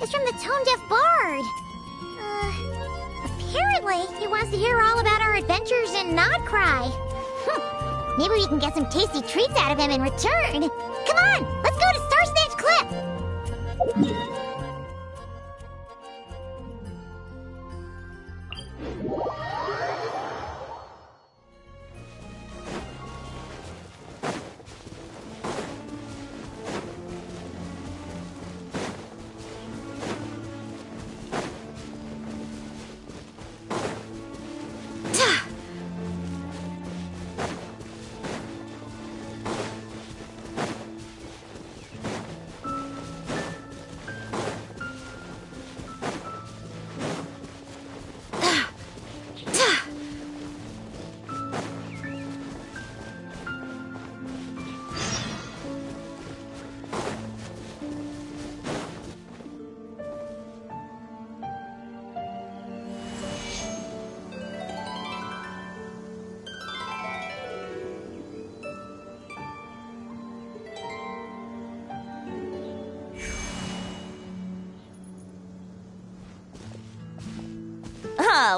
It's from the tone-deaf bard. Apparently, he wants to hear all about our adventures in Nodcry. Maybe we can get some tasty treats out of him in return. Come on, let's go to Star Snatch Cliff.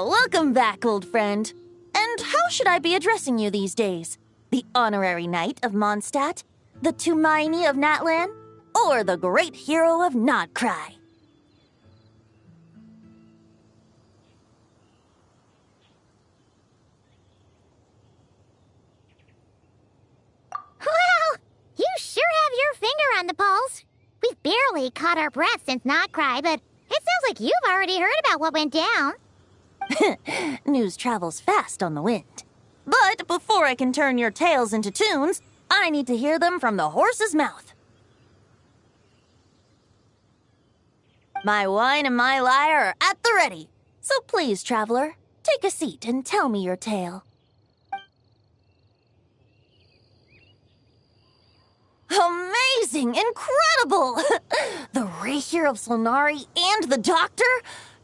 Welcome back, old friend. And how should I be addressing you these days? The honorary knight of Mondstadt? The Tumaini of Natlan? Or the great hero of Nodcry? Well, you sure have your finger on the pulse. We've barely caught our breath since Nodcry, but it sounds like you've already heard about what went down. News travels fast on the wind. But before I can turn your tales into tunes, I need to hear them from the horse's mouth. My wine and my lyre are at the ready. So please, traveler, take a seat and tell me your tale. Amazing! Incredible! The Rahier of Solnari and the Doctor?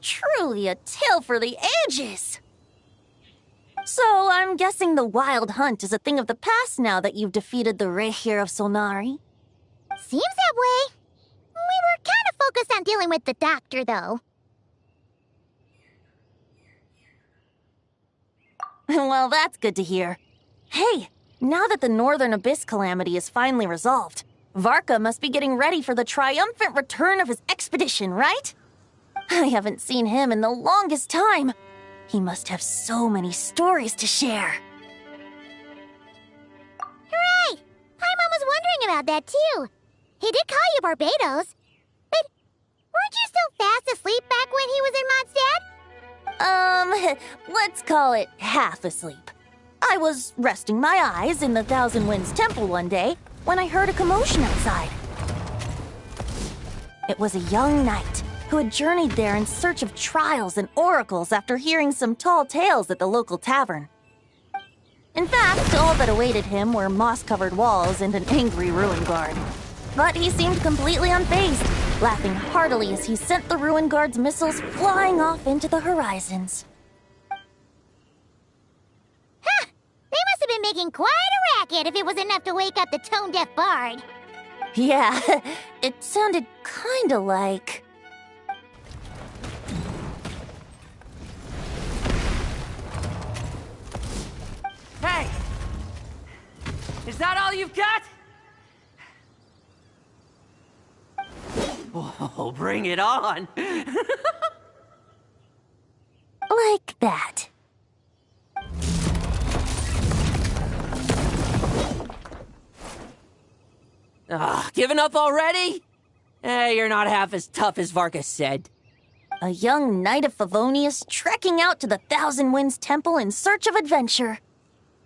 Truly a tale for the ages! So, I'm guessing the wild hunt is a thing of the past now that you've defeated the Rahier of Solnari? Seems that way. We were kind of focused on dealing with the Doctor, though. Well, that's good to hear. Hey, now that the Northern Abyss calamity is finally resolved, Varka must be getting ready for the triumphant return of his expedition, right? I haven't seen him in the longest time. He must have so many stories to share. Hooray! Paimon was wondering about that, too. He did call you Barbados. But weren't you still fast asleep back when he was in Mondstadt? Let's call it half asleep. I was resting my eyes in the Thousand Winds Temple one day when I heard a commotion outside. It was a young knight who had journeyed there in search of trials and oracles after hearing some tall tales at the local tavern. In fact, all that awaited him were moss-covered walls and an angry ruin guard. But he seemed completely unfazed, laughing heartily as he sent the ruin guard's missiles flying off into the horizons. Huh! They must have been making quite a racket if it was enough to wake up the tone-deaf bard. Yeah, it sounded kinda like... Hey! Is that all you've got? Oh, bring it on! Like that. Giving up already? You're not half as tough as Varka said. A young knight of Favonius trekking out to the Thousand Winds Temple in search of adventure.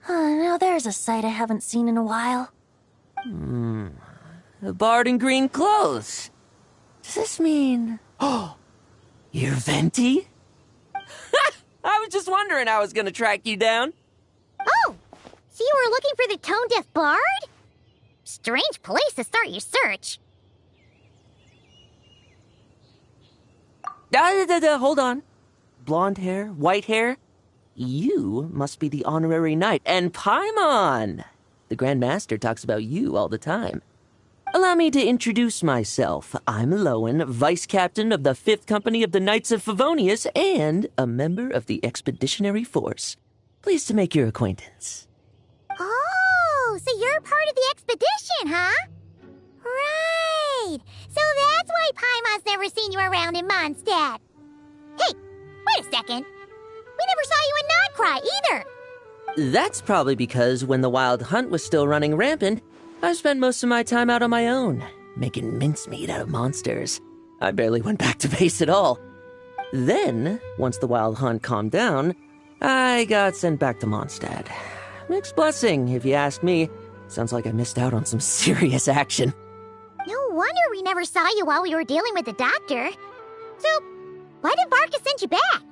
Now there's a sight I haven't seen in a while. A bard in green clothes. Does this mean... Oh, you're Venti? I was just wondering how I was gonna track you down. Oh, so you were looking for the tone-deaf bard? Strange place to start your search. Hold on. Blonde hair, white hair. You must be the honorary knight, and Paimon! The Grand Master talks about you all the time. Allow me to introduce myself. I'm Lowen, Vice Captain of the 5th Company of the Knights of Favonius and a member of the Expeditionary Force. Pleased to make your acquaintance. Oh, so you're part of the expedition, huh? Right. So that's why Paimon's never seen you around in Mondstadt. Hey, wait a second. We never saw you in Nodcry either. That's probably because when the Wild Hunt was still running rampant, I spent most of my time out on my own, making mincemeat out of monsters. I barely went back to base at all. Then, once the Wild Hunt calmed down, I got sent back to Mondstadt. Mixed blessing, if you ask me. Sounds like I missed out on some serious action. No wonder we never saw you while we were dealing with the doctor. So, why did Varka send you back?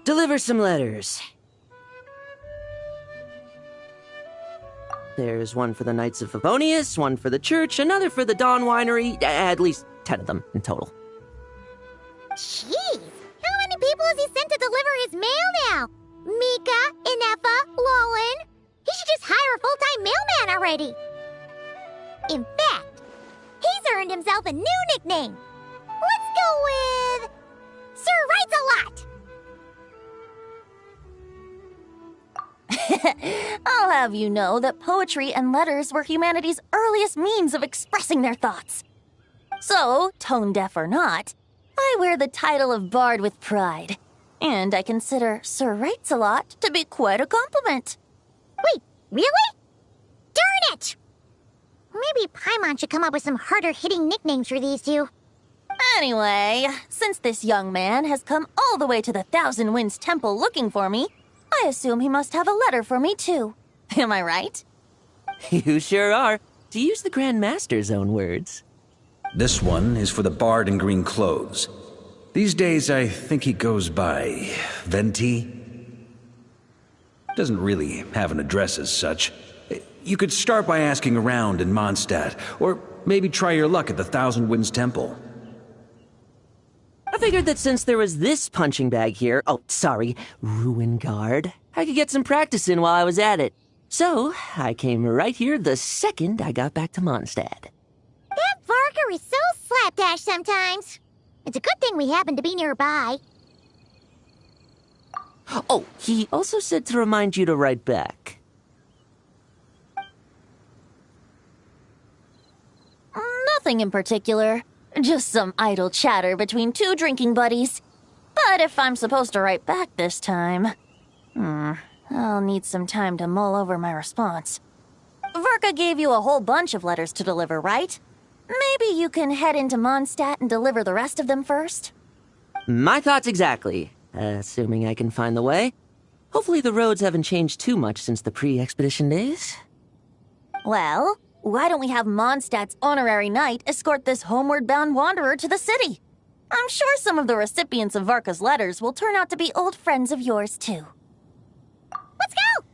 Deliver some letters. There's one for the Knights of Favonius, one for the church, another for the Dawn Winery, at least 10 of them in total. Jeez, how many people has he sent to deliver his mail now? Mika, Inefa, Lowen. He should just hire a full-time mailman already. In fact, he's earned himself a new nickname. Let's go with... Sir Writes-A-Lot. I'll have you know that poetry and letters were humanity's earliest means of expressing their thoughts. So, tone-deaf or not, I wear the title of Bard with pride. And I consider Sir Writes-A-Lot to be quite a compliment. Wait, really? Darn it! Maybe Paimon should come up with some harder-hitting nicknames for these two. Anyway, since this young man has come all the way to the Thousand Winds Temple looking for me, I assume he must have a letter for me too. Am I right? You sure are, to use the Grand Master's own words. This one is for the bard in green clothes. These days, I think he goes by Venti. Doesn't really have an address as such. You could start by asking around in Mondstadt, or maybe try your luck at the Thousand Winds Temple. I figured that since there was this punching bag here, Ruin Guard, I could get some practice in while I was at it. So, I came right here the second I got back to Mondstadt. That Varka is so slapdash sometimes. It's a good thing we happen to be nearby. Oh, he also said to remind you to write back. Nothing in particular. Just some idle chatter between two drinking buddies. But if I'm supposed to write back this time... I'll need some time to mull over my response. Varka gave you a whole bunch of letters to deliver, right? Maybe you can head into Mondstadt and deliver the rest of them first? My thoughts exactly, assuming I can find the way. Hopefully the roads haven't changed too much since the pre-expedition days. Well, why don't we have Mondstadt's honorary knight escort this homeward-bound wanderer to the city? I'm sure some of the recipients of Varka's letters will turn out to be old friends of yours, too. Let's go!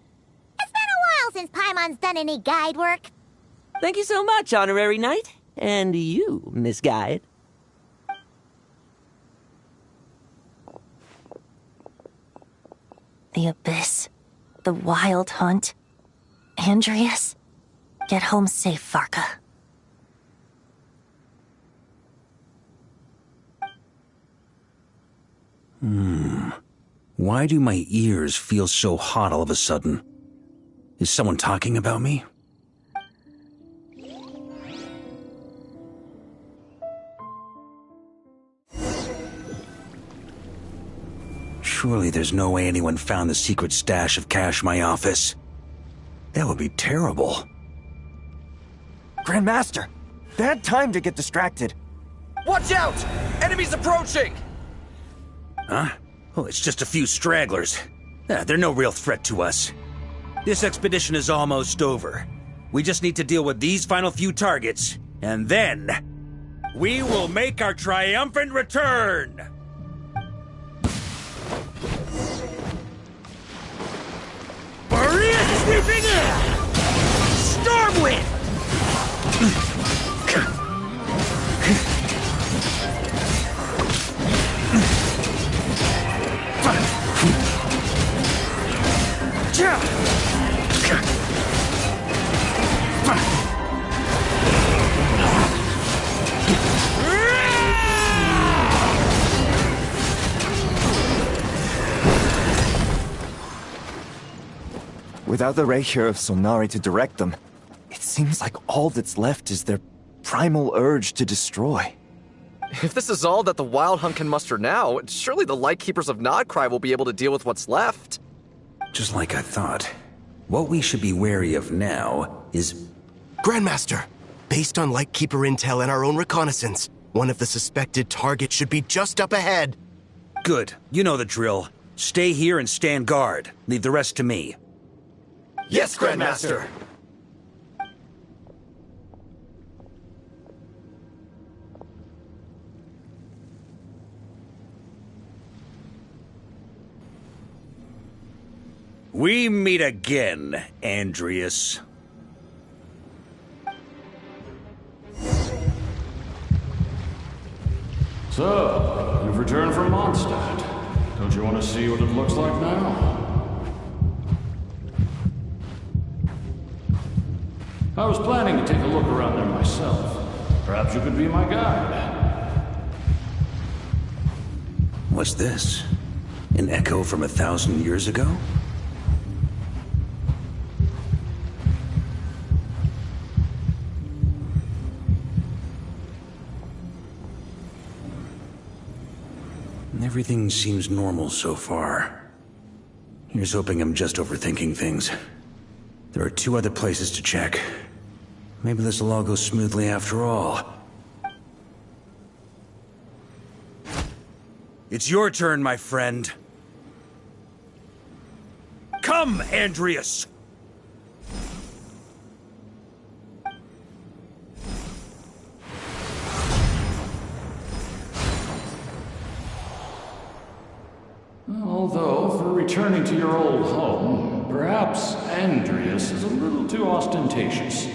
It's been a while since Paimon's done any guide work. Thank you so much, honorary knight. And you, Miss Guide. The Abyss. The Wild Hunt. Andreas. Get home safe, Varka. Why do my ears feel so hot all of a sudden? Is someone talking about me? Surely there's no way anyone found the secret stash of cash in my office. That would be terrible. Grandmaster, bad time to get distracted. Watch out! Enemy Enemies approaching! Huh? Oh, it's just a few stragglers. They're no real threat to us. This expedition is almost over. We just need to deal with these final few targets, and then we will make our triumphant return! Maria sweeping in! Stormwind! Without the Reikir of Solnari to direct them, it seems like all that's left is their primal urge to destroy. If this is all that the Wild Hunt can muster now, surely the Lightkeepers of Nodcry will be able to deal with what's left. Just like I thought. What we should be wary of now is... Grandmaster, based on Lightkeeper intel and our own reconnaissance, one of the suspected targets should be just up ahead. Good. You know the drill. Stay here and stand guard. Leave the rest to me. Yes, Grandmaster! We meet again, Andreas. So, you've returned from Mondstadt. Don't you want to see what it looks like now? I was planning to take a look around there myself. Perhaps you could be my guide. What's this? An echo from 1,000 years ago? Everything seems normal so far. Here's hoping I'm just overthinking things. There are 2 other places to check. Maybe this will all go smoothly after all. It's your turn, my friend. Come, Andreas! Although, for returning to your old home, perhaps Andreas is a little too ostentatious.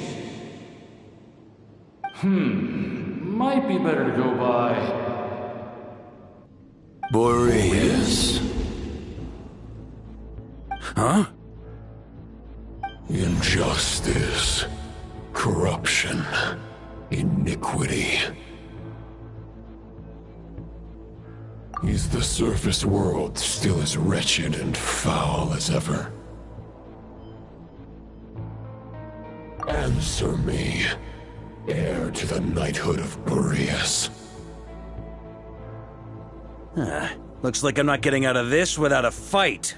Might be better to go by... Boreas. Huh? Injustice. Corruption. Iniquity. Is the surface world still as wretched and foul as ever? Answer me, heir to the knighthood of Boreas. Looks like I'm not getting out of this without a fight.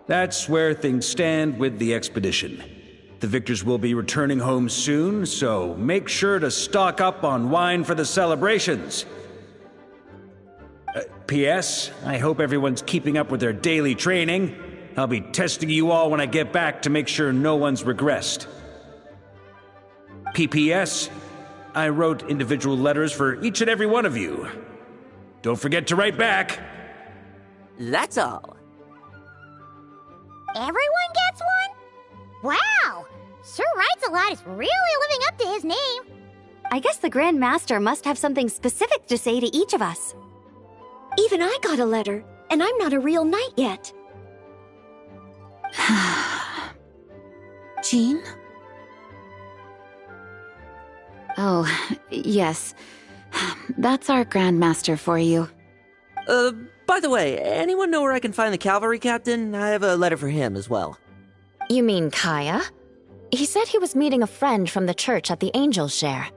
That's where things stand with the expedition. The victors will be returning home soon, so make sure to stock up on wine for the celebrations. P.S. I hope everyone's keeping up with their daily training. I'll be testing you all when I get back to make sure no one's regressed. P.P.S. I wrote individual letters for each and every one of you. Don't forget to write back. That's all. Everyone gets one? Wow! Sir Writes-A-Lot is really living up to his name. I guess the Grand Master must have something specific to say to each of us. Even I got a letter, and I'm not a real knight yet. Jean? Oh, yes. That's our Grand Master for you. By the way, anyone know where I can find the cavalry captain? I have a letter for him as well. You mean Kaya? He said he was meeting a friend from the church at the Angel Share.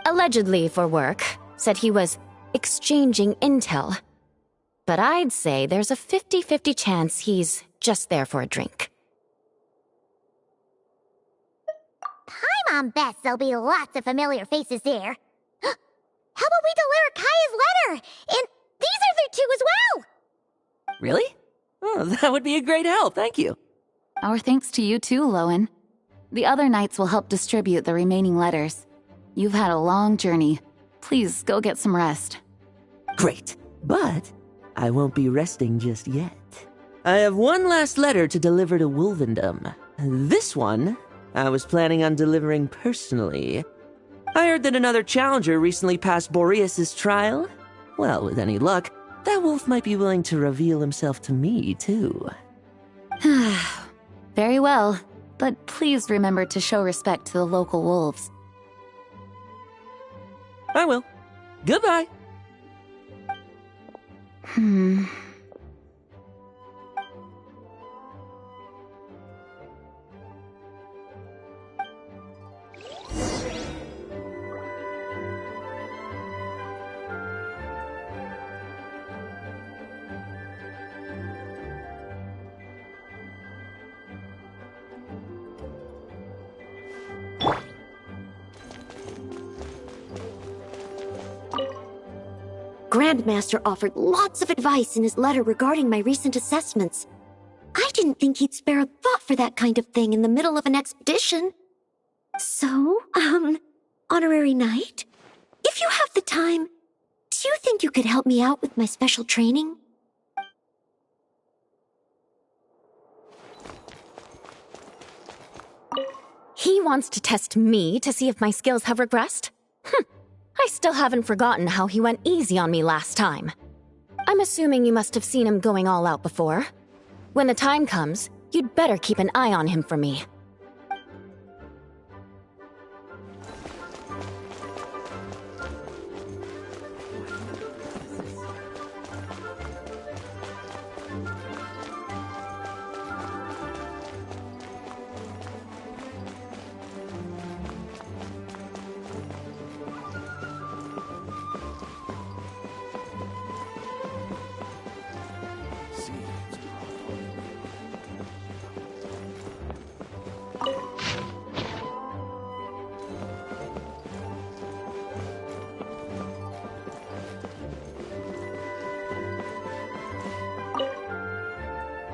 Allegedly for work, said he was exchanging intel. But I'd say there's a 50-50 chance he's just there for a drink. Paimon bets there'll be lots of familiar faces there. How about we deliver Kaya's letter? And these are there too as well! Really? Oh, that would be a great help, thank you. Our thanks to you too, Lowen. The other knights will help distribute the remaining letters. You've had a long journey. Please go get some rest. Great, but I won't be resting just yet. I have one last letter to deliver to Wolvendom. This one, I was planning on delivering personally. I heard that another challenger recently passed Boreas' trial. Well, with any luck, that wolf might be willing to reveal himself to me, too. Very well, but please remember to show respect to the local wolves. I will. Goodbye. Grandmaster offered lots of advice in his letter regarding my recent assessments. I didn't think he'd spare a thought for that kind of thing in the middle of an expedition. So, Honorary Knight, if you have the time, do you think you could help me out with my special training? He wants to test me to see if my skills have regressed? I still haven't forgotten how he went easy on me last time. I'm assuming you must have seen him going all out before. When the time comes, you'd better keep an eye on him for me.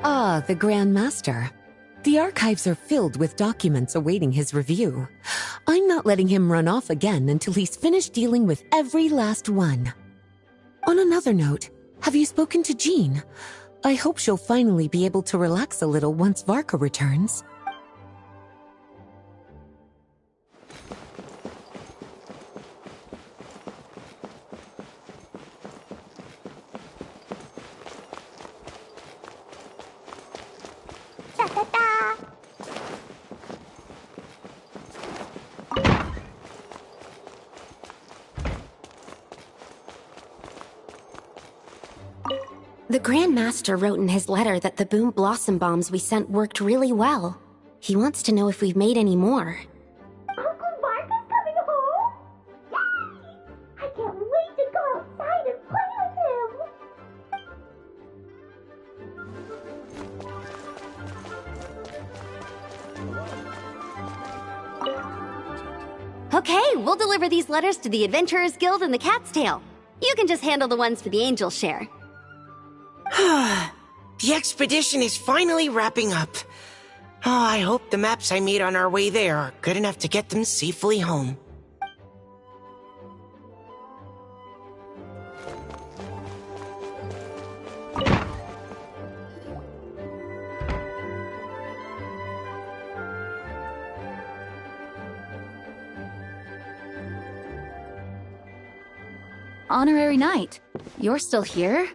Ah, the Grand Master. The archives are filled with documents awaiting his review. I'm not letting him run off again until he's finished dealing with every last one. On another note, have you spoken to Jean? I hope she'll finally be able to relax a little once Varka returns. The Grand Master wrote in his letter that the Boom Blossom Bombs we sent worked really well. He wants to know if we've made any more. Uncle Varka's coming home? Yay! I can't wait to go outside and play with him. Okay, we'll deliver these letters to the Adventurers Guild and the Cat's Tail. You can just handle the ones for the Angel share. The expedition is finally wrapping up. Oh, I hope the maps I made on our way there are good enough to get them safely home. Honorary Knight, you're still here?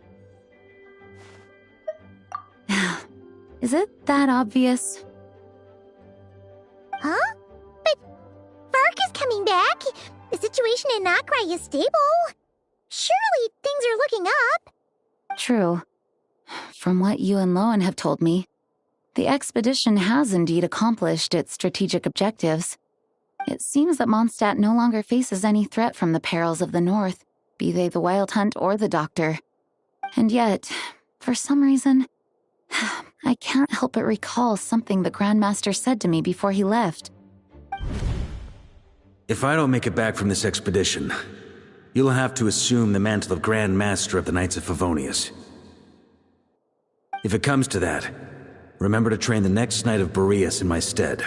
Is it that obvious? Huh? But Varka's coming back. The situation in Nokrai is stable. Surely things are looking up. True. From what you and Lowen have told me, the expedition has indeed accomplished its strategic objectives. It seems that Mondstadt no longer faces any threat from the perils of the North, be they the Wild Hunt or the Doctor. And yet, for some reason, I can't help but recall something the Grandmaster said to me before he left. If I don't make it back from this expedition, you'll have to assume the mantle of Grand Master of the Knights of Favonius. If it comes to that, remember to train the next Knight of Boreas in my stead.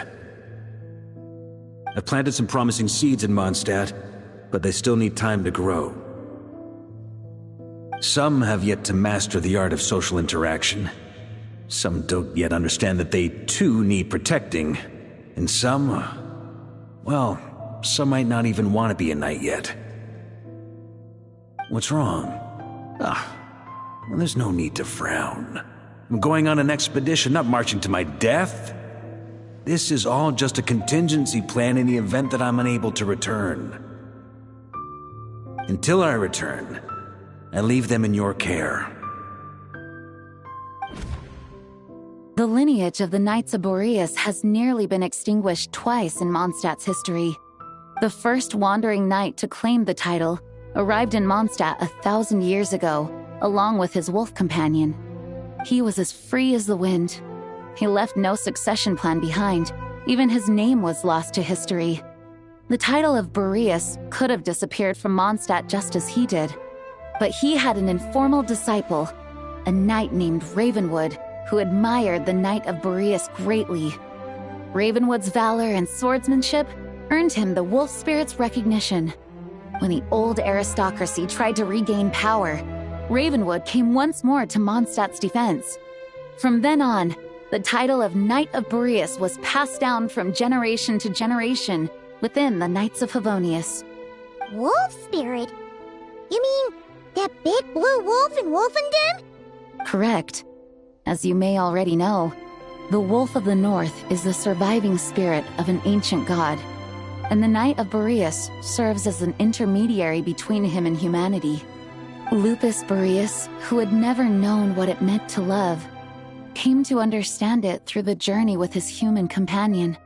I've planted some promising seeds in Mondstadt, but they still need time to grow. Some have yet to master the art of social interaction. Some don't yet understand that they too need protecting. And some, well, some might not even want to be a knight yet. What's wrong? Well, there's no need to frown. I'm going on an expedition, not marching to my death. This is all just a contingency plan in the event that I'm unable to return. Until I return, I leave them in your care. The lineage of the Knights of Boreas has nearly been extinguished twice in Mondstadt's history. The first wandering knight to claim the title arrived in Mondstadt 1,000 years ago, along with his wolf companion. He was as free as the wind. He left no succession plan behind. Even his name was lost to history. The title of Boreas could have disappeared from Mondstadt just as he did. But he had an informal disciple, a knight named Ravenwood, who admired the Knight of Boreas greatly. Ravenwood's valor and swordsmanship earned him the wolf spirit's recognition. When the old aristocracy tried to regain power, Ravenwood came once more to Mondstadt's defense. From then on, the title of Knight of Boreas was passed down from generation to generation within the Knights of Favonius. Wolf spirit? You mean that big blue wolf in Wolfenden? Correct. As you may already know, the Wolf of the North is the surviving spirit of an ancient god, and the Knight of Boreas serves as an intermediary between him and humanity. Lupus Boreas, who had never known what it meant to love, came to understand it through the journey with his human companion.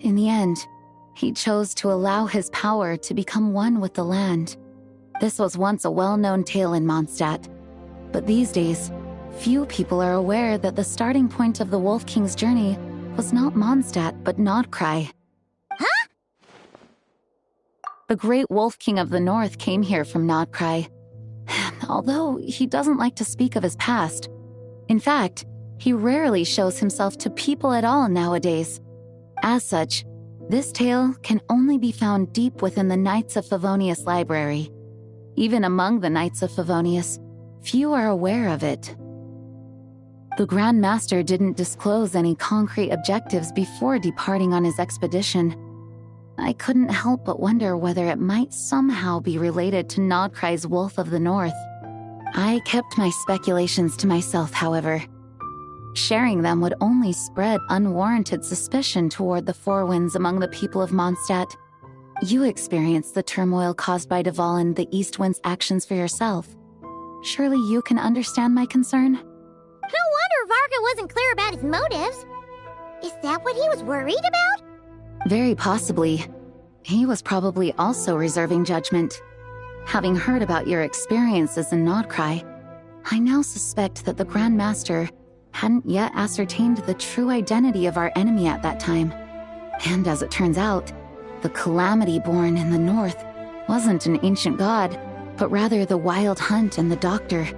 In the end, he chose to allow his power to become one with the land. This was once a well-known tale in Mondstadt, but these days, few people are aware that the starting point of the Wolf King's journey was not Mondstadt, but Nodcry. Huh? The great Wolf King of the North came here from Nodcry, although he doesn't like to speak of his past. In fact, he rarely shows himself to people at all nowadays. As such, this tale can only be found deep within the Knights of Favonius library. Even among the Knights of Favonius, few are aware of it. The Grand Master didn't disclose any concrete objectives before departing on his expedition. I couldn't help but wonder whether it might somehow be related to Nodcry's Wolf of the North. I kept my speculations to myself, however. Sharing them would only spread unwarranted suspicion toward the Four Winds among the people of Mondstadt. You experienced the turmoil caused by Duvall and the East Wind's actions for yourself. Surely you can understand my concern? No wonder Varka wasn't clear about his motives. Is that what he was worried about? Very possibly. He was probably also reserving judgment. Having heard about your experiences in Nodcry, I now suspect that the Grand Master hadn't yet ascertained the true identity of our enemy at that time. And as it turns out, the Calamity born in the North wasn't an ancient god, but rather the Wild Hunt and the Doctor.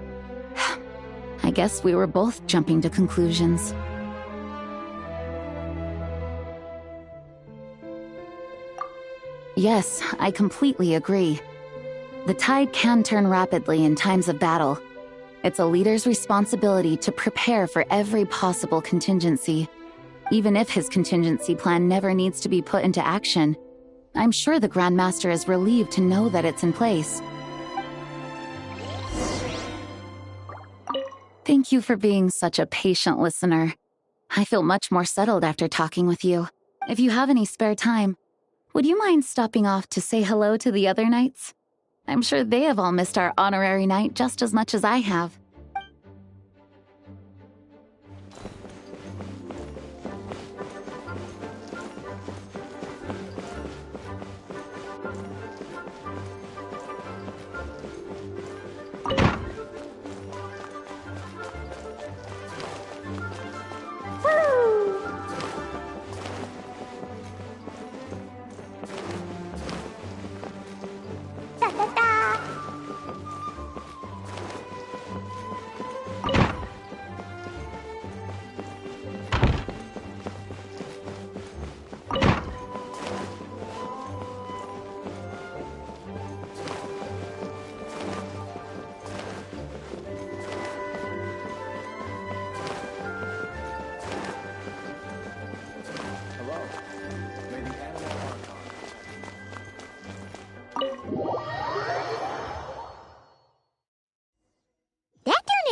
I guess we were both jumping to conclusions. Yes, I completely agree. The tide can turn rapidly in times of battle. It's a leader's responsibility to prepare for every possible contingency. Even if his contingency plan never needs to be put into action, I'm sure the Grand Master is relieved to know that it's in place. Thank you for being such a patient listener. I feel much more settled after talking with you. If you have any spare time, would you mind stopping off to say hello to the other knights? I'm sure they have all missed our honorary knight just as much as I have.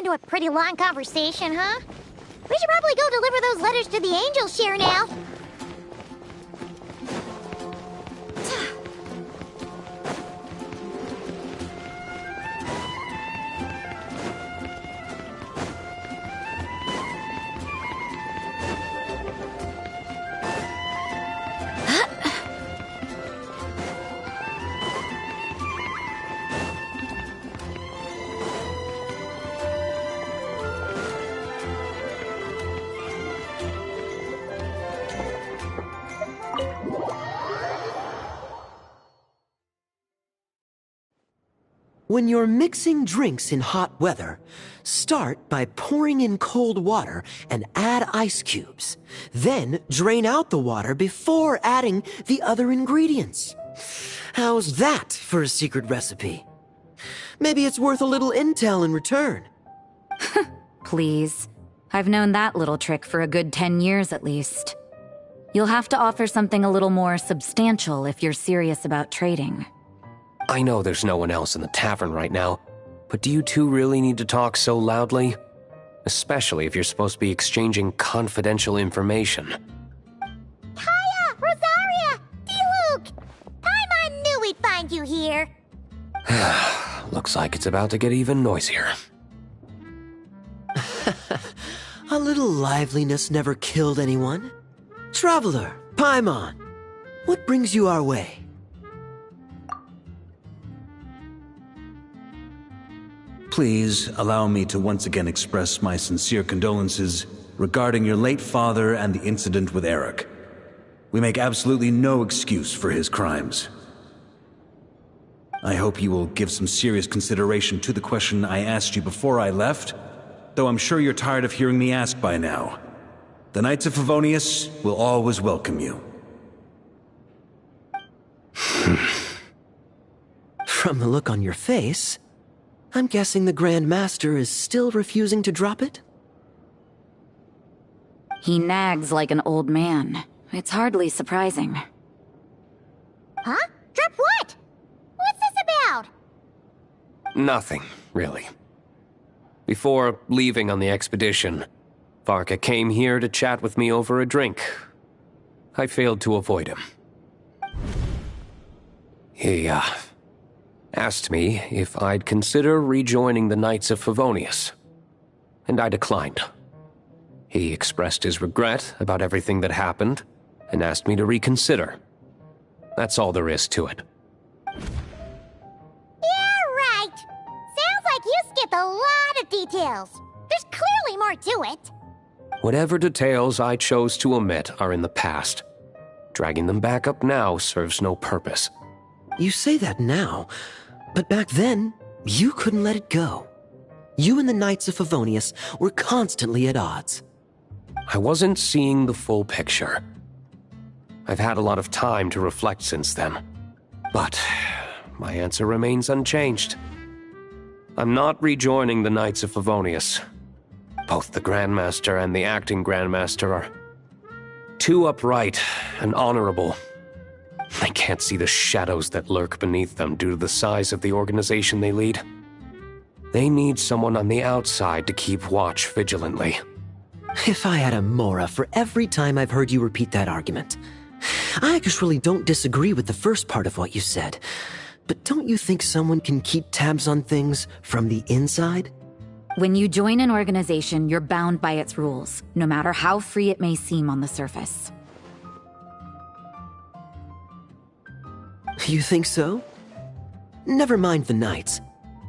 into a pretty long conversation, huh? We should probably go deliver those letters to the angel share now. When you're mixing drinks in hot weather, start by pouring in cold water and add ice cubes. Then drain out the water before adding the other ingredients. How's that for a secret recipe? Maybe it's worth a little intel in return. Please. I've known that little trick for a good 10 years at least. You'll have to offer something a little more substantial if you're serious about trading. I know there's no one else in the tavern right now, but do you two really need to talk so loudly? Especially if you're supposed to be exchanging confidential information. Hiya, Rosaria! D-Luke! Paimon knew we'd find you here. Looks like it's about to get even noisier. A little liveliness never killed anyone. Traveler, Paimon, what brings you our way? Please allow me to once again express my sincere condolences regarding your late father and the incident with Eric. We make absolutely no excuse for his crimes. I hope you will give some serious consideration to the question I asked you before I left, though I'm sure you're tired of hearing me ask by now. The Knights of Favonius will always welcome you. From the look on your face, I'm guessing the Grand Master is still refusing to drop it? He nags like an old man. It's hardly surprising. Huh? Drop what? What's this about? Nothing, really. Before leaving on the expedition, Varka came here to chat with me over a drink. I failed to avoid him. He, asked me if I'd consider rejoining the Knights of Favonius, and I declined. He expressed his regret about everything that happened, and asked me to reconsider. That's all there is to it. Yeah, right. Sounds like you skipped a lot of details. There's clearly more to it. Whatever details I chose to omit are in the past. Dragging them back up now serves no purpose. You say that now, but back then, you couldn't let it go. You and the Knights of Favonius were constantly at odds. I wasn't seeing the full picture. I've had a lot of time to reflect since then. But my answer remains unchanged. I'm not rejoining the Knights of Favonius. Both the Grandmaster and the acting Grandmaster are too upright and honorable. I can't see the shadows that lurk beneath them due to the size of the organization they lead. They need someone on the outside to keep watch vigilantly. If I had a Mora for every time I've heard you repeat that argument. I actually don't disagree with the first part of what you said, but don't you think someone can keep tabs on things from the inside? When you join an organization, you're bound by its rules, no matter how free it may seem on the surface. You think so? Never mind the Knights.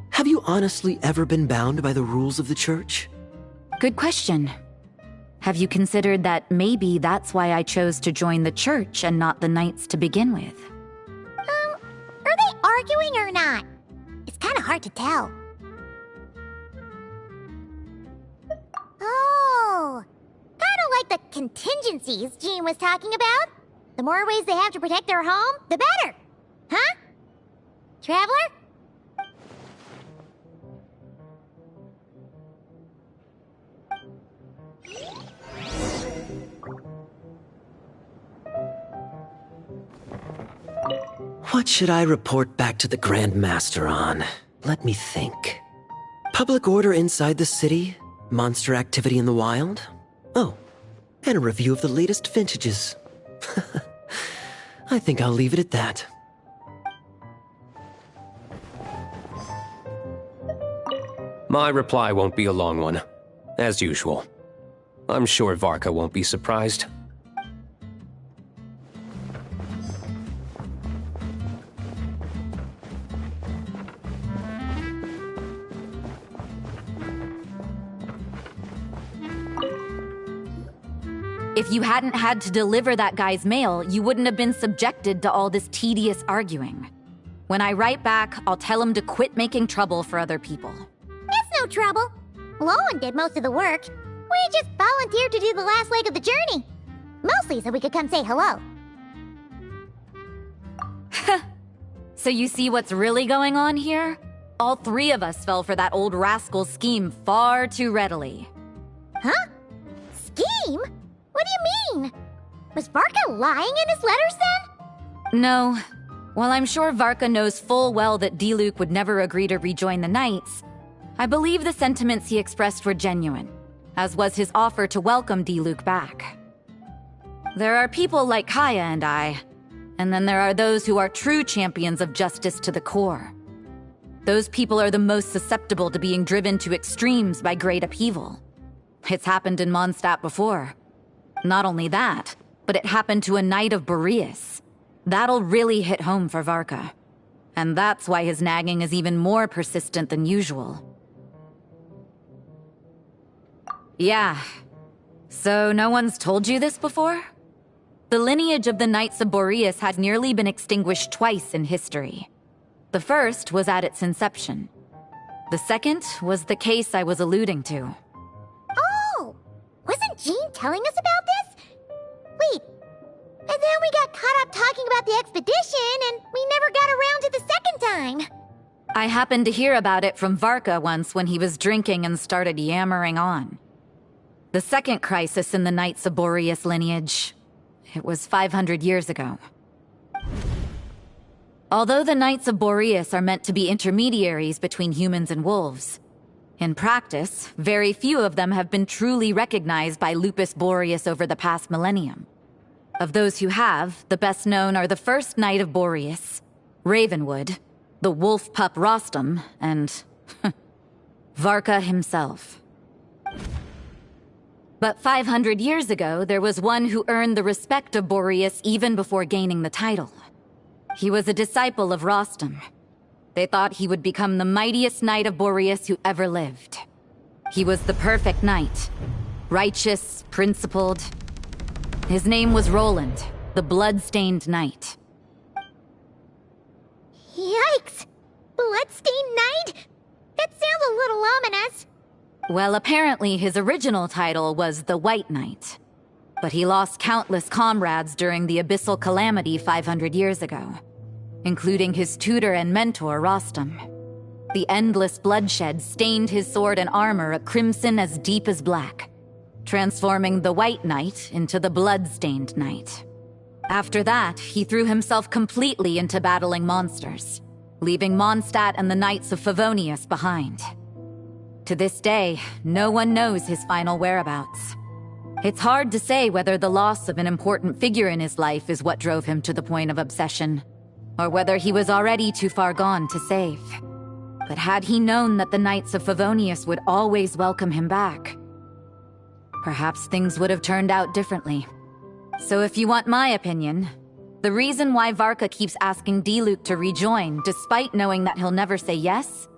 Have you honestly ever been bound by the rules of the Church? Good question. Have you considered that maybe that's why I chose to join the Church and not the Knights to begin with? Are they arguing or not? It's kind of hard to tell. Oh, kind of like the contingencies Jean was talking about. The more ways they have to protect their home, the better. Huh? Traveler? What should I report back to the Grand Master on? Let me think. Public order inside the city, monster activity in the wild. Oh, and a review of the latest vintages. I think I'll leave it at that. My reply won't be a long one, as usual. I'm sure Varka won't be surprised. If you hadn't had to deliver that guy's mail, you wouldn't have been subjected to all this tedious arguing. When I write back, I'll tell him to quit making trouble for other people. It's no trouble. Lowen did most of the work. We just volunteered to do the last leg of the journey. Mostly so we could come say hello. So you see what's really going on here? All three of us fell for that old rascal's scheme far too readily. Huh? Scheme? What do you mean? Was Varka lying in his letters then? No. While I'm sure Varka knows full well that Diluc would never agree to rejoin the Knights, I believe the sentiments he expressed were genuine, as was his offer to welcome Diluc back. There are people like Kaya and I, and then there are those who are true champions of justice to the core. Those people are the most susceptible to being driven to extremes by great upheaval. It's happened in Mondstadt before. Not only that, but it happened to a Knight of Boreas. That'll really hit home for Varka. And that's why his nagging is even more persistent than usual. Yeah. So no one's told you this before? The lineage of the Knights of Boreas had nearly been extinguished twice in history. The first was at its inception. The second was the case I was alluding to. Oh! Wasn't Jean telling us about this? Wait, and then we got caught up talking about the expedition, and we never got around to the second time. I happened to hear about it from Varka once when he was drinking and started yammering on. The second crisis in the Knights of Boreas lineage. It was 500 years ago. Although the Knights of Boreas are meant to be intermediaries between humans and wolves, in practice, very few of them have been truly recognized by Lupus Boreas over the past millennium. Of those who have, the best known are the first Knight of Boreas, Ravenwood, the wolf pup Rostam, and Varka himself. But 500 years ago, there was one who earned the respect of Boreas even before gaining the title. He was a disciple of Rostam. They thought he would become the mightiest Knight of Boreas who ever lived. He was the perfect knight. Righteous, principled. His name was Roland, the blood-stained knight. Yikes! Bloodstained Knight? That sounds a little ominous. Well, apparently his original title was the White Knight. But he lost countless comrades during the Abyssal Calamity 500 years ago, including his tutor and mentor, Rostam. The endless bloodshed stained his sword and armor a crimson as deep as black, transforming the White Knight into the Blood-Stained Knight. After that, he threw himself completely into battling monsters, leaving Mondstadt and the Knights of Favonius behind. To this day, no one knows his final whereabouts. It's hard to say whether the loss of an important figure in his life is what drove him to the point of obsession, or whether he was already too far gone to save. But had he known that the Knights of Favonius would always welcome him back, perhaps things would have turned out differently. So if you want my opinion, the reason why Varka keeps asking Diluc to rejoin, despite knowing that he'll never say yes,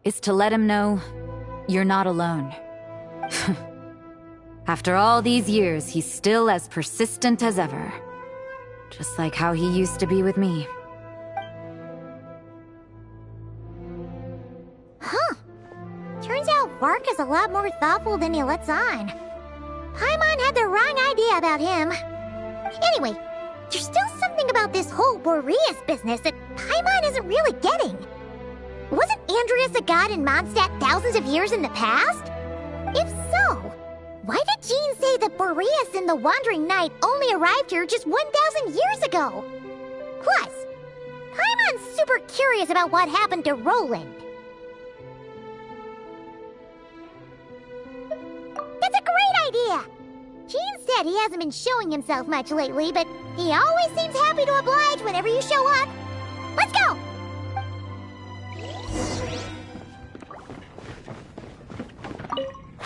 is to let him know you're not alone. After all these years, he's still as persistent as ever. Just like how he used to be with me. Huh. Turns out Varka's a lot more thoughtful than he lets on. Paimon had the wrong idea about him. Anyway, there's still something about this whole Boreas business that Paimon isn't really getting. Wasn't Andreas a god in Mondstadt thousands of years in the past? If so, why did Jean say that Boreas and the Wandering Knight only arrived here just 1,000 years ago? Plus, Paimon's super curious about what happened to Roland. idea. Gene said he hasn't been showing himself much lately, but he always seems happy to oblige whenever you show up. Let's go!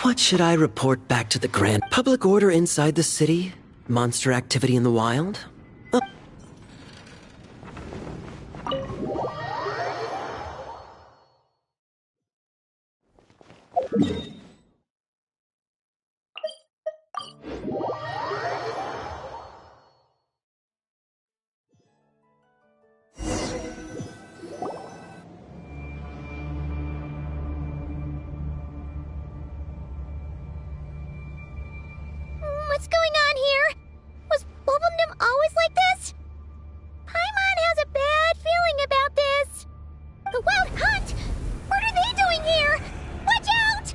What should I report back to the Grand? Public order inside the city? Monster activity in the wild? What's going on here? Was Wolfendom always like this? Paimon has a bad feeling about this. The Wild Hunt? What are they doing here? Watch out!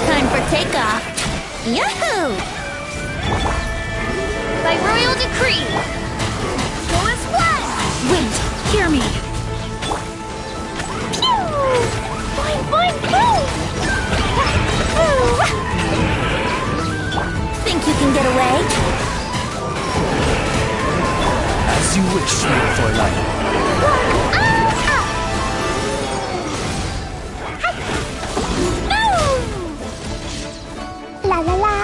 Time for takeoff. Yahoo! By royal decree. Show us what? Wait, hear me. Boing, boing, boom! Think you can get away? As you wish, Snake Fräulein. La la la.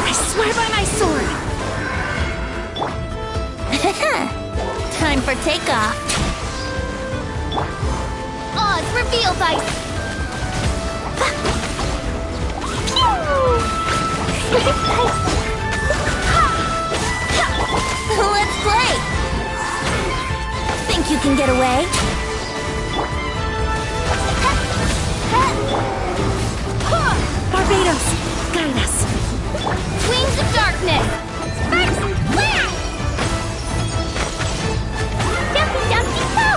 I swear by my sword. Time for takeoff. Oz reveal vice. Let's play. Think you can get away? Barbados, guide us. Wings of darkness. Sparks, flash. Dumpy, dumpy, go.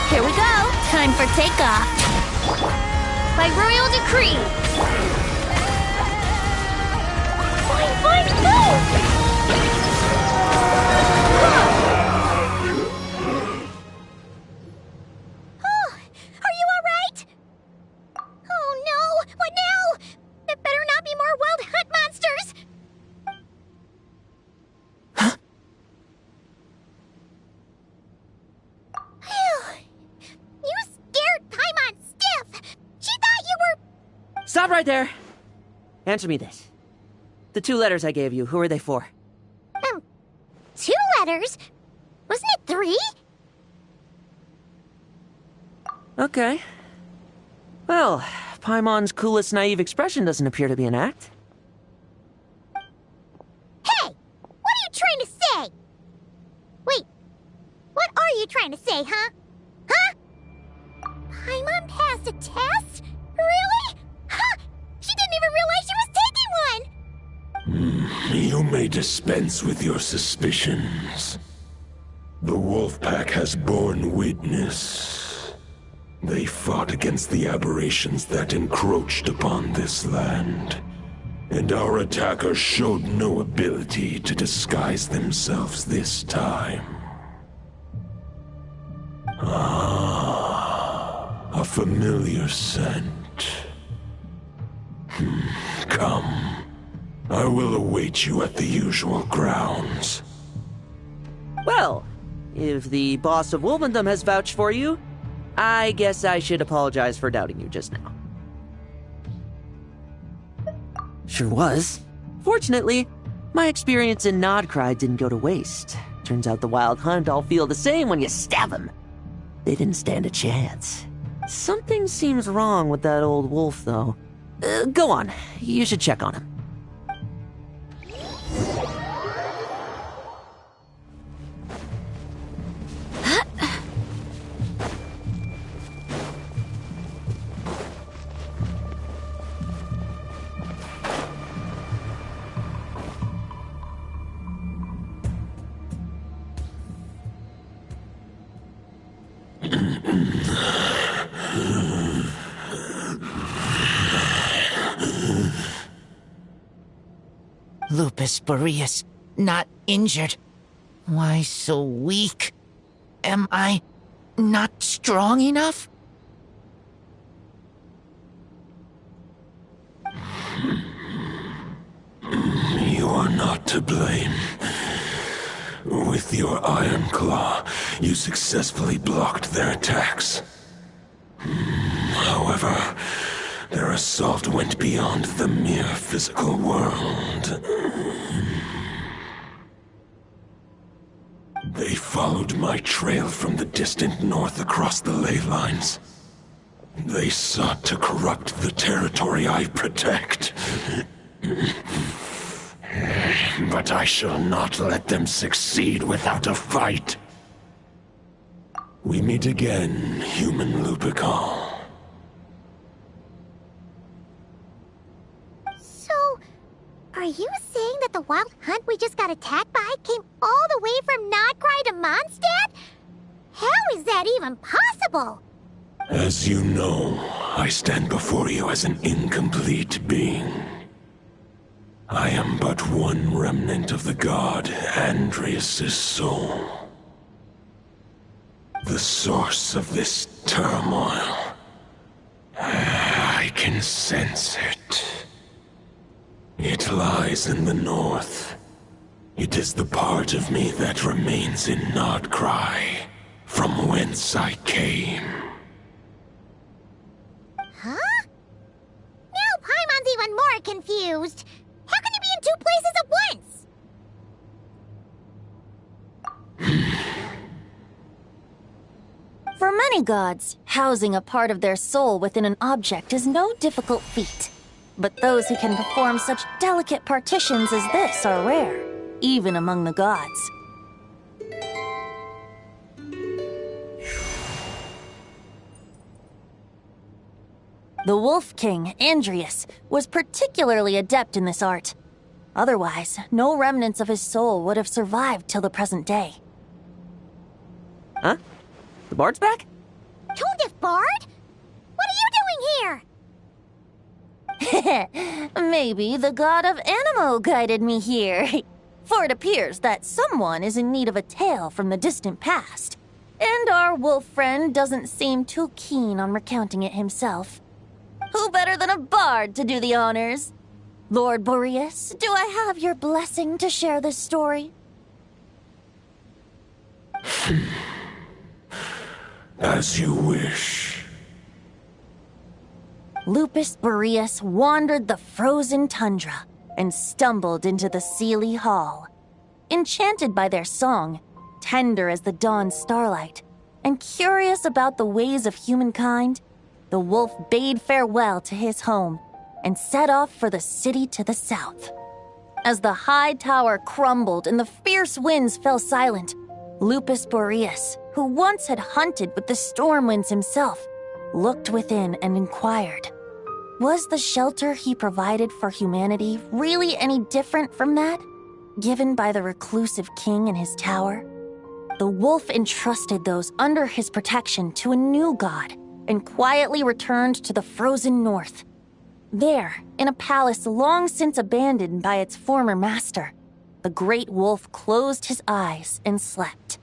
Here we go. Time for takeoff. By royal decree. Boing, boing, boom. Oh, are you all right? Oh no, what now? There better not be more Wild Hunt monsters. You scared Paimon stiff. She thought you were... Stop right there! Answer me this. The 2 letters I gave you, who are they for? 2 letters? Wasn't it 3? Okay. Well, Paimon's coolest naive expression doesn't appear to be an act. Hey! What are you trying to say? Wait, what are you trying to say, huh? Huh? Paimon passed a test? Really? Huh! She didn't even realize she was taking one! You may dispense with your suspicions. The Wolfpack has borne witness. They fought against the aberrations that encroached upon this land, and our attackers showed no ability to disguise themselves this time. A familiar scent. Come. I will await you at the usual grounds. Well, if the boss of Wolfendom has vouched for you, I guess I should apologize for doubting you just now. Sure was. Fortunately, my experience in Nodcry didn't go to waste. Turns out the Wild Hunt all feel the same when you stab them. They didn't stand a chance. Something seems wrong with that old wolf, though. Go on. You should check on him. Lupus Boreas, not injured. Why so weak? Am I not strong enough? You are not to blame. With your Iron Claw, you successfully blocked their attacks. However, their assault went beyond the mere physical world. They followed my trail from the distant north across the ley lines. They sought to corrupt the territory I protect. But I shall not let them succeed without a fight. We meet again, human Lupical. So, are you saying that the wild hunt we just got attacked by came all the way from Nodcry to Mondstadt? How is that even possible? As you know, I stand before you as an incomplete being. I am but one remnant of the god Andreas' soul. The source of this turmoil. I can sense it. It lies in the north. It is the part of me that remains in Nodcry, from whence I came. Huh? Now Paimon's even more confused. How can you be in two places at once? For many gods, housing a part of their soul within an object is no difficult feat. But those who can perform such delicate partitions as this are rare, even among the gods. The Wolf King, Andreas, was particularly adept in this art. Otherwise, no remnants of his soul would have survived till the present day. Huh? The bard's back? Toondiff Bard? What are you doing here? Maybe the god of Animo guided me here. For it appears that someone is in need of a tale from the distant past. And our wolf friend doesn't seem too keen on recounting it himself. Who better than a bard to do the honors? Lord Boreas, do I have your blessing to share this story? As you wish. Lupus Boreas wandered the frozen tundra and stumbled into the Seelie Hall. Enchanted by their song, tender as the dawn starlight, and curious about the ways of humankind, the wolf bade farewell to his home and set off for the city to the south. As the high tower crumbled and the fierce winds fell silent, Lupus Boreas, who once had hunted with the storm winds himself, looked within and inquired, was the shelter he provided for humanity really any different from that given by the reclusive king in his tower? The wolf entrusted those under his protection to a new god and quietly returned to the frozen north. There, in a palace long since abandoned by its former master, the great wolf closed his eyes and slept.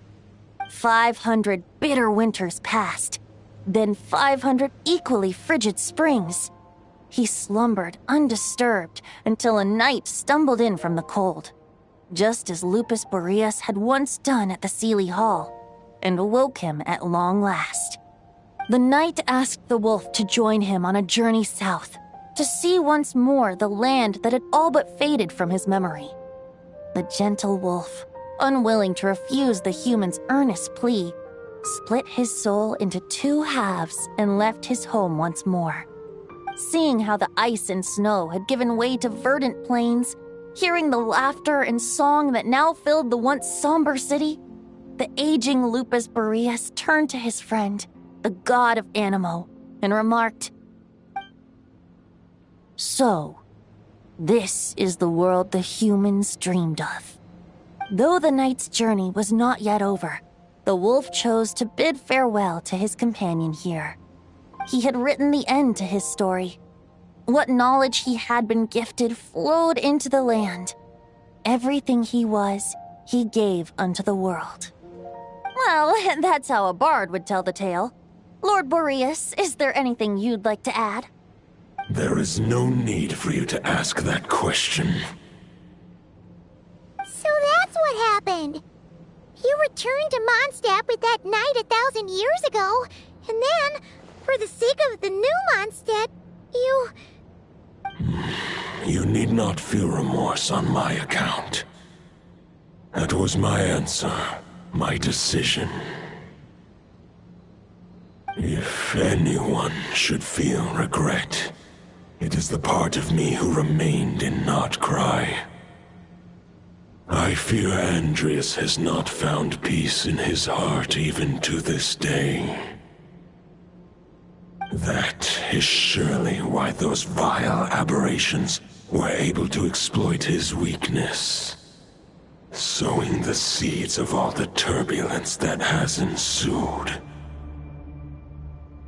500 bitter winters passed, then 500 equally frigid springs. He slumbered undisturbed until a night stumbled in from the cold, just as Lupus Boreas had once done at the Seelie Hall, and awoke him at long last. The night asked the wolf to join him on a journey south, to see once more the land that had all but faded from his memory. The gentle wolf, unwilling to refuse the human's earnest plea, split his soul into two halves and left his home once more. Seeing how the ice and snow had given way to verdant plains, hearing the laughter and song that now filled the once somber city, the aging Lupus Boreas turned to his friend, the god of Animo, and remarked, "So, this is the world the humans dreamed of." Though the night's journey was not yet over, the wolf chose to bid farewell to his companion here. He had written the end to his story. What knowledge he had been gifted flowed into the land, everything he was, he gave unto the world. Well, that's how a bard would tell the tale. Lord Boreas, is there anything you'd like to add? There is no need for you to ask that question. So that's what happened. You returned to Mondstadt with that knight 1,000 years ago, and then, for the sake of the new Mondstadt, you... You need not feel remorse on my account. That was my answer, my decision. If anyone should feel regret, it is the part of me who remained in Notcry. I fear Andreas has not found peace in his heart even to this day. That is surely why those vile aberrations were able to exploit his weakness, sowing the seeds of all the turbulence that has ensued.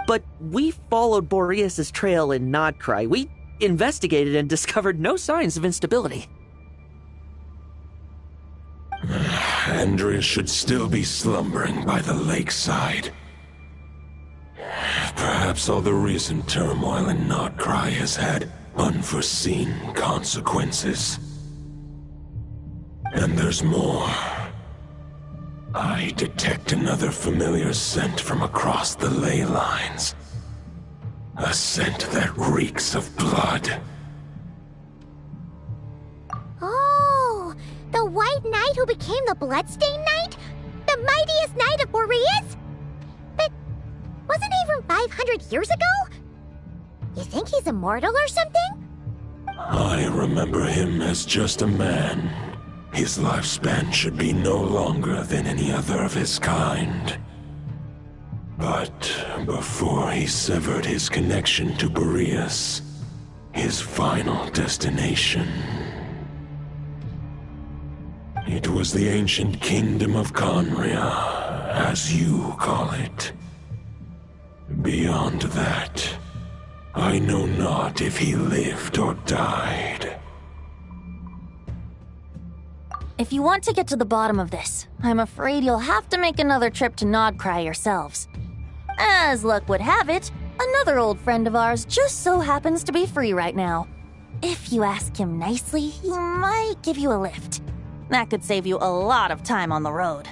But we followed Boreas' trail in Nodcry. We investigated and discovered no signs of instability. Andreas should still be slumbering by the lakeside. Perhaps all the recent turmoil in Notcry has had unforeseen consequences. And there's more. I detect another familiar scent from across the ley lines. A scent that reeks of blood. Oh, the White Knight who became the Bloodstained Knight? The mightiest knight of Boreas? But wasn't he from 500 years ago? You think he's immortal or something? I remember him as just a man. His lifespan should be no longer than any other of his kind. But before he severed his connection to Boreas, his final destination, it was the ancient kingdom of Conria, as you call it. Beyond that, I know not if he lived or died. If you want to get to the bottom of this, I'm afraid you'll have to make another trip to Nodcry yourselves. As luck would have it, another old friend of ours just so happens to be free right now. If you ask him nicely, he might give you a lift. That could save you a lot of time on the road.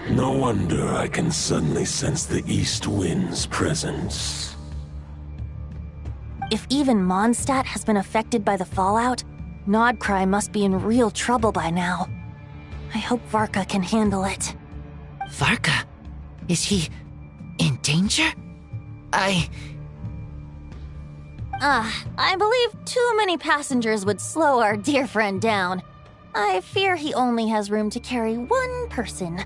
No wonder I can suddenly sense the east wind's presence. If even Mondstadt has been affected by the fallout, Nodcry must be in real trouble by now. I hope Varka can handle it. Varka? Is he in danger? I believe too many passengers would slow our dear friend down. I fear he only has room to carry one person,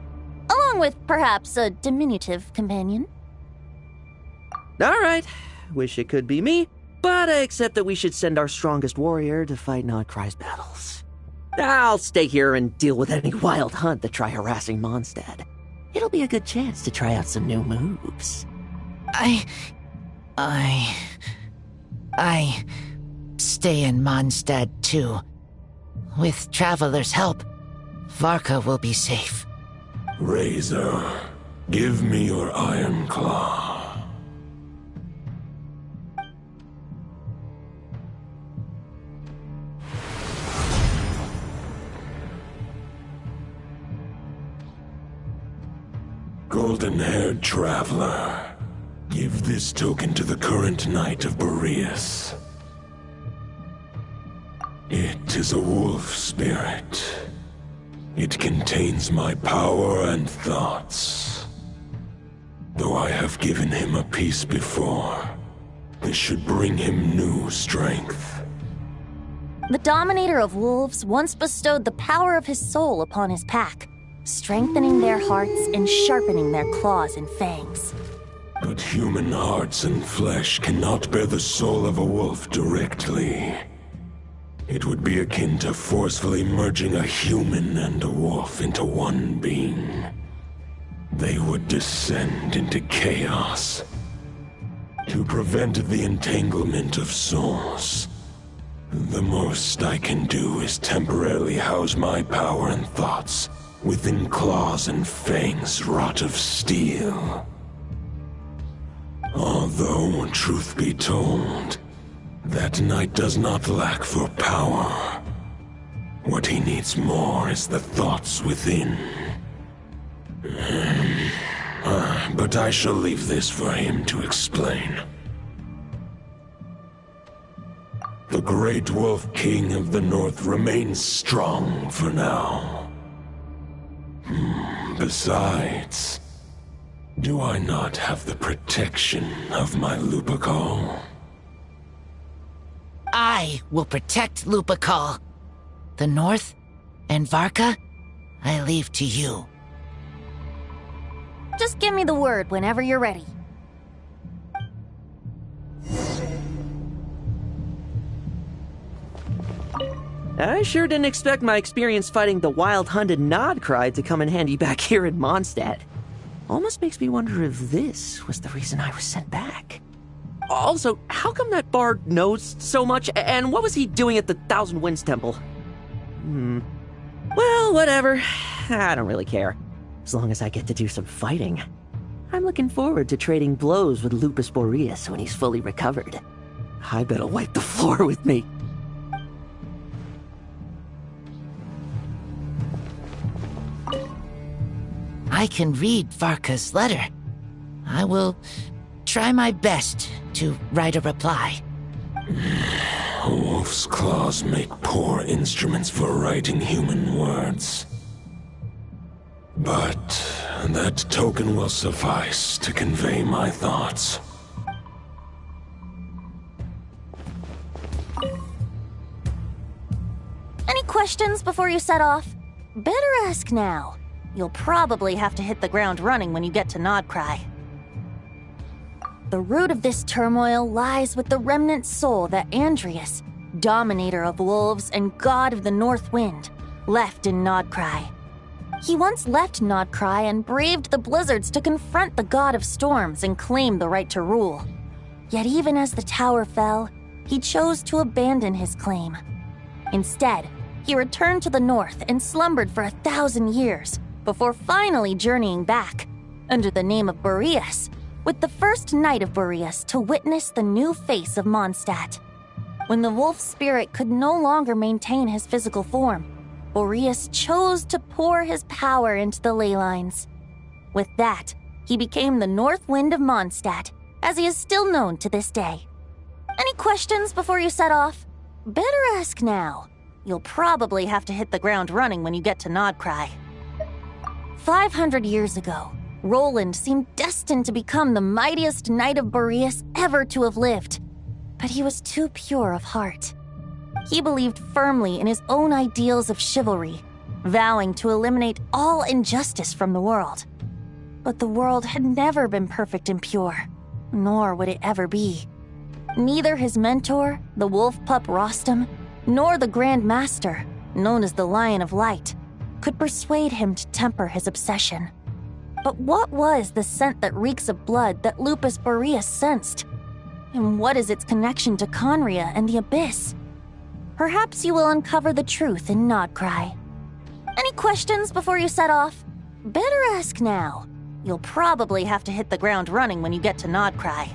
along with perhaps a diminutive companion. All right, wish it could be me, but I accept that we should send our strongest warrior to fight Nodcry's battles. I'll stay here and deal with any wild hunt that try harassing Mondstadt. It'll be a good chance to try out some new moves. I stay in Mondstadt too. With Traveler's help, Varka will be safe. Razor, give me your iron claw. Golden-haired traveler, give this token to the current knight of Boreas. It is a wolf spirit. It contains my power and thoughts. Though I have given him a piece before, this should bring him new strength. The Dominator of Wolves once bestowed the power of his soul upon his pack, strengthening their hearts and sharpening their claws and fangs. But human hearts and flesh cannot bear the soul of a wolf directly. It would be akin to forcefully merging a human and a wolf into one being. They would descend into chaos. To prevent the entanglement of souls, The most I can do is temporarily house my power and thoughts within claws and fangs wrought of steel. Although, truth be told, that knight does not lack for power. What he needs more is the thoughts within. But I shall leave this for him to explain. The Great Wolf King of the North remains strong for now. Besides, do I not have the protection of my Lupacol? I will protect Lupacol. The North and Varka, I leave to you. Just give me the word whenever you're ready. I sure didn't expect my experience fighting the wild-hunted Nodcry to come in handy back here in Mondstadt. Almost makes me wonder if this was the reason I was sent back. Also, how come that bard knows so much, and what was he doing at the Thousand Winds Temple? Well, whatever. I don't really care. As long as I get to do some fighting. I'm looking forward to trading blows with Lupus Boreas when he's fully recovered. I bet he'll wipe the floor with me. I can read Varka's letter. I will try my best to write a reply. A wolf's claws make poor instruments for writing human words. But that token will suffice to convey my thoughts. Any questions before you set off? Better ask now. You'll probably have to hit the ground running when you get to Nodcry. The root of this turmoil lies with the remnant soul that Andrius, dominator of wolves and god of the North Wind, left in Nodcry. He once left Nodcry and braved the blizzards to confront the god of storms and claim the right to rule. Yet even as the tower fell, he chose to abandon his claim. Instead, he returned to the north and slumbered for 1,000 years, before finally journeying back, under the name of Boreas, with the first knight of Boreas to witness the new face of Mondstadt. When the wolf spirit could no longer maintain his physical form, Boreas chose to pour his power into the ley lines. With that, he became the North Wind of Mondstadt, as he is still known to this day. Any questions before you set off? Better ask now. You'll probably have to hit the ground running when you get to Nodcry. 500 years ago, Roland seemed destined to become the mightiest knight of Boreas ever to have lived. But he was too pure of heart. He believed firmly in his own ideals of chivalry, vowing to eliminate all injustice from the world. But the world had never been perfect and pure, nor would it ever be. Neither his mentor, the wolf pup Rostam, nor the Grand Master, known as the Lion of Light, could persuade him to temper his obsession. But what was the scent that reeks of blood that Lupus Boreas sensed? And what is its connection to Conria and the Abyss? Perhaps you will uncover the truth in Nodcry. Any questions before you set off? Better ask now. You'll probably have to hit the ground running when you get to Nodcry.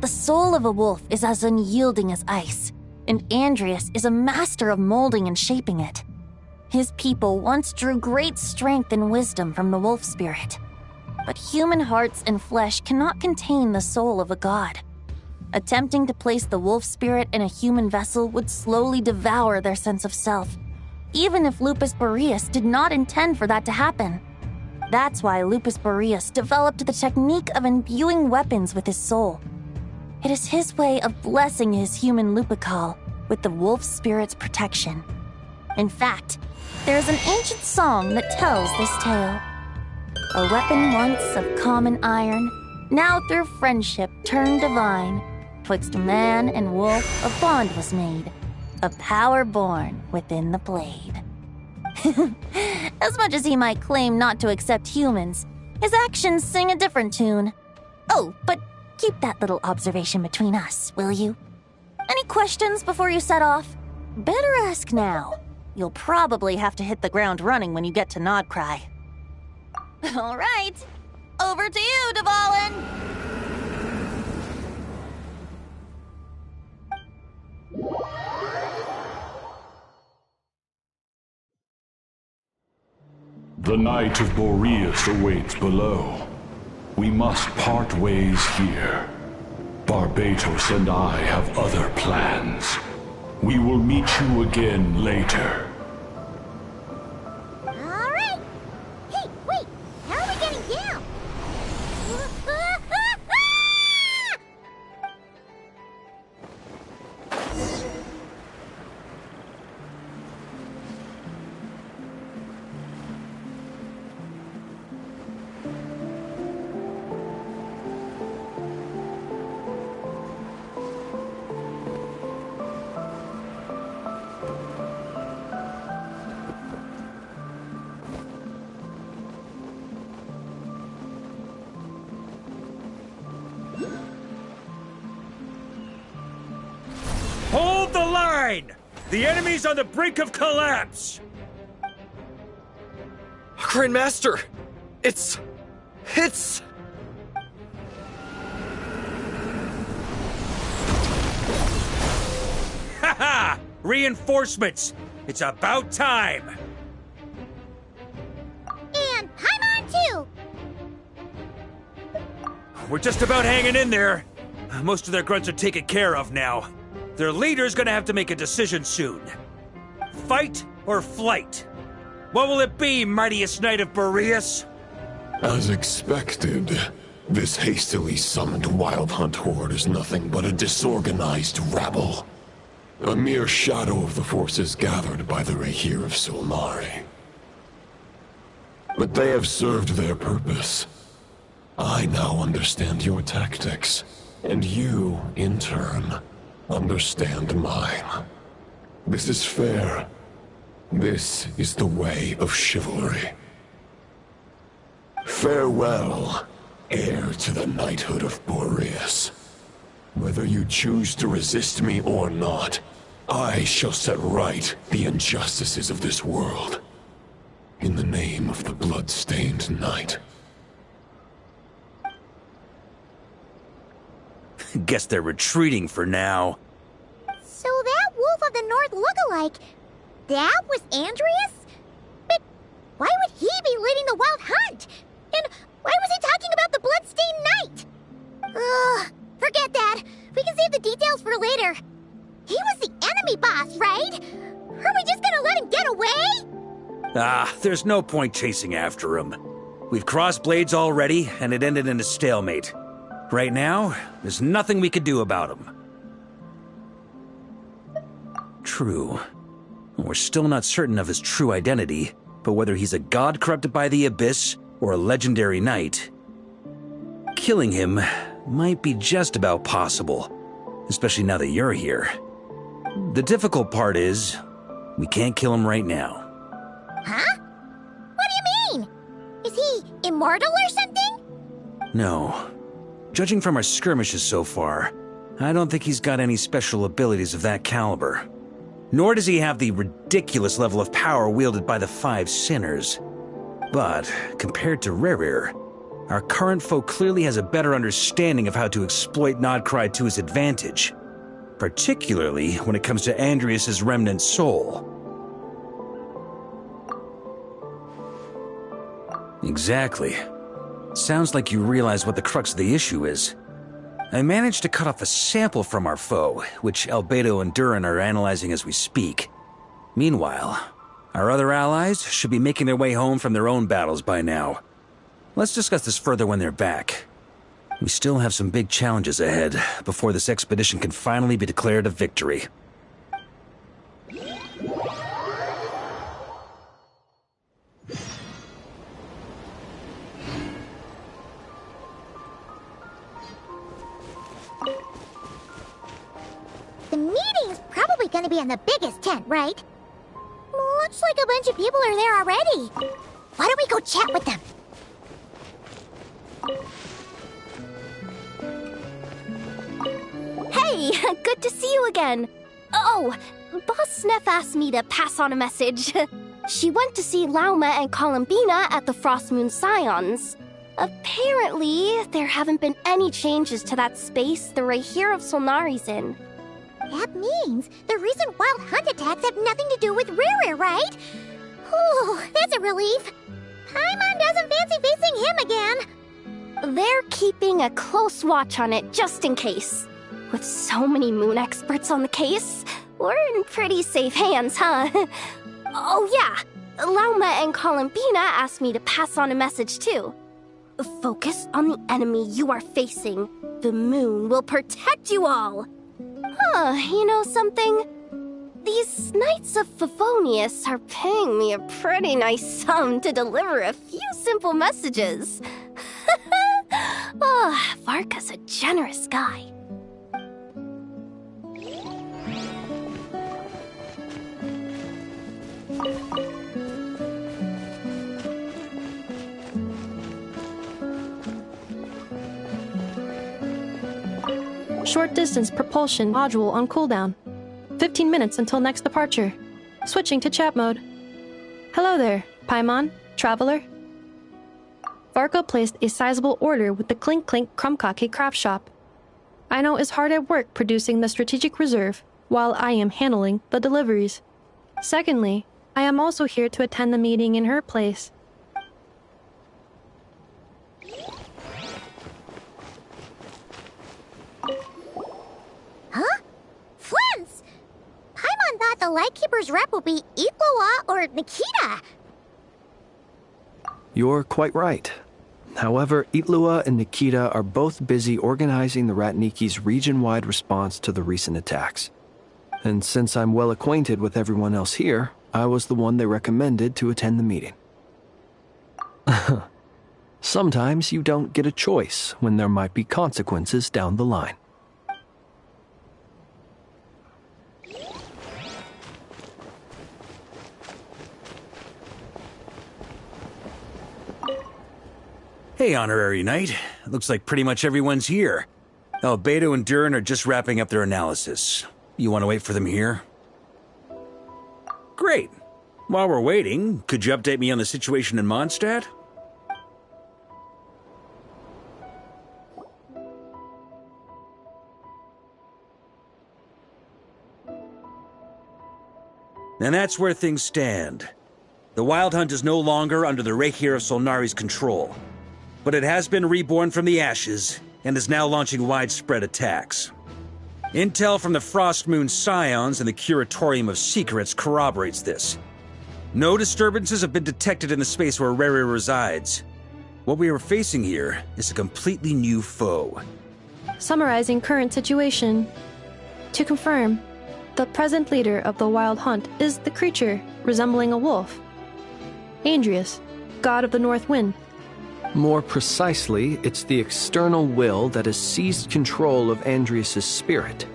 The soul of a wolf is as unyielding as ice, and Andrius is a master of molding and shaping it. His people once drew great strength and wisdom from the wolf spirit. But human hearts and flesh cannot contain the soul of a god. Attempting to place the wolf spirit in a human vessel would slowly devour their sense of self, even if Lupus Boreas did not intend for that to happen. That's why Lupus Boreas developed the technique of imbuing weapons with his soul. It is his way of blessing his human Lupacol with the wolf spirit's protection. In fact, there is an ancient song that tells this tale. A weapon once of common iron, now through friendship turned divine. Twixt man and wolf a bond was made, a power born within the blade. As much as he might claim not to accept humans, his actions sing a different tune. Oh, but keep that little observation between us, will you? Any questions before you set off? Better ask now. You'll probably have to hit the ground running when you get to Nodcry. All right. Over to you, Dvalin! The Knight of Boreas awaits below. We must part ways here. Barbatos and I have other plans. We will meet you again later. All right. Hey, wait. How are we getting down? Hold the line! The enemy's on the brink of collapse! Grandmaster! It's... Haha! Reinforcements! It's about time! And Paimon too! We're just about hanging in there. Most of their grunts are taken care of now. Their leader's gonna have to make a decision soon. Fight or flight? What will it be, mightiest knight of Boreas? As expected, this hastily summoned Wild Hunt horde is nothing but a disorganized rabble. A mere shadow of the forces gathered by the Rehir of Solnari. But they have served their purpose. I now understand your tactics, and you, in turn, understand mine. This is fair. This is the way of chivalry. Farewell, heir to the knighthood of Boreas. Whether you choose to resist me or not, I shall set right the injustices of this world. In the name of the blood-stained knight. Guess they're retreating for now. So that Wolf of the North look-alike, that was Andreas? But why would he be leading the Wild Hunt? And why was he talking about the Bloodstained Knight? Ugh, forget that. We can save the details for later. He was the enemy boss, right? Are we just gonna let him get away? There's no point chasing after him. We've crossed blades already, and it ended in a stalemate. Right now, there's nothing we could do about him. True. We're still not certain of his true identity, but whether he's a god corrupted by the Abyss or a legendary knight, killing him might be just about possible, especially now that you're here. The difficult part is, we can't kill him right now. Huh? What do you mean? Is he immortal or something? No. Judging from our skirmishes so far, I don't think he's got any special abilities of that caliber. Nor does he have the ridiculous level of power wielded by the Five Sinners. But, compared to Rerir, our current foe clearly has a better understanding of how to exploit Nodcry to his advantage. Particularly when it comes to Andreas' remnant soul. Exactly. Sounds like you realize what the crux of the issue is. I managed to cut off a sample from our foe, which Albedo and Durin are analyzing as we speak. Meanwhile, our other allies should be making their way home from their own battles by now. Let's discuss this further when they're back. We still have some big challenges ahead before this expedition can finally be declared a victory. The meeting's probably gonna be in the biggest tent, right? Looks like a bunch of people are there already. Why don't we go chat with them? Hey, Good to see you again. Oh, Boss Sneff asked me to pass on a message. She went to see Lauma and Columbina at the Frost Moon Scions. Apparently, there haven't been any changes to that space the Rahir of Solnari's in. That means the recent wild hunt attacks have nothing to do with Riri, right? Whew, that's a relief. Paimon doesn't fancy facing him again. They're keeping a close watch on it just in case. With so many moon experts on the case, we're in pretty safe hands, huh? Oh yeah, Lauma and Columbina asked me to pass on a message too. Focus on the enemy you are facing. The moon will protect you all. Huh, you know something? These Knights of Favonius are paying me a pretty nice sum to deliver a few simple messages. Oh, Varka's a generous guy. Short distance propulsion module on cooldown. 15 minutes until next departure. Switching to chat mode. Hello there, Paimon, Traveler. Varka placed a sizable order with the Clink Clink Krumkake craft shop. Aino is hard at work producing the strategic reserve, while I am handling the deliveries. Secondly, I am also here to attend the meeting in her place. Huh? Flins! Paimon thought the Lightkeeper's rep would be Iqua or Nikita. You're quite right. However, Itlua and Nikita are both busy organizing the Ratniki's region-wide response to the recent attacks. And since I'm well acquainted with everyone else here, I was the one they recommended to attend the meeting. Sometimes you don't get a choice when there might be consequences down the line. Hey, Honorary Knight. Looks like pretty much everyone's here. Beto and Durin are just wrapping up their analysis. You want to wait for them here? Great. While we're waiting, could you update me on the situation in Mondstadt? And that's where things stand. The Wild Hunt is no longer under the Rahir of Solnari's control, but it has been reborn from the ashes and is now launching widespread attacks. Intel from the Frost Moon Scions and the Curatorium of Secrets corroborates this. No disturbances have been detected in the space where Riri resides. What we are facing here is a completely new foe. Summarizing current situation. To confirm, the present leader of the Wild Hunt is the creature resembling a wolf. Andrius, god of the North Wind. More precisely, it's the external will that has seized control of Andrius' spirit,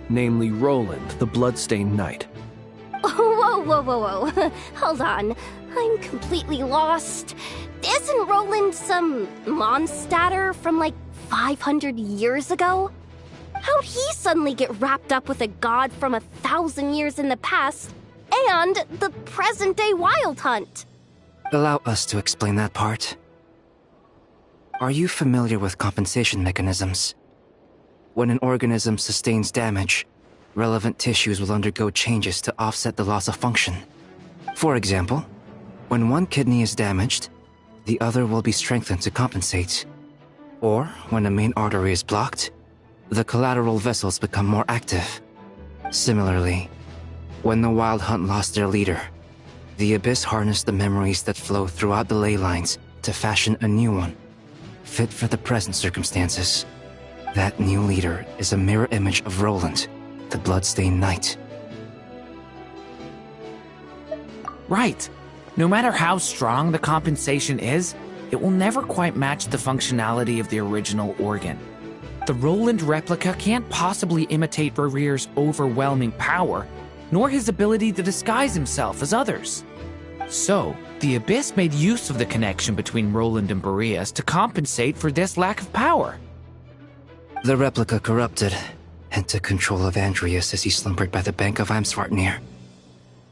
namely Roland, the Bloodstained Knight. Whoa. Hold on. I'm completely lost. Isn't Roland some Mondstadter from like 500 years ago? How'd he suddenly get wrapped up with a god from 1,000 years in the past and the present-day Wild Hunt? Allow us to explain that part. Are you familiar with compensation mechanisms? When an organism sustains damage, relevant tissues will undergo changes to offset the loss of function. For example, when one kidney is damaged, the other will be strengthened to compensate. Or, when a main artery is blocked, the collateral vessels become more active. Similarly, when the Wild Hunt lost their leader, the Abyss harnessed the memories that flow throughout the ley lines to fashion a new one, fit for the present circumstances. That new leader is a mirror image of Roland, the Bloodstained Knight. Right. No matter how strong the compensation is, it will never quite match the functionality of the original organ. The Roland replica can't possibly imitate Rarir's overwhelming power, nor his ability to disguise himself as others. So, the Abyss made use of the connection between Roland and Boreas to compensate for this lack of power. The replica corrupted, and took control of Andreas as he slumbered by the bank of Eimsvartnir,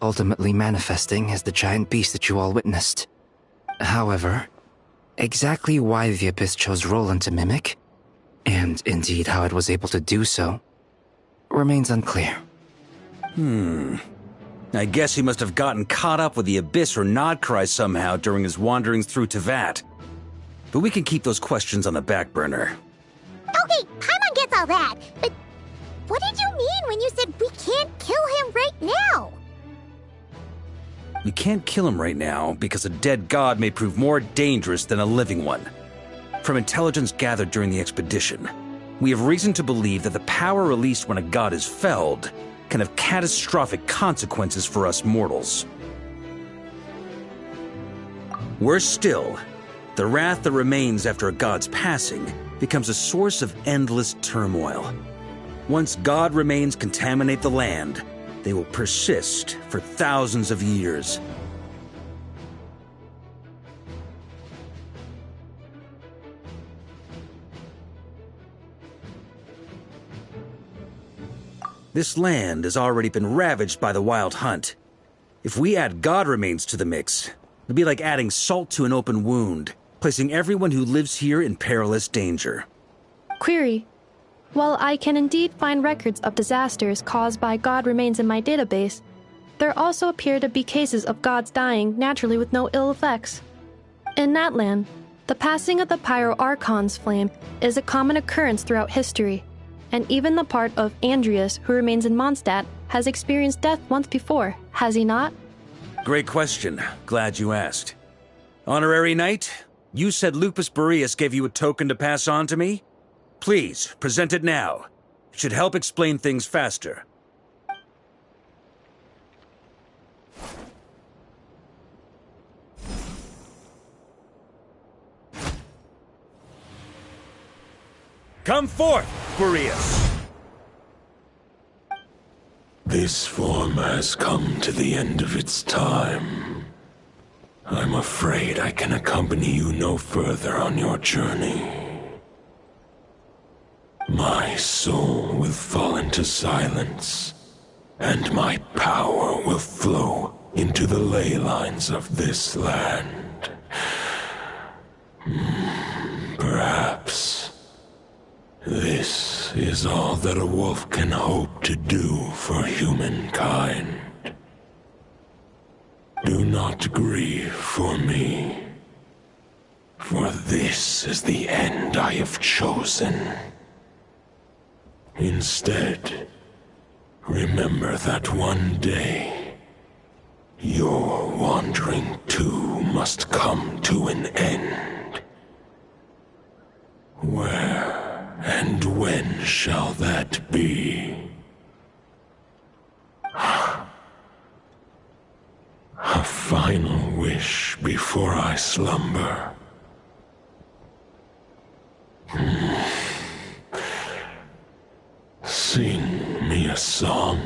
ultimately manifesting as the giant beast that you all witnessed. However, exactly why the Abyss chose Roland to mimic, and indeed how it was able to do so, remains unclear. I guess he must have gotten caught up with the Abyss or Nodcry somehow during his wanderings through Tevat. But we can keep those questions on the back burner. Okay, Paimon gets all that, but what did you mean when you said we can't kill him right now? We can't kill him right now because a dead god may prove more dangerous than a living one. From intelligence gathered during the expedition, we have reason to believe that the power released when a god is felled can have catastrophic consequences for us mortals. Worse still, the wrath that remains after a god's passing becomes a source of endless turmoil. Once god remains contaminate the land, they will persist for thousands of years. This land has already been ravaged by the Wild Hunt. If we add god remains to the mix, it'll be like adding salt to an open wound, placing everyone who lives here in perilous danger. Query. While I can indeed find records of disasters caused by god remains in my database, there also appear to be cases of gods dying naturally with no ill effects. In that land, the passing of the Pyro-Archon's flame is a common occurrence throughout history, and even the part of Andreas who remains in Mondstadt has experienced death once before, has he not? Great question. Glad you asked. Honorary Knight, you said Lupus Boreas gave you a token to pass on to me? Please, present it now. It should help explain things faster. Come forth, Boreas! This form has come to the end of its time. I'm afraid I can accompany you no further on your journey. My soul will fall into silence, and my power will flow into the ley lines of this land. Perhaps this is all that a wolf can hope to do for humankind. Do not grieve for me, for this is the end I have chosen. Instead, remember that one day, your wandering too must come to an end. Where and when shall that be? A final wish before I slumber. Sing me a song.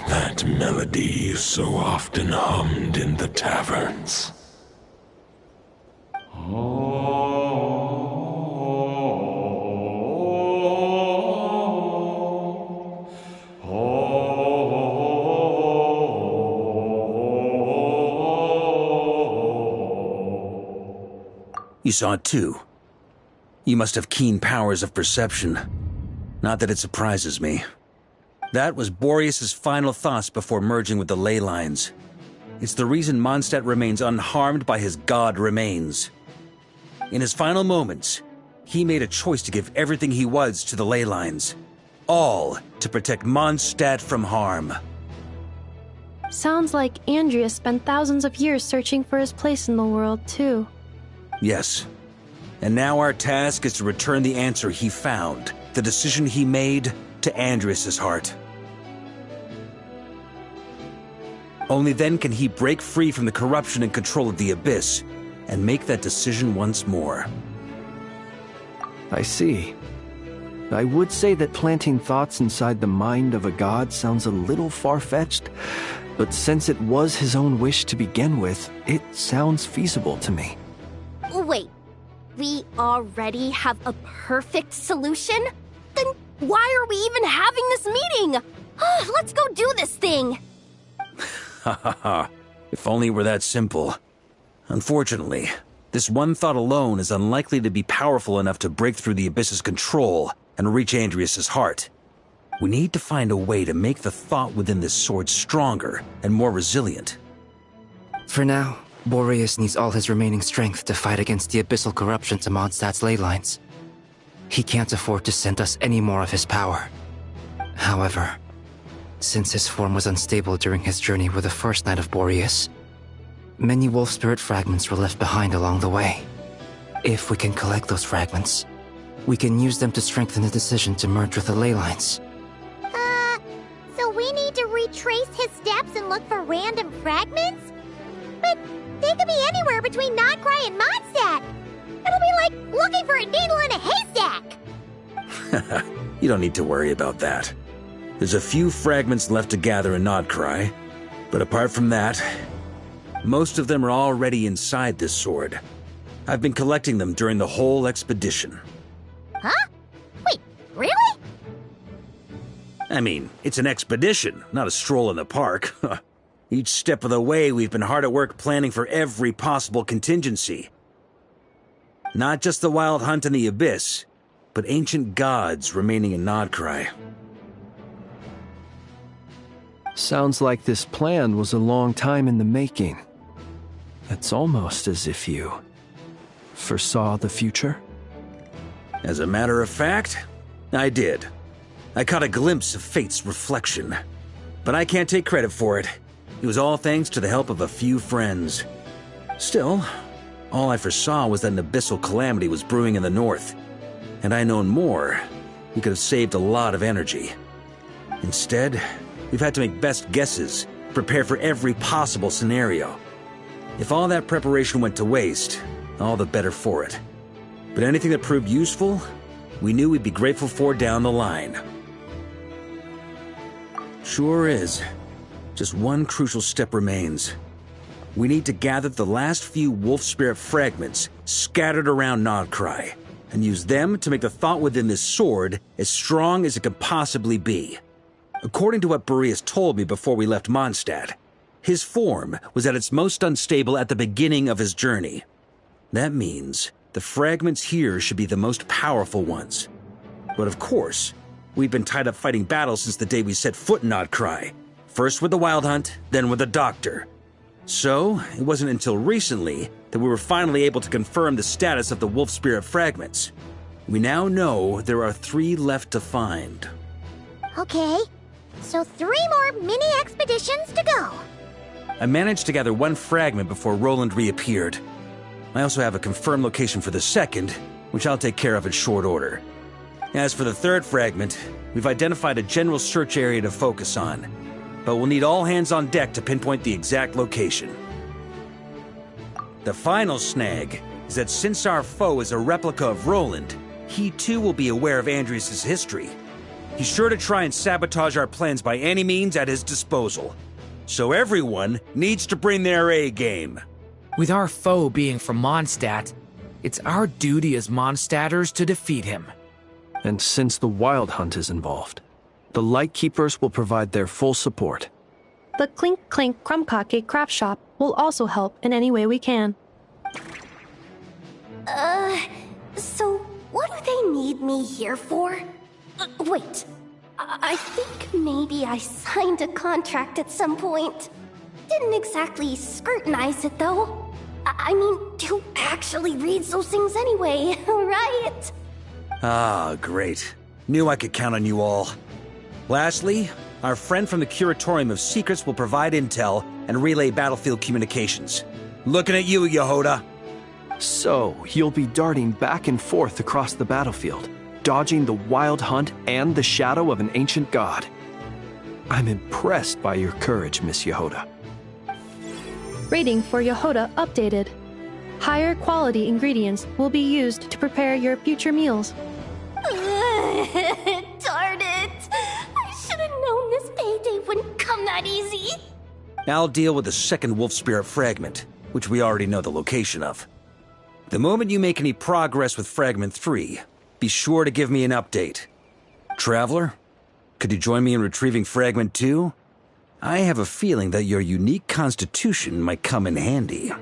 That melody you so often hummed in the taverns. You saw it too. You must have keen powers of perception. Not that it surprises me. That was Boreas' final thoughts before merging with the ley lines. It's the reason Mondstadt remains unharmed by his god remains. In his final moments, he made a choice to give everything he was to the ley lines. All to protect Mondstadt from harm. Sounds like Andreas spent thousands of years searching for his place in the world, too. Yes. And now our task is to return the answer he found, the decision he made, to Andreas' heart. Only then can he break free from the corruption and control of the Abyss, and make that decision once more. I see. I would say that planting thoughts inside the mind of a god sounds a little far-fetched, but since it was his own wish to begin with, it sounds feasible to me. Wait, we already have a perfect solution? Then Why are we even having this meeting? Let's go do this thing! Ha ha ha. If only it were that simple. Unfortunately, this one thought alone is unlikely to be powerful enough to break through the Abyss's control and reach Andrias's heart. We need to find a way to make the thought within this sword stronger and more resilient. For now, Boreas needs all his remaining strength to fight against the abyssal corruption to Mondstadt's ley lines. He can't afford to send us any more of his power. However, since his form was unstable during his journey with the first Knight of Boreas, many wolf spirit fragments were left behind along the way. If we can collect those fragments, we can use them to strengthen the decision to merge with the ley lines. So we need to retrace his steps and look for random fragments? But they could be anywhere between Nodcry and Mondstadt. It'll be like looking for a needle in a haystack. You don't need to worry about that. There's a few fragments left to gather in Nodcry, but apart from that, most of them are already inside this sword. I've been collecting them during the whole expedition. Huh? Wait, really? I mean, it's an expedition, not a stroll in the park. Each step of the way, we've been hard at work planning for every possible contingency. Not just the Wild Hunt in the Abyss, but ancient gods remaining in Nodcry. Sounds like this plan was a long time in the making. It's almost as if you foresaw the future. As a matter of fact, I did. I caught a glimpse of fate's reflection. But I can't take credit for it. It was all thanks to the help of a few friends. Still, all I foresaw was that an abyssal calamity was brewing in the north. Had I known more, we could have saved a lot of energy. Instead, we've had to make best guesses, prepare for every possible scenario. If all that preparation went to waste, all the better for it. But anything that proved useful, we knew we'd be grateful for down the line. Sure is. Just one crucial step remains. We need to gather the last few wolf spirit fragments scattered around Nodcry, and use them to make the thought within this sword as strong as it could possibly be. According to what Boreas told me before we left Mondstadt, his form was at its most unstable at the beginning of his journey. That means the fragments here should be the most powerful ones. But of course, we've been tied up fighting battles since the day we set foot in Nodcry. First with the Wild Hunt, then with the Doctor. So, it wasn't until recently that we were finally able to confirm the status of the wolf spirit fragments. We now know there are 3 left to find. Okay, so 3 more mini expeditions to go. I managed to gather 1 fragment before Roland reappeared. I also have a confirmed location for the second, which I'll take care of in short order. As for the 3rd fragment, we've identified a general search area to focus on, but we'll need all hands on deck to pinpoint the exact location. The final snag is that since our foe is a replica of Roland, he too will be aware of Andrias's history. He's sure to try and sabotage our plans by any means at his disposal. So everyone needs to bring their A game. With our foe being from Mondstadt, it's our duty as Mondstadters to defeat him. And since the Wild Hunt is involved, the Lightkeepers will provide their full support. The Clink Clink Krumkake craft shop will also help in any way we can. So what do they need me here for? Wait, I think maybe I signed a contract at some point. Didn't exactly scrutinize it, though. I mean, who actually reads those things anyway, right? Ah, great. Knew I could count on you all. Lastly, our friend from the Curatorium of Secrets will provide intel and relay battlefield communications. Looking at you, Yehoda. So, you'll be darting back and forth across the battlefield, dodging the Wild Hunt and the shadow of an ancient god. I'm impressed by your courage, Miss Yehoda. Rating for Yehoda updated. Higher quality ingredients will be used to prepare your future meals. Darn it! I should have known this payday wouldn't come that easy. I'll deal with the second wolf spirit fragment, which we already know the location of. The moment you make any progress with Fragment 3, be sure to give me an update. Traveler, could you join me in retrieving Fragment 2? I have a feeling that your unique constitution might come in handy.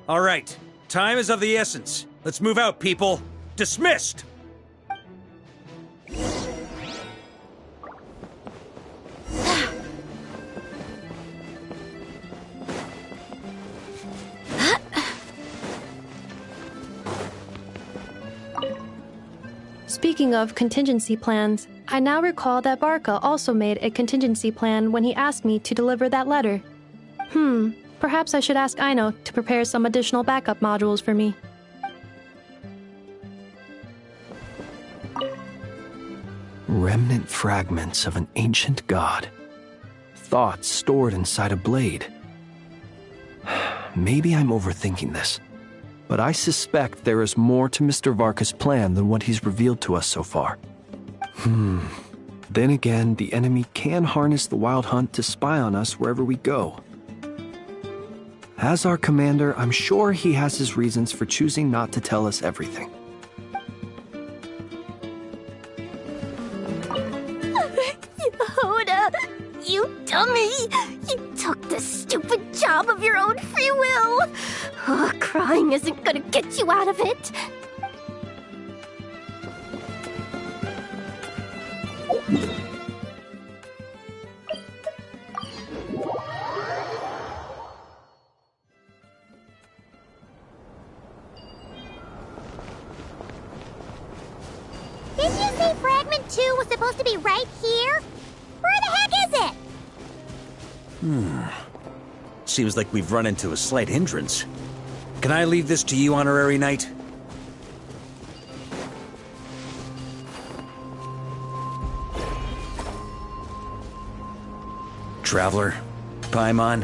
All right, time is of the essence. Let's move out, people. Dismissed! Speaking of contingency plans, I now recall that Varka also made a contingency plan when he asked me to deliver that letter. Perhaps I should ask Aino to prepare some additional backup modules for me. Remnant fragments of an ancient god. Thoughts stored inside a blade. Maybe I'm overthinking this, but I suspect there is more to Mr. Varka's plan than what he's revealed to us so far. Then again, the enemy can harness the Wild Hunt to spy on us wherever we go. As our commander, I'm sure he has his reasons for choosing not to tell us everything. Yehuda, you dummy! You took this stupid job of your own free will! Crying isn't gonna get you out of it! Didn't you say Fragment 2 was supposed to be right here? Where the heck is it? Seems like we've run into a slight hindrance. Can I leave this to you, Honorary Knight? Traveler, Paimon,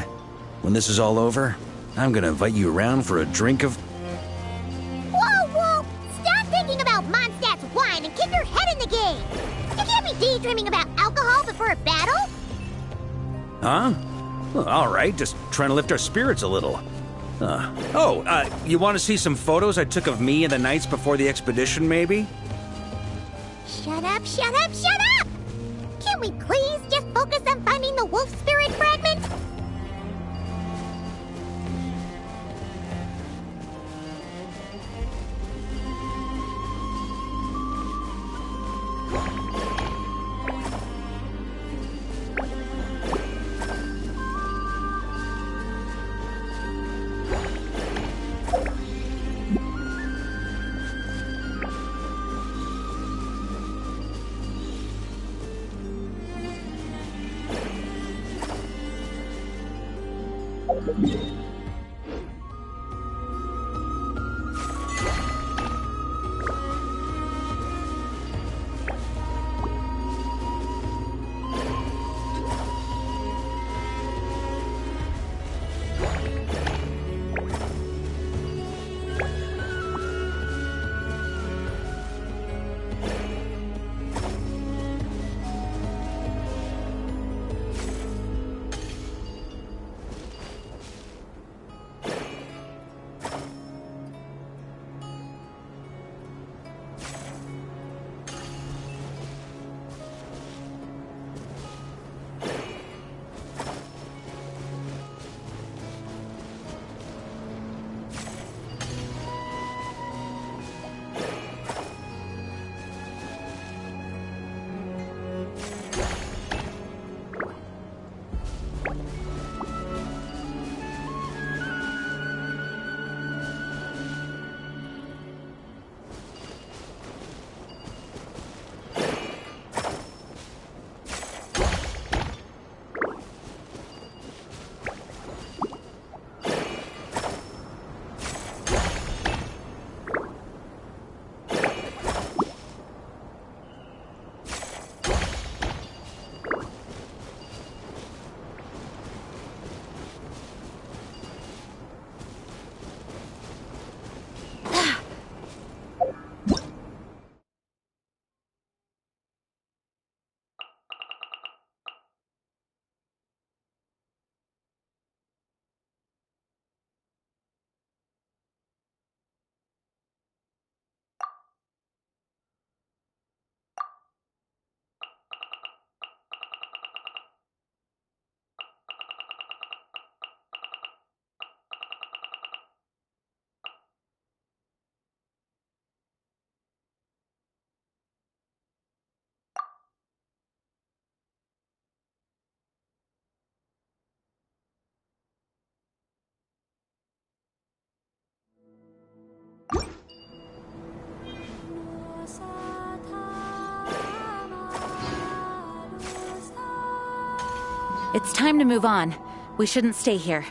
when this is all over, I'm gonna invite you around for a drink of... Whoa! Stop thinking about Mondstadt's wine and keep your head in the game! You can't be daydreaming about alcohol before a battle! Huh? Well, all right, just trying to lift our spirits a little. You want to see some photos I took of me and the knights before the expedition, maybe? Shut up! Can't we please just focus on finding the wolf spirit fragment? It's time to move on. We shouldn't stay here.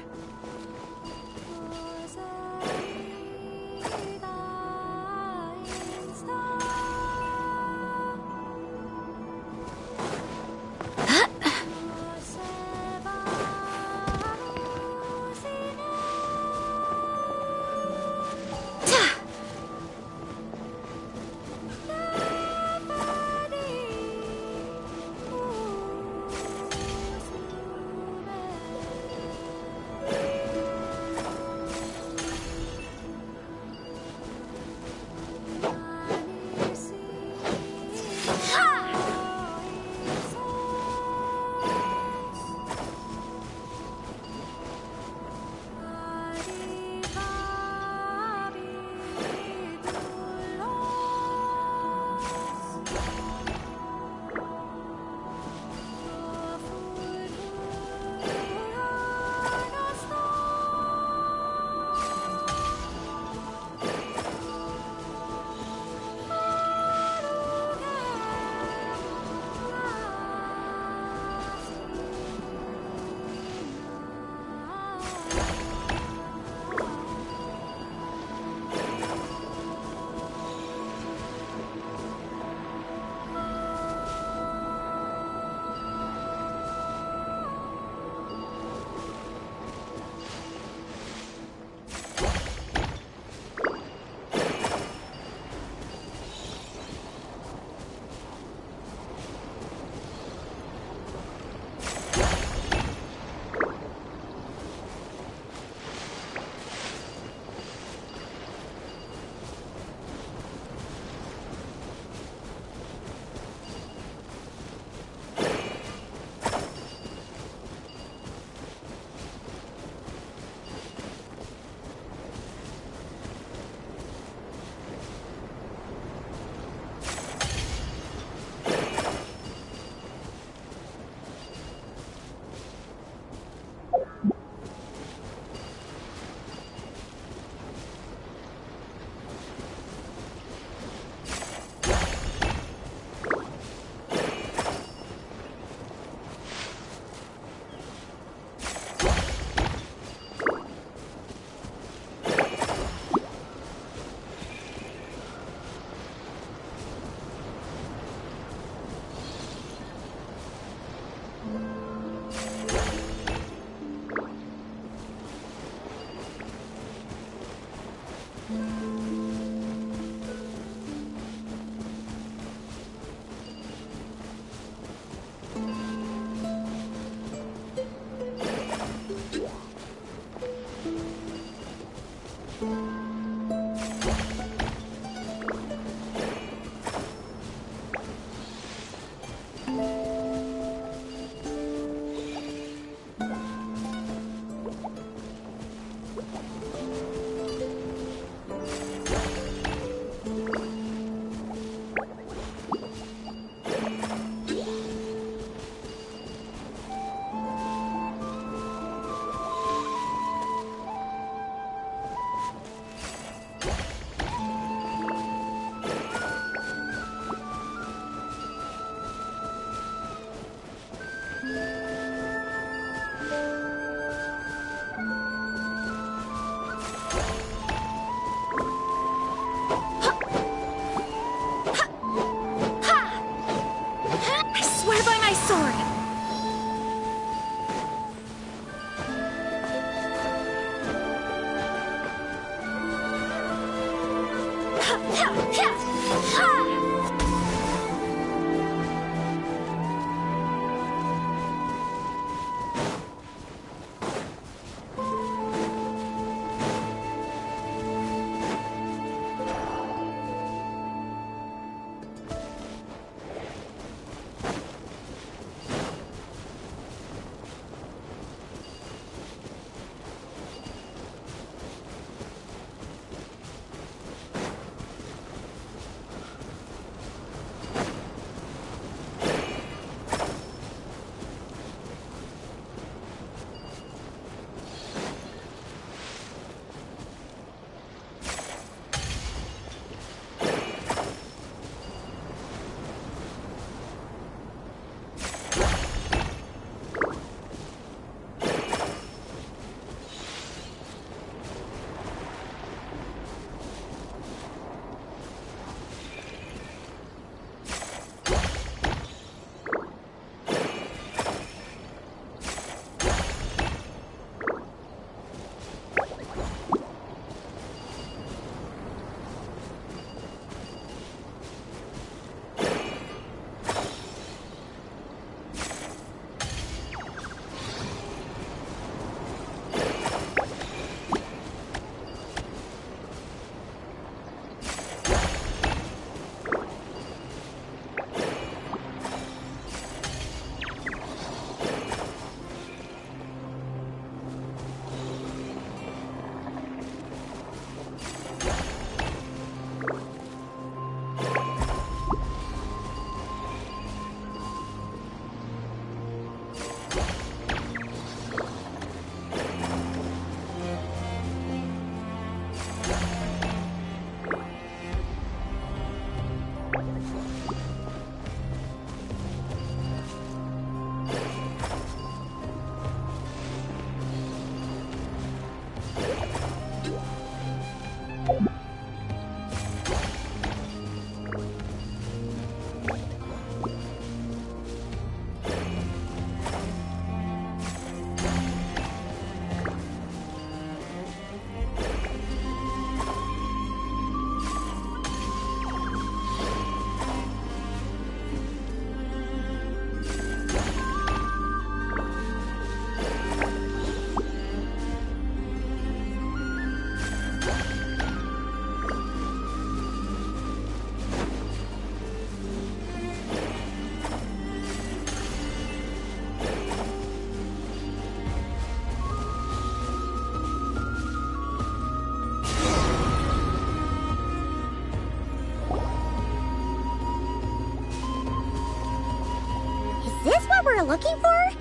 looking for?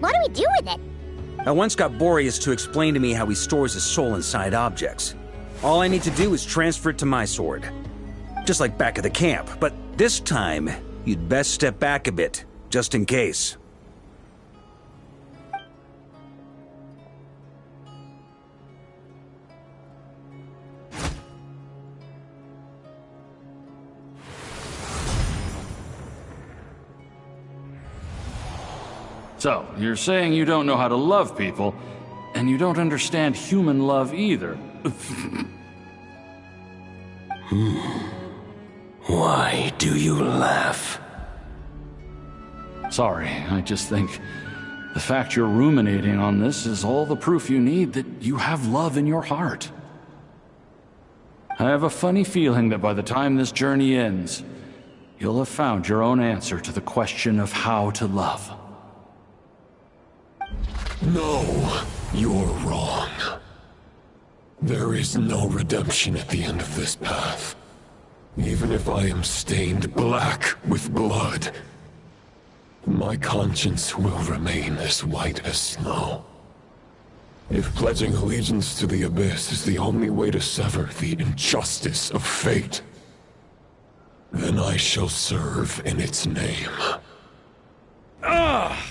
What do we do with it? I once got Boreas to explain to me how he stores his soul inside objects. All I need to do is transfer it to my sword. Just like back at the camp, but this time, you'd best step back a bit, just in case. So, you're saying you don't know how to love people, and you don't understand human love either. Why do you laugh? Sorry, I just think the fact you're ruminating on this is all the proof you need that you have love in your heart. I have a funny feeling that by the time this journey ends, you'll have found your own answer to the question of how to love. No, you're wrong. There is no redemption at the end of this path. Even if I am stained black with blood, my conscience will remain as white as snow. If pledging allegiance to the Abyss is the only way to sever the injustice of fate, then I shall serve in its name. Ah!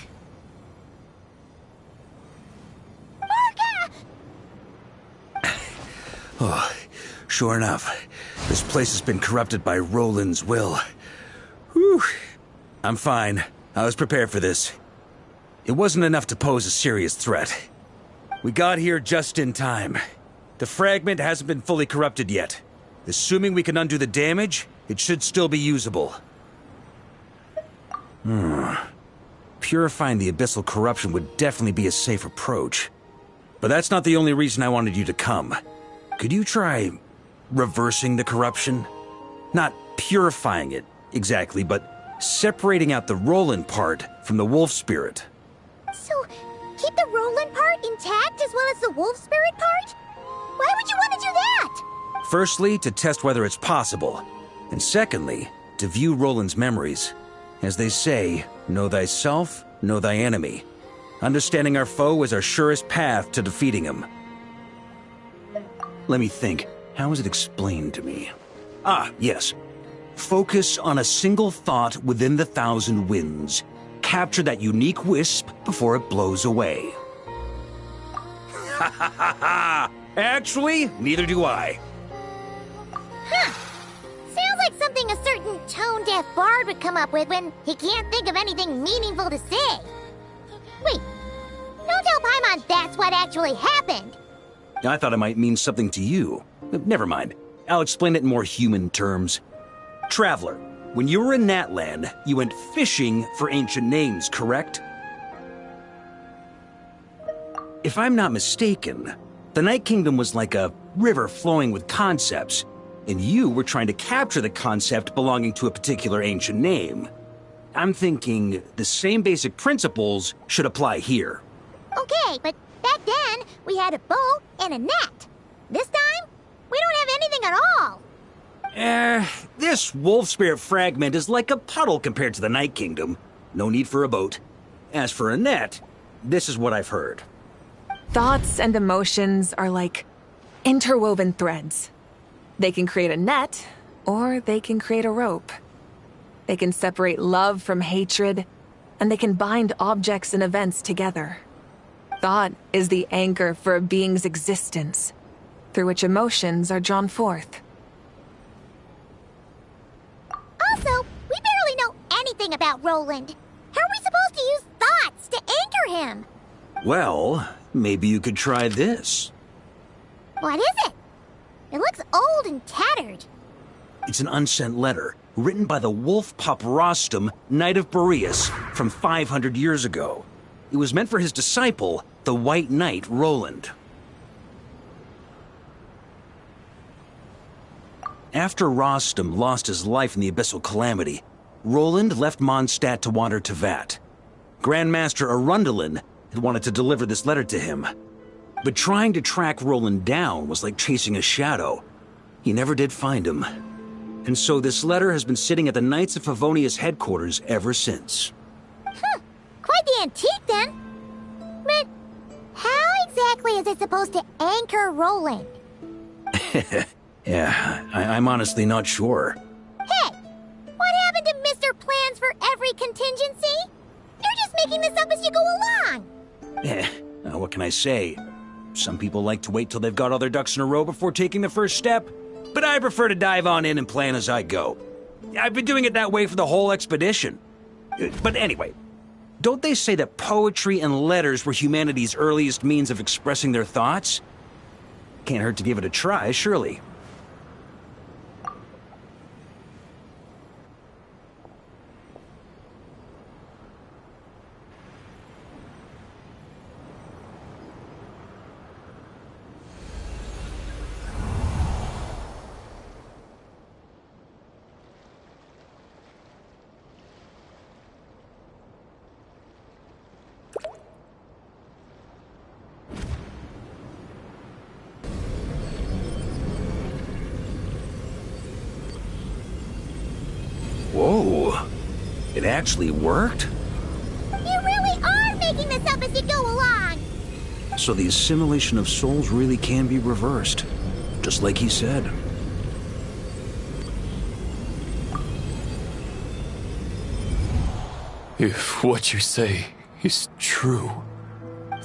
Oh, sure enough, this place has been corrupted by Roland's will. Whew. I'm fine. I was prepared for this. It wasn't enough to pose a serious threat. We got here just in time. The fragment hasn't been fully corrupted yet. Assuming we can undo the damage, it should still be usable. Purifying the abyssal corruption would definitely be a safe approach. But that's not the only reason I wanted you to come. Could you try reversing the corruption? Not purifying it, exactly, but separating out the Roland part from the wolf spirit. So, keep the Roland part intact as well as the wolf spirit part? Why would you want to do that? Firstly, to test whether it's possible. And secondly, to view Roland's memories. As they say, know thyself, know thy enemy. Understanding our foe is our surest path to defeating him. Let me think. How was it explained to me? Ah, yes. Focus on a single thought within the 1,000 winds. Capture that unique wisp before it blows away. Ha ha ha ha! Actually, neither do I. Huh. Sounds like something a certain tone-deaf bard would come up with when he can't think of anything meaningful to say. Wait, don't tell Paimon that's what actually happened. I thought it might mean something to you. Never mind. I'll explain it in more human terms. Traveler, when you were in Natland, you went fishing for ancient names, correct? If I'm not mistaken, the Night Kingdom was like a river flowing with concepts, and you were trying to capture the concept belonging to a particular ancient name. I'm thinking the same basic principles should apply here. Okay, but back then, we had a bow and a net. This time, we don't have anything at all. This wolf spirit fragment is like a puddle compared to the Night Kingdom. No need for a boat. As for a net, this is what I've heard. Thoughts and emotions are like interwoven threads. They can create a net, or they can create a rope. They can separate love from hatred, and they can bind objects and events together. Thought is the anchor for a being's existence, through which emotions are drawn forth. Also, we barely know anything about Roland. How are we supposed to use thoughts to anchor him? Well, maybe you could try this. What is it? It looks old and tattered. It's an unsent letter, written by the wolf pup Rostam, Knight of Boreas, from 500 years ago. It was meant for his disciple, the White Knight Roland. After Rostam lost his life in the Abyssal Calamity, Roland left Mondstadt to wander to Vat. Grandmaster Arundelen had wanted to deliver this letter to him. But trying to track Roland down was like chasing a shadow. He never did find him. And so this letter has been sitting at the Knights of Favonius headquarters ever since. Quite the antique, then. But how exactly is it supposed to anchor Roland? Yeah, I'm honestly not sure. Hey, what happened to Mr. Plans for every contingency? You're just making this up as you go along. What can I say? Some people like to wait till they've got all their ducks in a row before taking the first step, but I prefer to dive on in and plan as I go. I've been doing it that way for the whole expedition. But anyway, don't they say that poetry and letters were humanity's earliest means of expressing their thoughts? Can't hurt to give it a try, surely. Whoa, it actually worked? You really are making this up as you go along. So the assimilation of souls really can be reversed, just like he said. If what you say is true,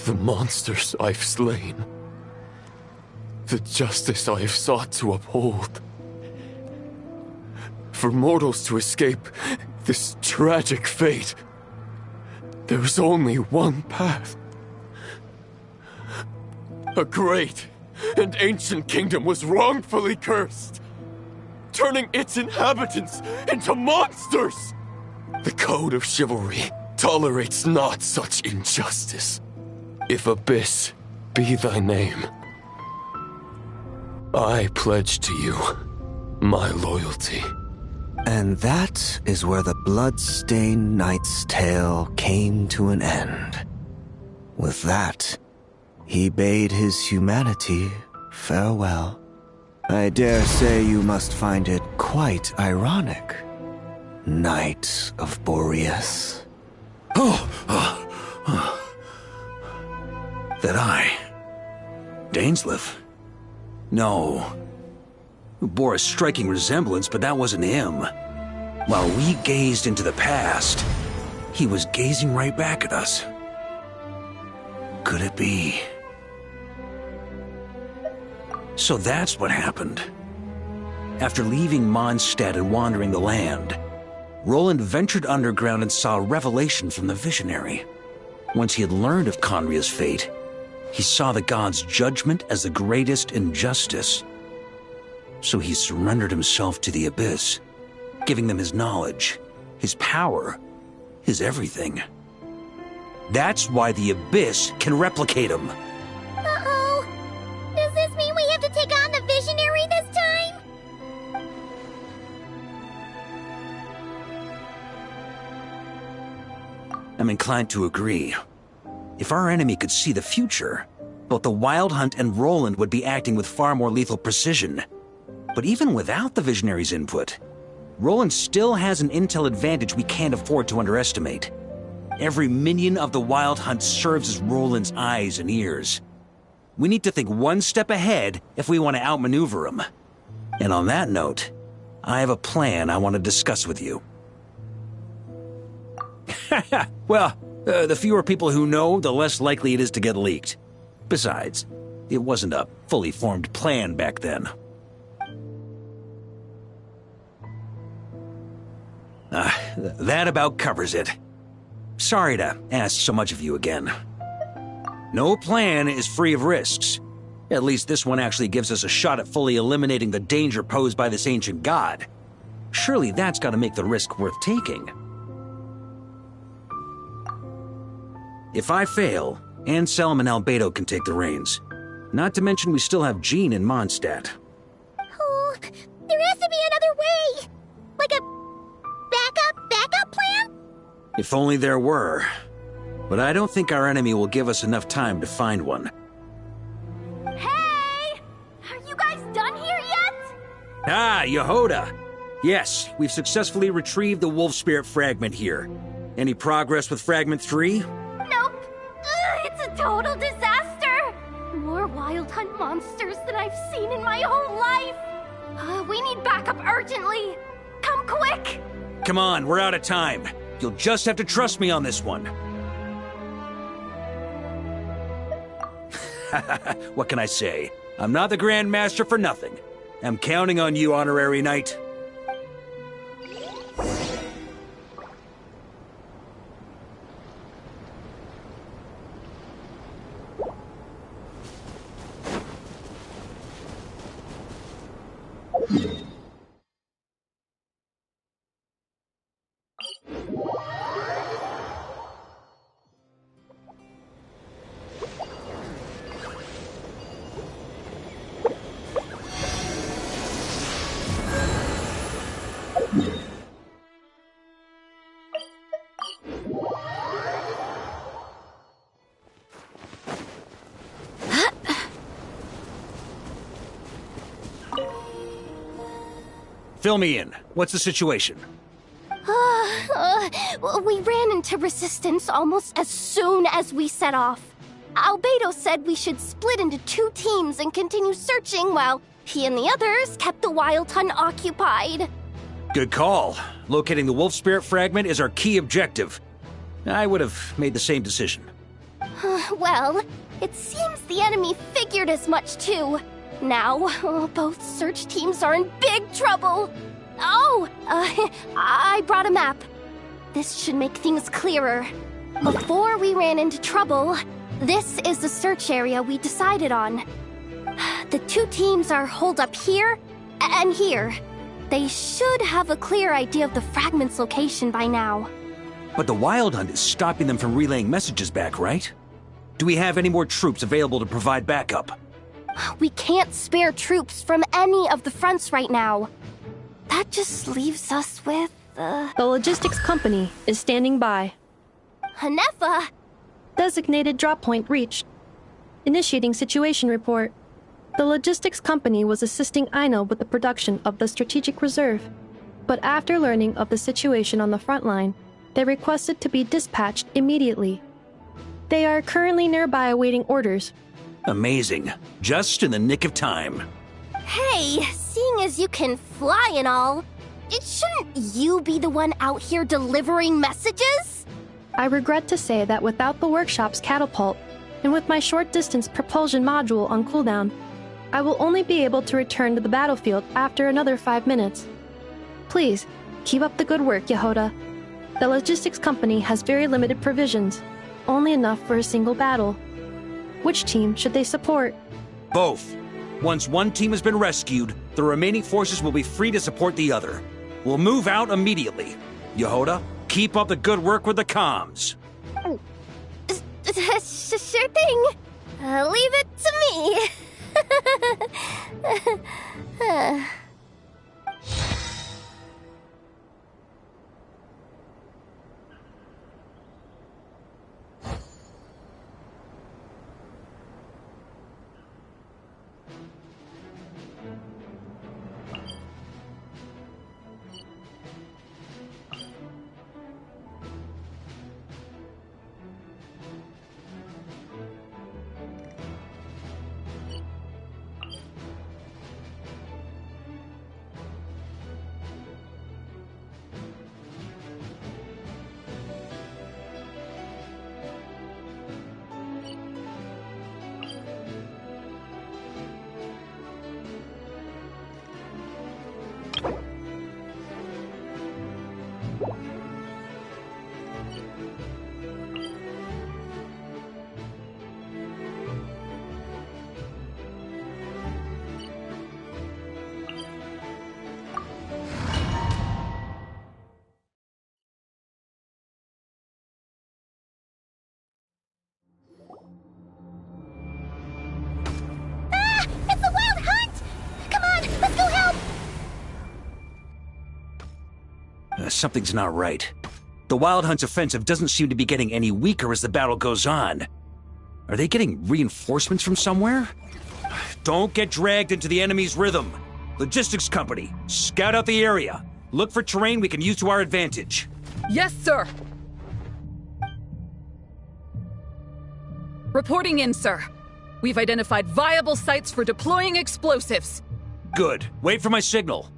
the monsters I've slain, the justice I have sought to uphold, for mortals to escape this tragic fate, there is only one path. A great and ancient kingdom was wrongfully cursed, turning its inhabitants into monsters. The code of chivalry tolerates not such injustice. If Abyss be thy name, I pledge to you my loyalty. And that is where the blood-stained knight's tale came to an end. With that, he bade his humanity farewell. I dare say you must find it quite ironic, Knight of Boreas. That I... Dainsleif? No. Bore a striking resemblance, but that wasn't him. While we gazed into the past, he was gazing right back at us. Could it be? So that's what happened. After leaving Mondstadt and wandering the land, Roland ventured underground and saw a revelation from the visionary. Once he had learned of Conria's fate, he saw the gods' judgment as the greatest injustice. So he surrendered himself to the Abyss, giving them his knowledge, his power, his everything. That's why the Abyss can replicate him. Uh-oh. Does this mean we have to take on the Visionary this time? I'm inclined to agree. If our enemy could see the future, both the Wild Hunt and Roland would be acting with far more lethal precision. But even without the Visionary's input, Roland still has an intel advantage we can't afford to underestimate. Every minion of the Wild Hunt serves as Roland's eyes and ears. We need to think one step ahead if we want to outmaneuver him. And on that note, I have a plan I want to discuss with you. Well, the fewer people who know, the less likely it is to get leaked. Besides, it wasn't a fully formed plan back then. That about covers it. Sorry to ask so much of you again. No plan is free of risks. At least this one actually gives us a shot at fully eliminating the danger posed by this ancient god. Surely that's got to make the risk worth taking. If I fail, Anselm and Albedo can take the reins. Not to mention we still have Jean in Mondstadt. Oh, there has to be another way! Like a backup plan? If only there were. But I don't think our enemy will give us enough time to find one. Hey! Are you guys done here yet? Ah, Yehoda! Yes, we've successfully retrieved the wolf spirit fragment here. Any progress with Fragment 3? Nope. It's a total disaster. More Wild Hunt monsters than I've seen in my whole life. We need backup urgently. Come quick. Come on, we're out of time. You'll just have to trust me on this one. What can I say? I'm not the Grand Master for nothing. I'm counting on you, Honorary Knight. Fill me in. What's the situation? We ran into resistance almost as soon as we set off. Albedo said we should split into 2 teams and continue searching while he and the others kept the Wild Hunt occupied. Good call. Locating the wolf spirit fragment is our key objective. I would have made the same decision. Well, it seems the enemy figured as much too. Now, both search teams are in big trouble. Oh, I brought a map. This should make things clearer. Before we ran into trouble, this is the search area we decided on. The 2 teams are holed up here and here. They should have a clear idea of the fragment's location by now. But the Wild Hunt is stopping them from relaying messages back, right? Do we have any more troops available to provide backup? We can't spare troops from any of the fronts right now. That just leaves us with, The logistics company is standing by. Hanefa! Designated drop point reached. Initiating situation report. The logistics company was assisting Aino with the production of the strategic reserve. But after learning of the situation on the front line, they requested to be dispatched immediately. They are currently nearby awaiting orders. Amazing. Just in the nick of time. Hey, seeing as you can fly and all, shouldn't you be the one out here delivering messages? I regret to say that without the workshop's catapult, and with my short-distance propulsion module on cooldown, I will only be able to return to the battlefield after another 5 minutes. Please, keep up the good work, Yehoda. The logistics company has very limited provisions, only enough for a single battle. Which team should they support? Both. Once one team has been rescued, the remaining forces will be free to support the other. We'll move out immediately. Yehoda, keep up the good work with the comms. Sure thing. Leave it to me. Something's not right. The Wild Hunt's offensive doesn't seem to be getting any weaker as the battle goes on. Are they getting reinforcements from somewhere? Don't get dragged into the enemy's rhythm. Logistics company, scout out the area. Look for terrain we can use to our advantage. Yes, sir. Reporting in, sir. We've identified viable sites for deploying explosives. Good. Wait for my signal.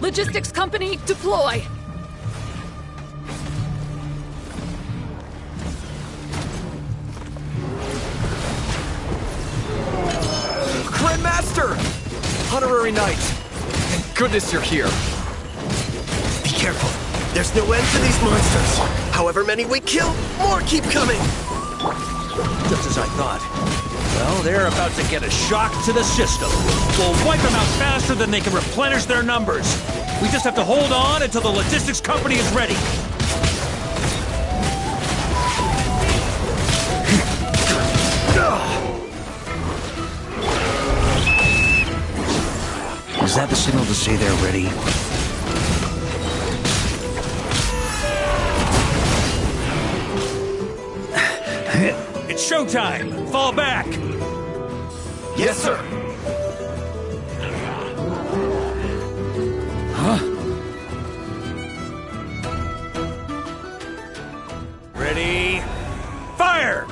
Logistics company, deploy! Grandmaster! Honorary Knight! Thank goodness you're here. Be careful. There's no end to these monsters. However many we kill, more keep coming. Just as I thought. Well, they're about to get a shock to the system. We'll wipe them out faster than they can replenish their numbers. We just have to hold on until the logistics company is ready. Is that the signal to say they're ready? It's showtime! Fall back! Yes, sir! Huh? Ready? Fire!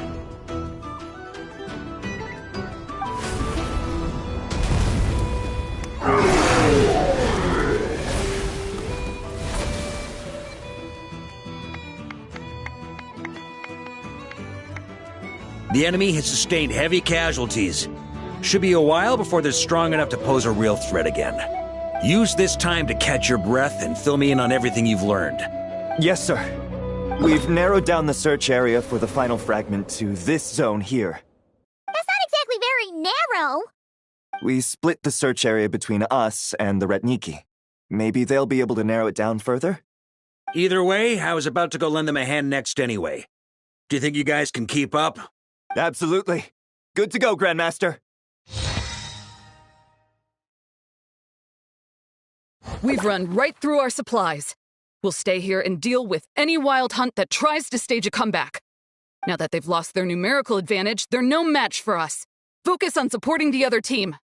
The enemy has sustained heavy casualties. Should be a while before they're strong enough to pose a real threat again. Use this time to catch your breath and fill me in on everything you've learned. Yes, sir. We've narrowed down the search area for the final fragment to this zone here. That's not exactly very narrow. We split the search area between us and the Retniki. Maybe they'll be able to narrow it down further? Either way, I was about to go lend them a hand next anyway. Do you think you guys can keep up? Absolutely. Good to go, Grandmaster. We've run right through our supplies. We'll stay here and deal with any wild hunt that tries to stage a comeback. Now that they've lost their numerical advantage, they're no match for us. Focus on supporting the other team.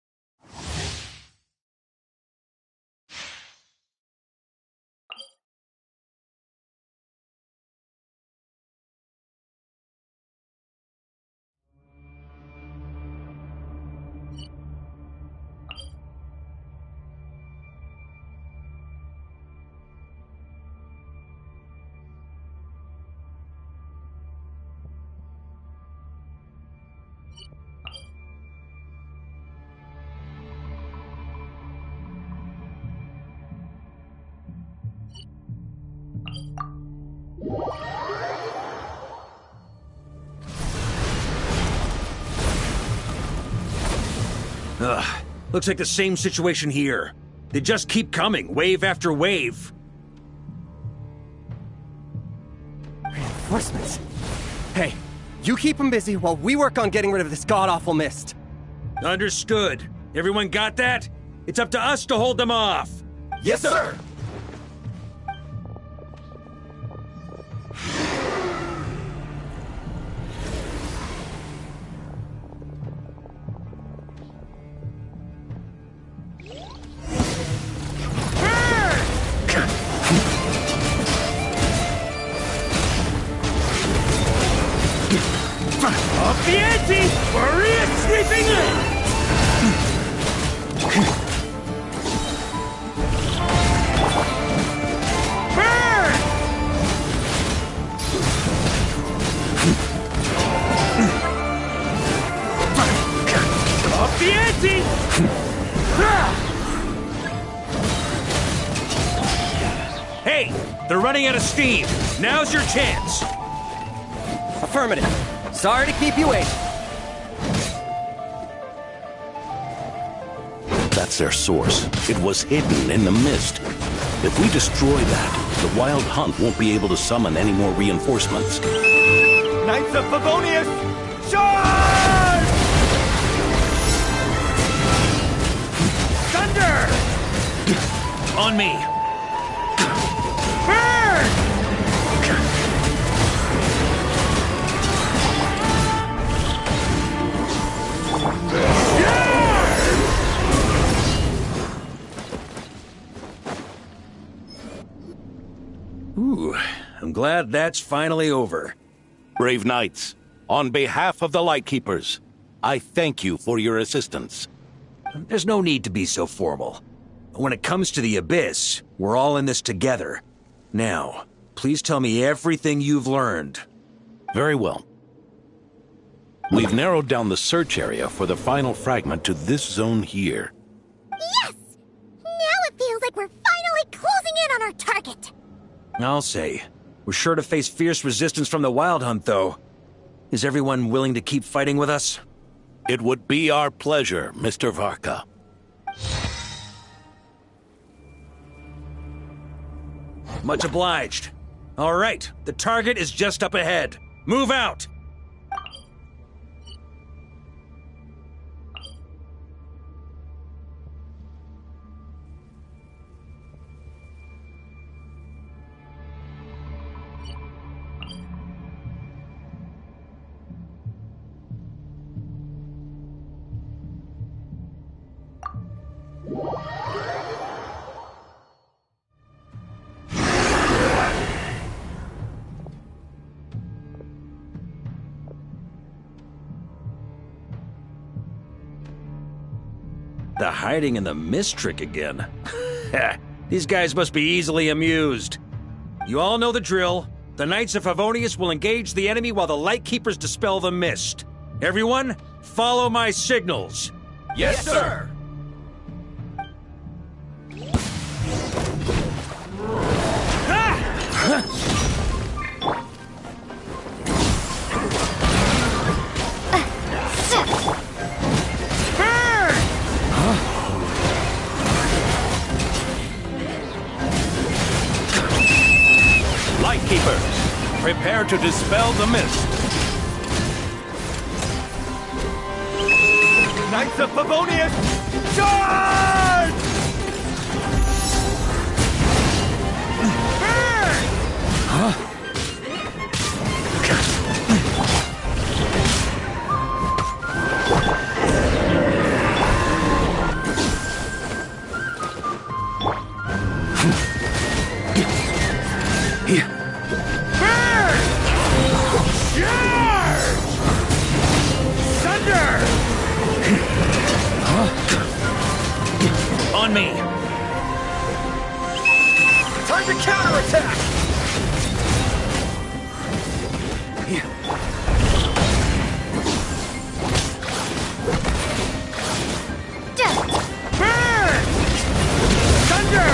Ugh, looks like the same situation here. They just keep coming, wave after wave. Reinforcements. Hey, you keep them busy while we work on getting rid of this god-awful mist. Understood. Everyone got that? It's up to us to hold them off. Yes, sir! Off the ante! Maria sweeping in! Burn! Off the ante! Hey, they're running out of steam. Now's your chance. Affirmative. Sorry to keep you waiting. That's their source. It was hidden in the mist. If we destroy that, the Wild Hunt won't be able to summon any more reinforcements. Knights of Favonius, charge! Thunder! On me! Ooh, I'm glad that's finally over. Brave knights, on behalf of the Lightkeepers, I thank you for your assistance. There's no need to be so formal. When it comes to the Abyss, we're all in this together. Now, please tell me everything you've learned. Very well. We've narrowed down the search area for the final fragment to this zone here. Yes! Now it feels like we're finally closing in on our target. I'll say. We're sure to face fierce resistance from the Wild Hunt, though. Is everyone willing to keep fighting with us? It would be our pleasure, Mr. Varka. Much obliged. All right, the target is just up ahead. Move out! The hiding in the mist trick again. These guys must be easily amused. You all know the drill. The Knights of Favonius will engage the enemy while the Lightkeepers dispel the mist. Everyone, follow my signals. Yes, sir! Lightkeepers, prepare to dispel the mist. Knights of Favonius, charge! On me! Time to counterattack! Thunder!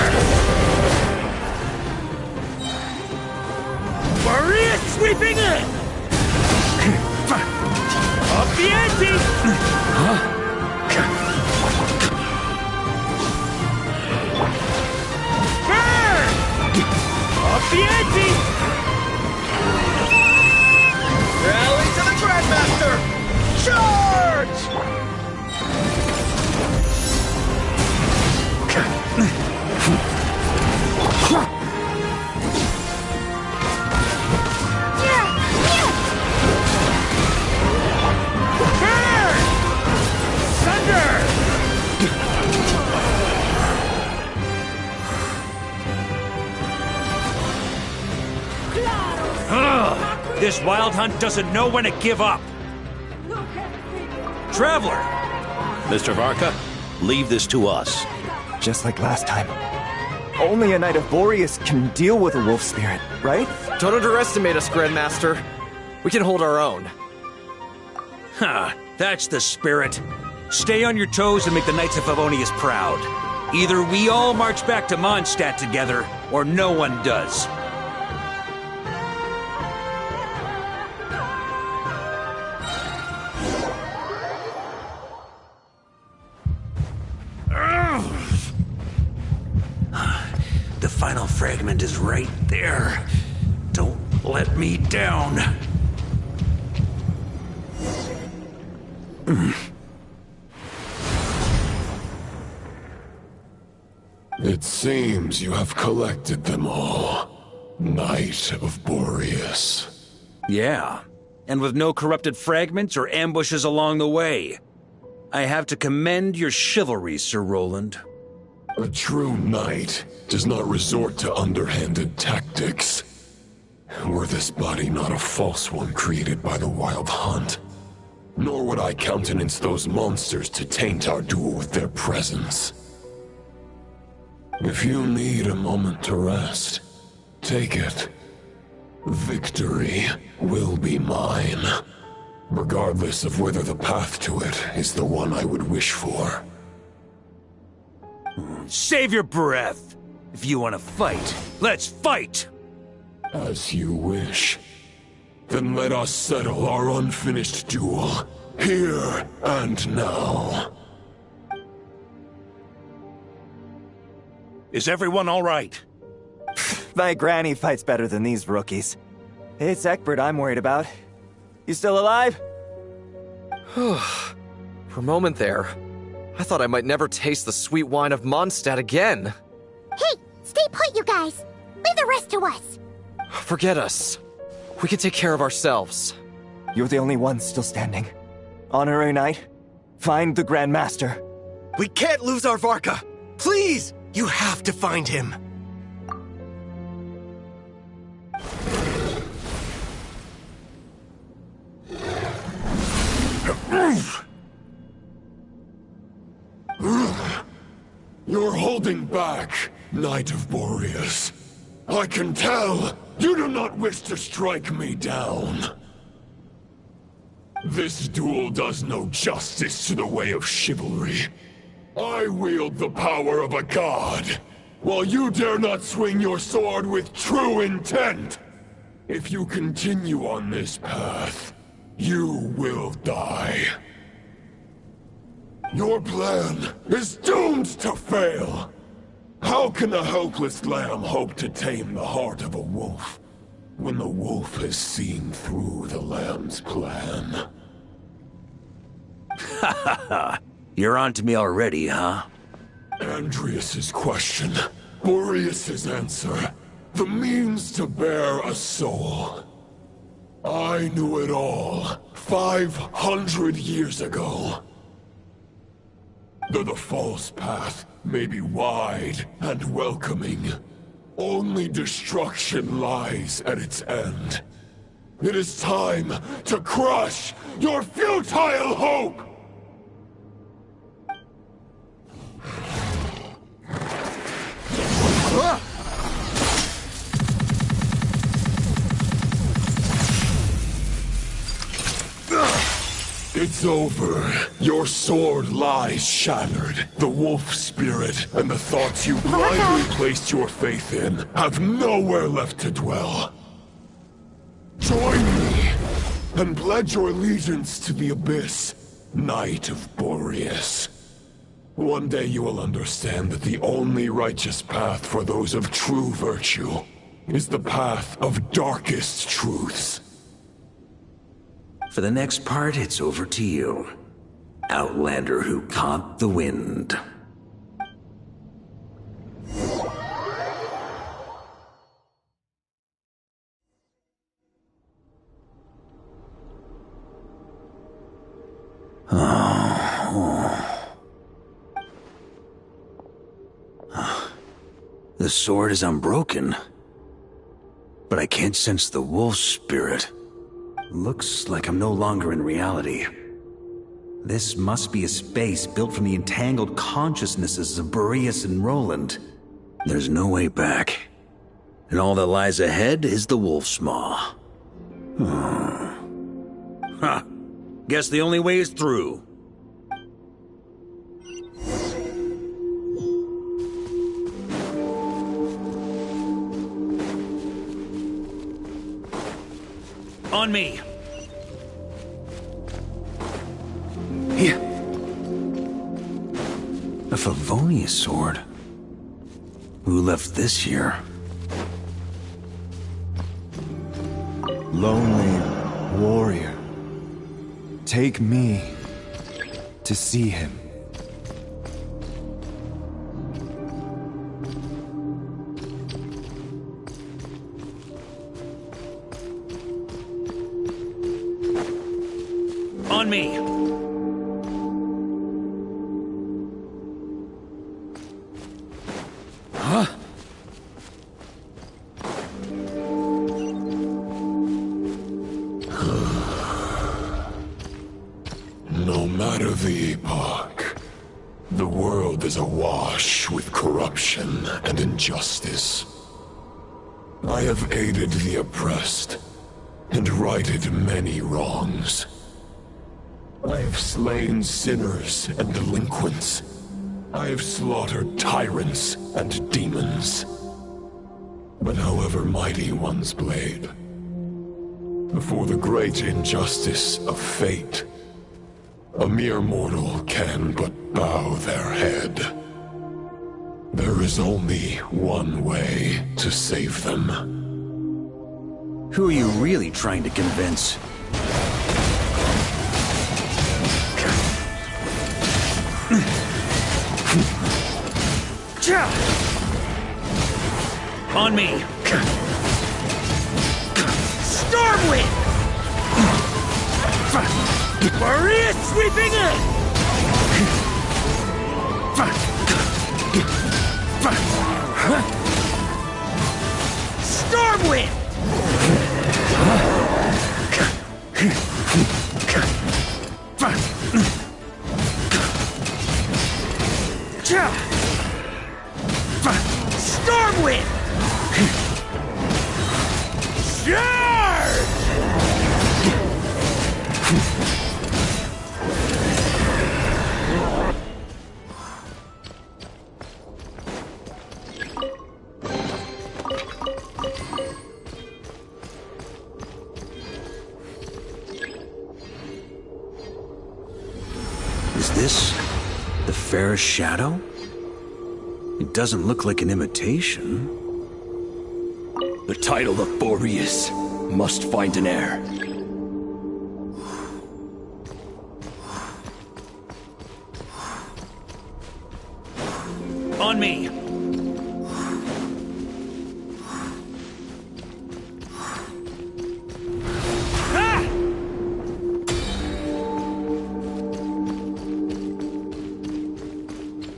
Warrior sweeping in! Up the ante! Up the ante! Rally to the Grandmaster! Charge! This Wild Hunt doesn't know when to give up. Traveler! Mr. Varka, leave this to us. Just like last time. Only a Knight of Boreas can deal with a wolf spirit, right? Don't underestimate us, Grandmaster. We can hold our own. Ha! That's the spirit. Stay on your toes and make the Knights of Favonius proud. Either we all march back to Mondstadt together, or no one does. The final fragment is right there. Don't let me down. It seems you have collected them all. Knight of Boreas. Yeah, and with no corrupted fragments or ambushes along the way. I have to commend your chivalry, Sir Roland. A true knight does not resort to underhanded tactics. Were this body not a false one created by the Wild Hunt, nor would I countenance those monsters to taint our duel with their presence. If you need a moment to rest, take it. Victory will be mine, regardless of whether the path to it is the one I would wish for. Save your breath! If you want to fight, let's fight! As you wish. Then let us settle our unfinished duel, here and now. Is everyone all right? My granny fights better than these rookies. It's Egbert I'm worried about. You still alive? For a moment there, I thought I might never taste the sweet wine of Mondstadt again. Hey, stay put, you guys. Leave the rest to us. Forget us. We can take care of ourselves. You're the only one still standing. Honorary Knight, find the Grand Master. We can't lose our Varka! Please! You have to find him! You're holding back, Knight of Boreas. I can tell you do not wish to strike me down. This duel does no justice to the way of chivalry. I wield the power of a god, while you dare not swing your sword with true intent. If you continue on this path, you will die. Your plan is doomed to fail. How can a helpless lamb hope to tame the heart of a wolf, when the wolf has seen through the lamb's plan? Ha ha ha! You're on to me already, huh? Andreas's question, Boreas's answer, the means to bear a soul. I knew it all 500 years ago. Though the false path may be wide and welcoming, only destruction lies at its end. It is time to crush your futile hope! It's over. Your sword lies shattered. The wolf spirit and the thoughts you blindly placed your faith in have nowhere left to dwell. Join me and pledge your allegiance to the abyss, Knight of Boreas. One day you will understand that the only righteous path for those of true virtue is the path of darkest truths. For the next part, it's over to you. Outlander who caught the wind. The sword is unbroken, but I can't sense the wolf spirit. Looks like I'm no longer in reality. This must be a space built from the entangled consciousnesses of Boreas and Roland. There's no way back. And all that lies ahead is the wolf's maw. Ha! Guess the only way is through. On me! Here. A Favonius sword. Who left this here? Lonely warrior, take me to see him. On me! Huh? No matter the epoch, the world is awash with corruption and injustice. I have aided the oppressed and righted many wrongs. I have slain sinners and delinquents. I have slaughtered tyrants and demons. But however mighty one's blade, before the great injustice of fate, a mere mortal can but bow their head. There is only one way to save them. Who are you really trying to convince? On me! Stormwind! Maria sweeping in! Stormwind! Stormwind! Charge! Is this the fairest shadow? It doesn't look like an imitation. The title of Boreas must find an heir. On me!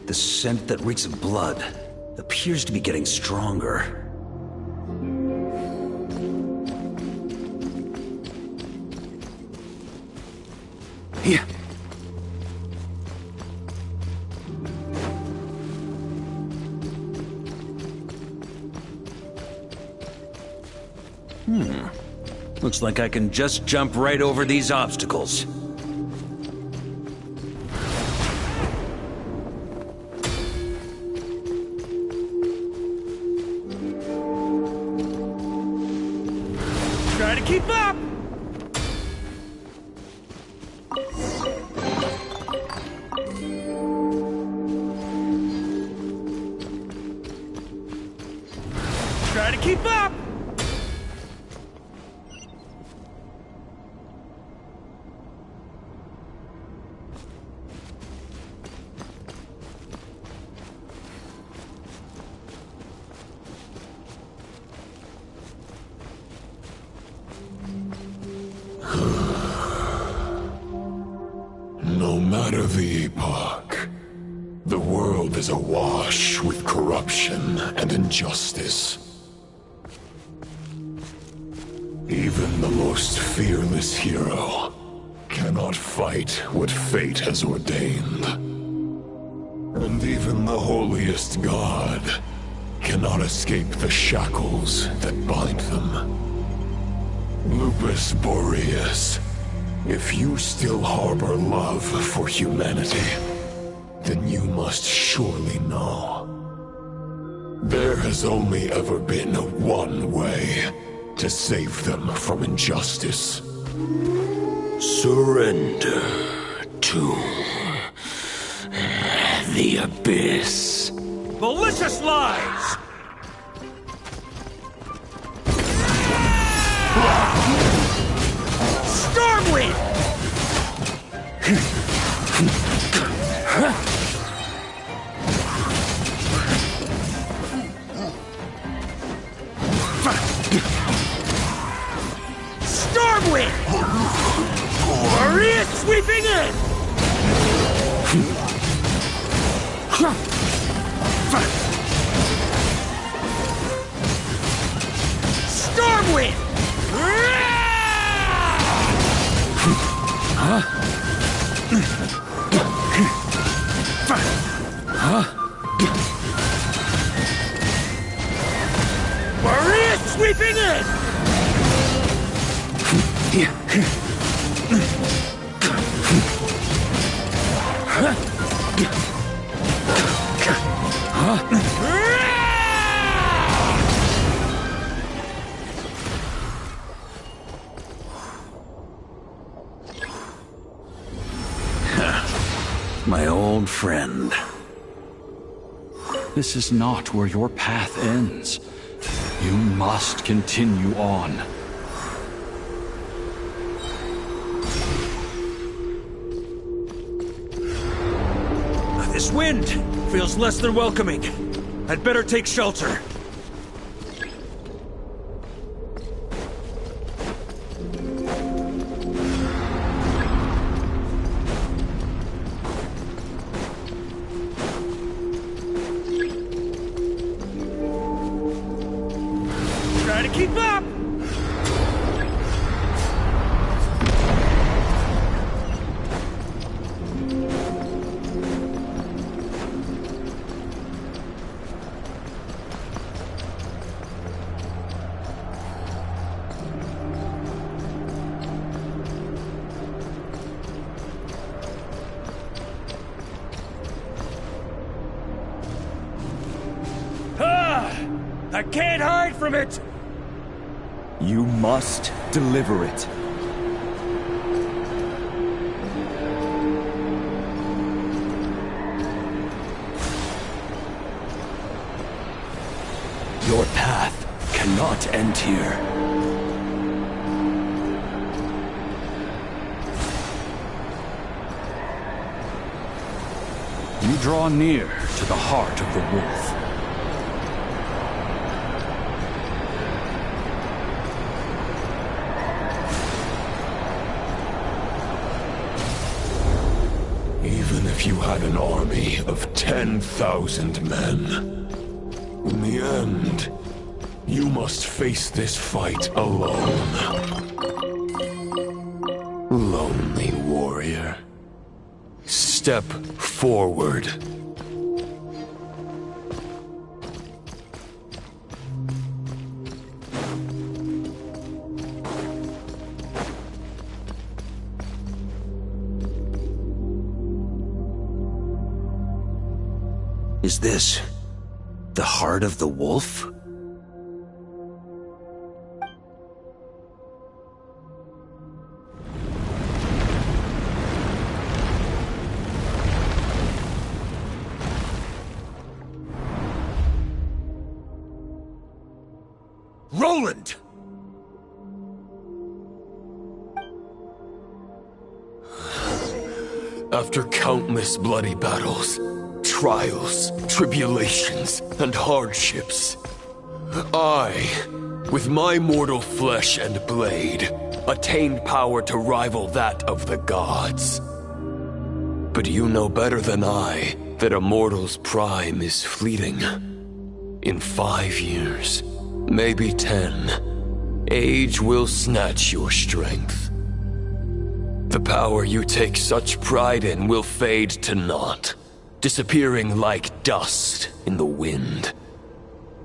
The scent that reeks of blood appears to be getting stronger. Here. Looks like I can just jump right over these obstacles. Try to keep up! Try to keep up! No matter the epoch, the world is awash with corruption and injustice. Even the most fearless hero cannot fight what fate has ordained. And even the holiest god cannot escape the shackles that bind them. Lupus Boreas, if you still harbor love for humanity, then you must surely know. There has only ever been one way to save them from injustice. Surrender to the abyss. Malicious lies! Stormwind! Stormwind! Maria Warriors sweeping in! Stormwind! Warriors sweeping in! My old friend. This is not where your path ends. You must continue on. This wind feels less than welcoming. I'd better take shelter. Try to keep up! I can't hide from it! You must deliver it. Your path cannot end here. You draw near to the heart of the wolf. Even if you had an army of 10,000 men, in the end, you must face this fight alone. Lonely warrior. Step forward. Is this the heart of the wolf? Roland! After countless bloody battles, trials, tribulations, and hardships, I, with my mortal flesh and blade, attained power to rival that of the gods. But you know better than I that a mortal's prime is fleeting. In 5 years, maybe 10, age will snatch your strength. The power you take such pride in will fade to naught, disappearing like dust in the wind.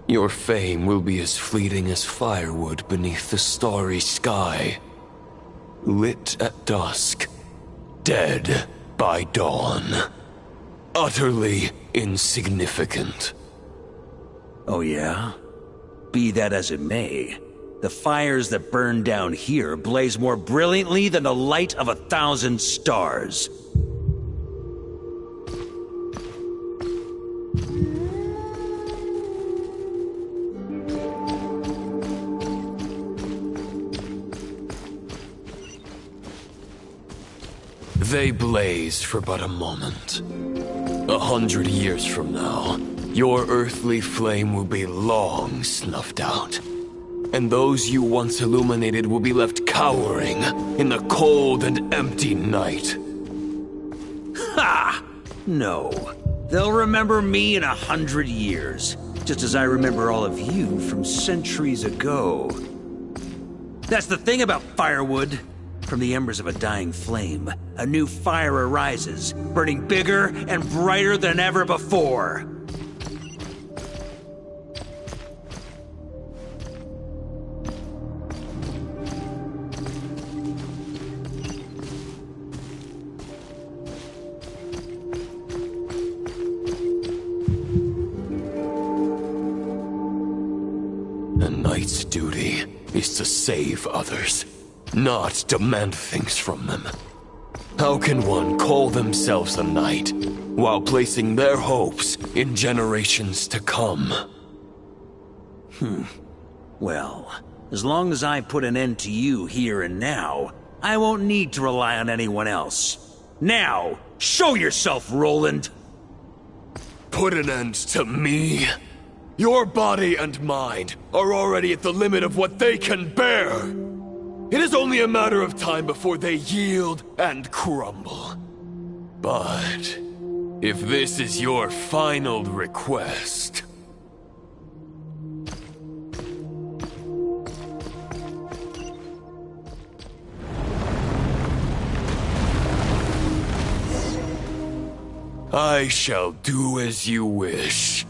Your fame will be as fleeting as firewood beneath the starry sky, lit at dusk, dead by dawn, utterly insignificant. Oh yeah? Be that as it may, the fires that burn down here blaze more brilliantly than the light of 1,000 stars. They blaze for but a moment. 100 years from now, your earthly flame will be long snuffed out, and those you once illuminated will be left cowering in the cold and empty night. Ha! No. They'll remember me in 100 years, just as I remember all of you from centuries ago. That's the thing about firewood. From the embers of a dying flame, a new fire arises, burning bigger and brighter than ever before. A knight's duty is to save others, not demand things from them. How can one call themselves a knight while placing their hopes in generations to come? Well, as long as I put an end to you here and now, I won't need to rely on anyone else. Now, show yourself, Roland! Put an end to me? Your body and mind are already at the limit of what they can bear. It is only a matter of time before they yield and crumble. But if this is your final request... I shall do as you wish,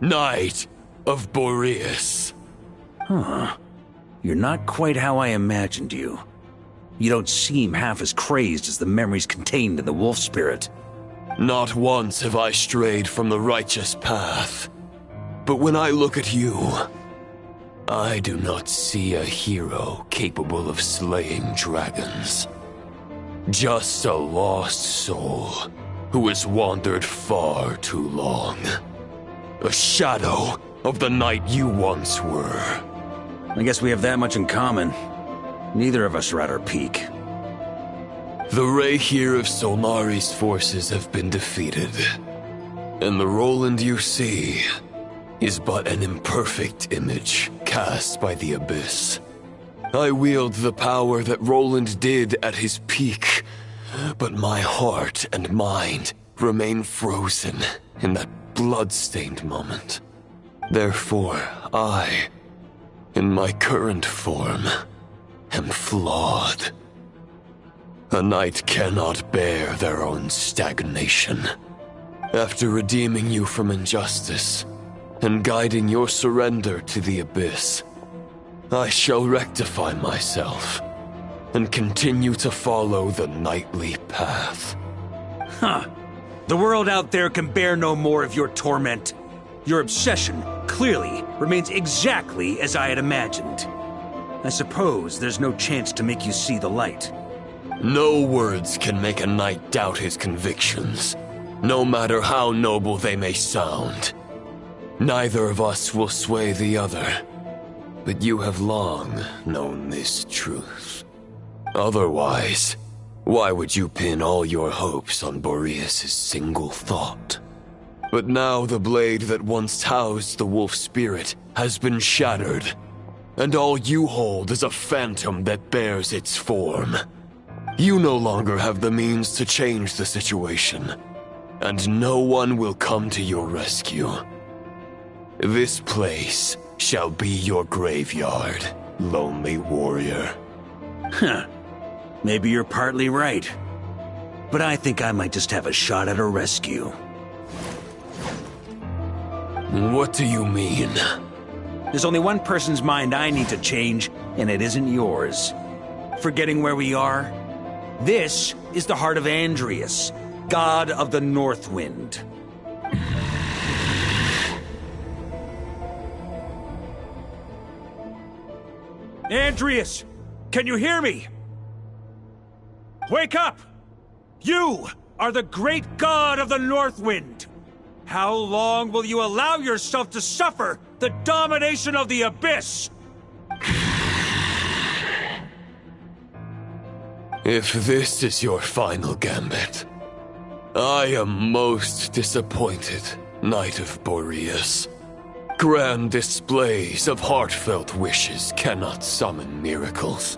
Knight of Boreas. Huh. You're not quite how I imagined you. You don't seem half as crazed as the memories contained in the wolf spirit. Not once have I strayed from the righteous path. But when I look at you, I do not see a hero capable of slaying dragons. Just a lost soul who has wandered far too long. A shadow of the knight you once were. I guess we have that much in common. Neither of us are at our peak. The Rayhir of Solnari's forces have been defeated. And the Roland you see is but an imperfect image cast by the Abyss. I wield the power that Roland did at his peak, but my heart and mind remain frozen in that blood-stained moment. Therefore, I, in my current form, am flawed. A knight cannot bear their own stagnation. After redeeming you from injustice, and guiding your surrender to the Abyss, I shall rectify myself, and continue to follow the knightly path. Huh. The world out there can bear no more of your torment. Your obsession, clearly, remains exactly as I had imagined. I suppose there's no chance to make you see the light. No words can make a knight doubt his convictions, no matter how noble they may sound. Neither of us will sway the other, but you have long known this truth. Otherwise, why would you pin all your hopes on Boreas' single thought? But now the blade that once housed the wolf spirit has been shattered, and all you hold is a phantom that bears its form. You no longer have the means to change the situation, and no one will come to your rescue. This place shall be your graveyard, lonely warrior. Huh. Maybe you're partly right. But I think I might just have a shot at a rescue. What do you mean? There's only one person's mind I need to change, and it isn't yours. Forgetting where we are? This is the heart of Andrias, god of the North Wind. Andrias! Can you hear me? Wake up! You are the great god of the North Wind! How long will you allow yourself to suffer the domination of the Abyss? If this is your final gambit, I am most disappointed, Knight of Boreas. Grand displays of heartfelt wishes cannot summon miracles.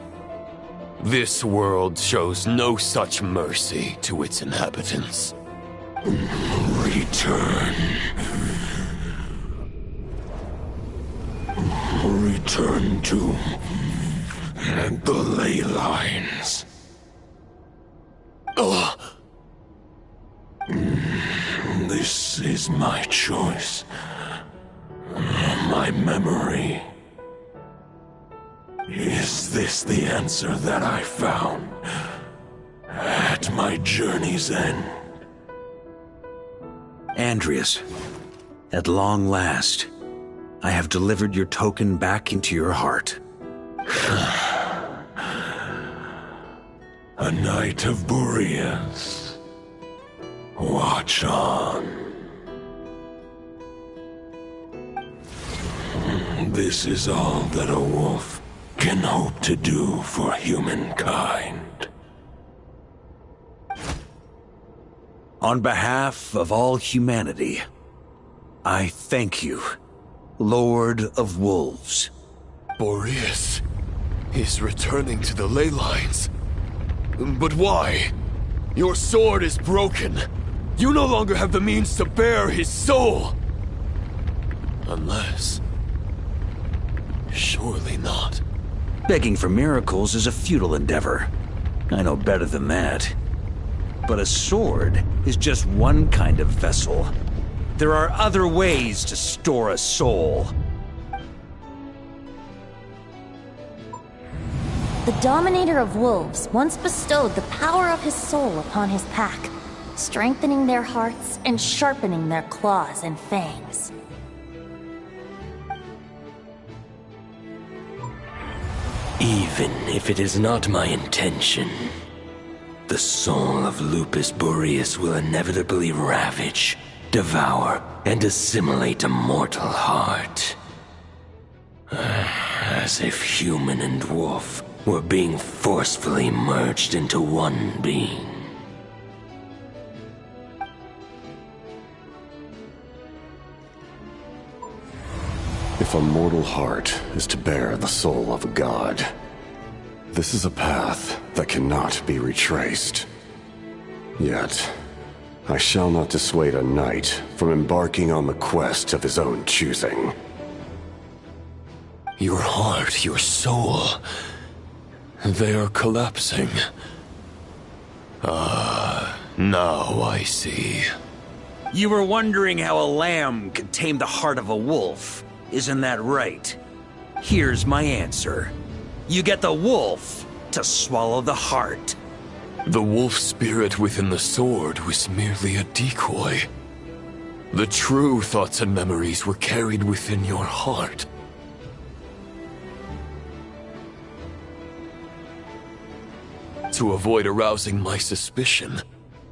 This world shows no such mercy to its inhabitants. Return. Return to the ley lines. This is my choice. My memory. Is this the answer that I found at my journey's end? Andreas, at long last, I have delivered your token back into your heart. A Knight of Boreas. Watch on. This is all that a wolf can hope to do for humankind. On behalf of all humanity, I thank you, Lord of Wolves. Boreas is returning to the ley lines. But why? Your sword is broken. You no longer have the means to bear his soul. Unless... surely not. Begging for miracles is a futile endeavor. I know better than that. But a sword is just one kind of vessel. There are other ways to store a soul. The Dominator of Wolves once bestowed the power of his soul upon his pack, strengthening their hearts and sharpening their claws and fangs. Even if it is not my intention, the soul of Lupus Boreas will inevitably ravage, devour, and assimilate a mortal heart. As if human and wolf were being forcefully merged into one being. If a mortal heart is to bear the soul of a god, this is a path that cannot be retraced. Yet, I shall not dissuade a knight from embarking on the quest of his own choosing. Your heart, your soul... they are collapsing. Now I see. You were wondering how a lamb could tame the heart of a wolf. Isn't that right? Here's my answer. You get the wolf to swallow the heart. The wolf spirit within the sword was merely a decoy. The true thoughts and memories were carried within your heart. To avoid arousing my suspicion,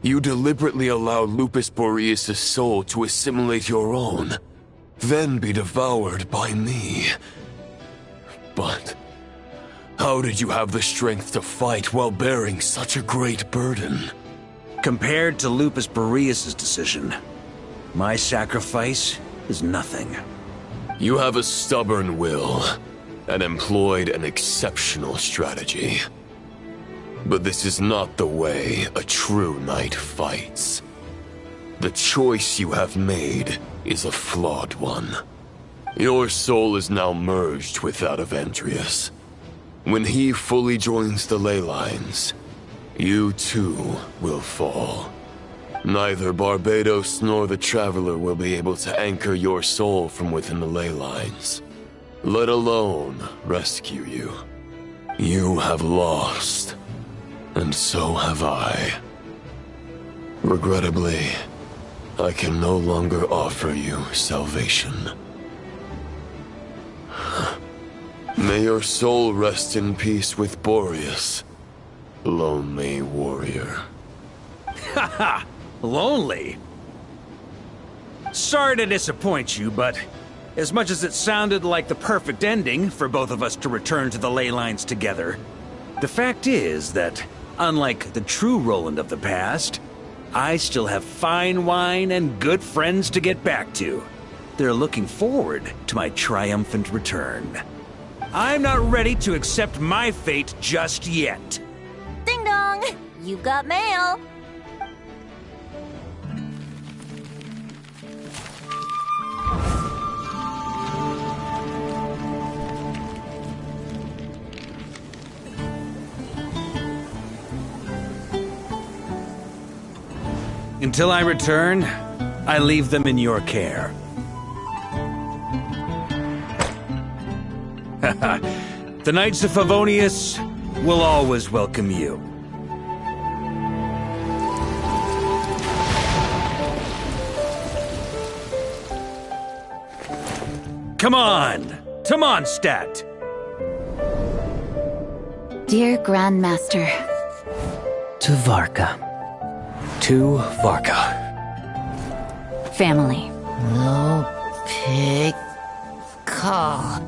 you deliberately allow Lupus Boreas' soul to assimilate your own, then be devoured by me. But how did you have the strength to fight while bearing such a great burden? Compared to Lupus Boreas' decision, my sacrifice is nothing. You have a stubborn will, and employed an exceptional strategy. But this is not the way a true knight fights. The choice you have made is a flawed one. Your soul is now merged with that of Andreas. When he fully joins the ley lines, you too will fall. Neither Barbados nor the Traveler will be able to anchor your soul from within the ley lines, let alone rescue you. You have lost, and so have I. Regrettably, I can no longer offer you salvation. May your soul rest in peace with Boreas, lonely warrior. Haha, lonely? Sorry to disappoint you, but as much as it sounded like the perfect ending for both of us to return to the ley lines together, the fact is that, unlike the true Roland of the past, I still have fine wine and good friends to get back to. They're looking forward to my triumphant return. I'm not ready to accept my fate just yet. Ding dong! You've got mail. Until I return, I leave them in your care. The Knights of Favonius will always welcome you. Come on, to Mondstadt! Dear Grandmaster. To Varka. To Varka. Family. No pig call.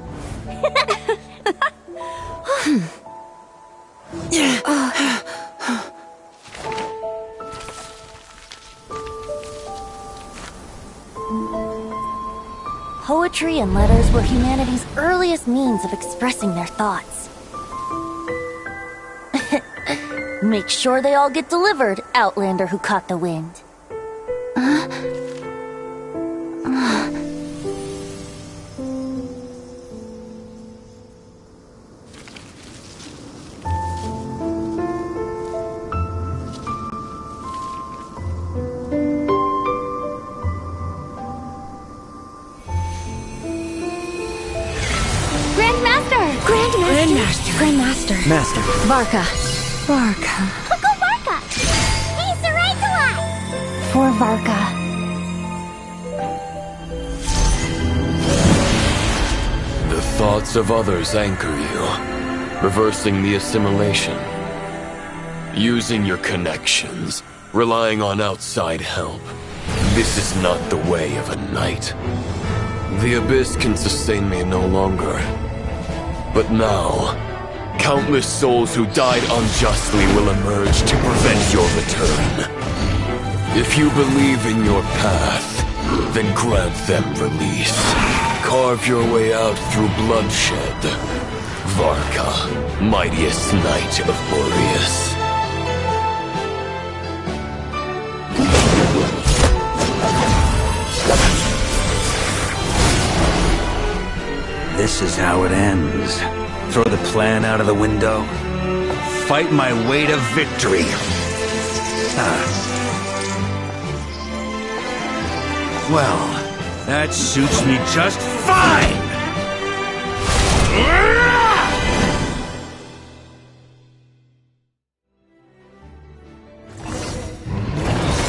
Poetry and letters were humanity's earliest means of expressing their thoughts. Make sure they all get delivered, Outlander who caught the wind. Grandmaster. Master. Varka. Uncle Varka! He's the right to us! For Varka. The thoughts of others anchor you, reversing the assimilation. Using your connections, relying on outside help. This is not the way of a knight. The Abyss can sustain me no longer. But now, countless souls who died unjustly will emerge to prevent your return. If you believe in your path, then grant them release. Carve your way out through bloodshed. Varka, mightiest knight of Boreas. This is how it ends. Throw the plan out of the window. Fight my way to victory. Well, that suits me just fine!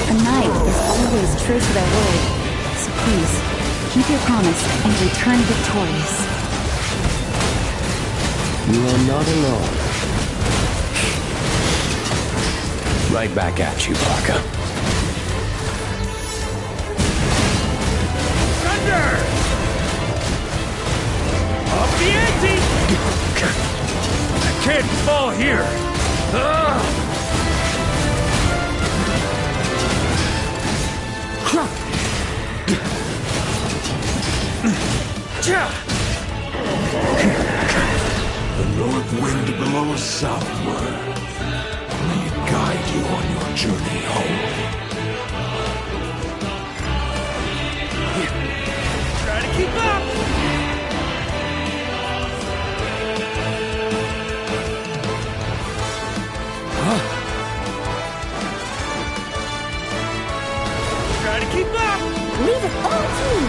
A knight is always true to their word. So please, keep your promise and return victorious. You are not alone. Right back at you, Varka. Thunder! Up the ante! I can't fall here! The north wind blows southward. May it guide you on your journey home. Try to keep up! Try to keep up! Leave it all to me!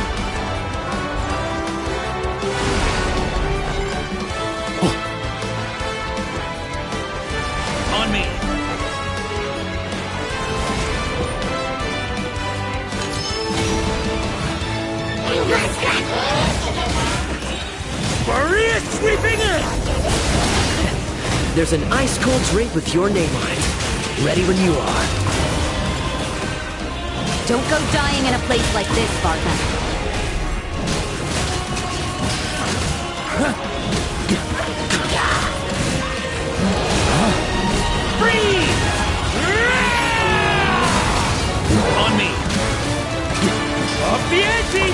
On me! Maria sweeping in! There's an ice-cold drink with your name on it. Ready when you are. Don't go dying in a place like this, Varka. Freeze! On me! Up the ante!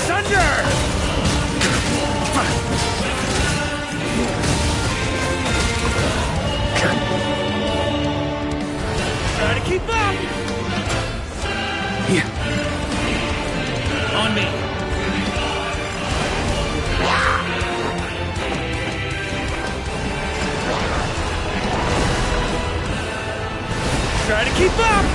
Thunder! Try to keep up!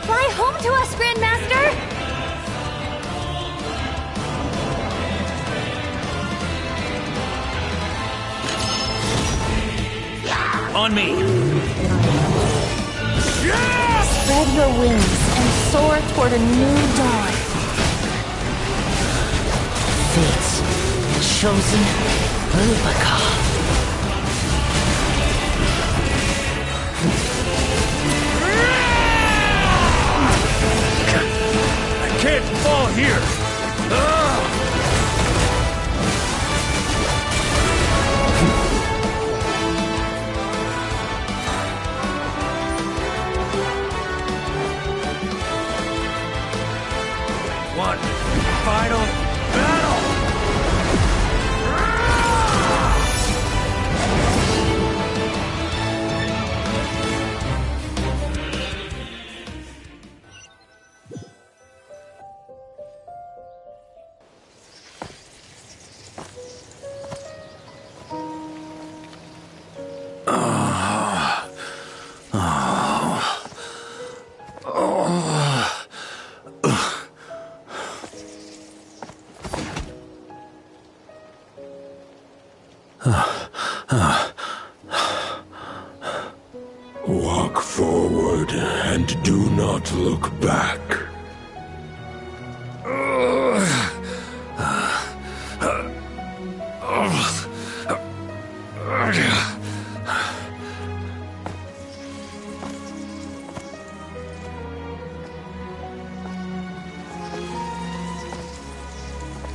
Fly home to us, Grandmaster! On me! Spread your wings and soar toward a new dawn. Fate's chosen Varka. I can't fall here! One final battle! Walk forward and do not look back.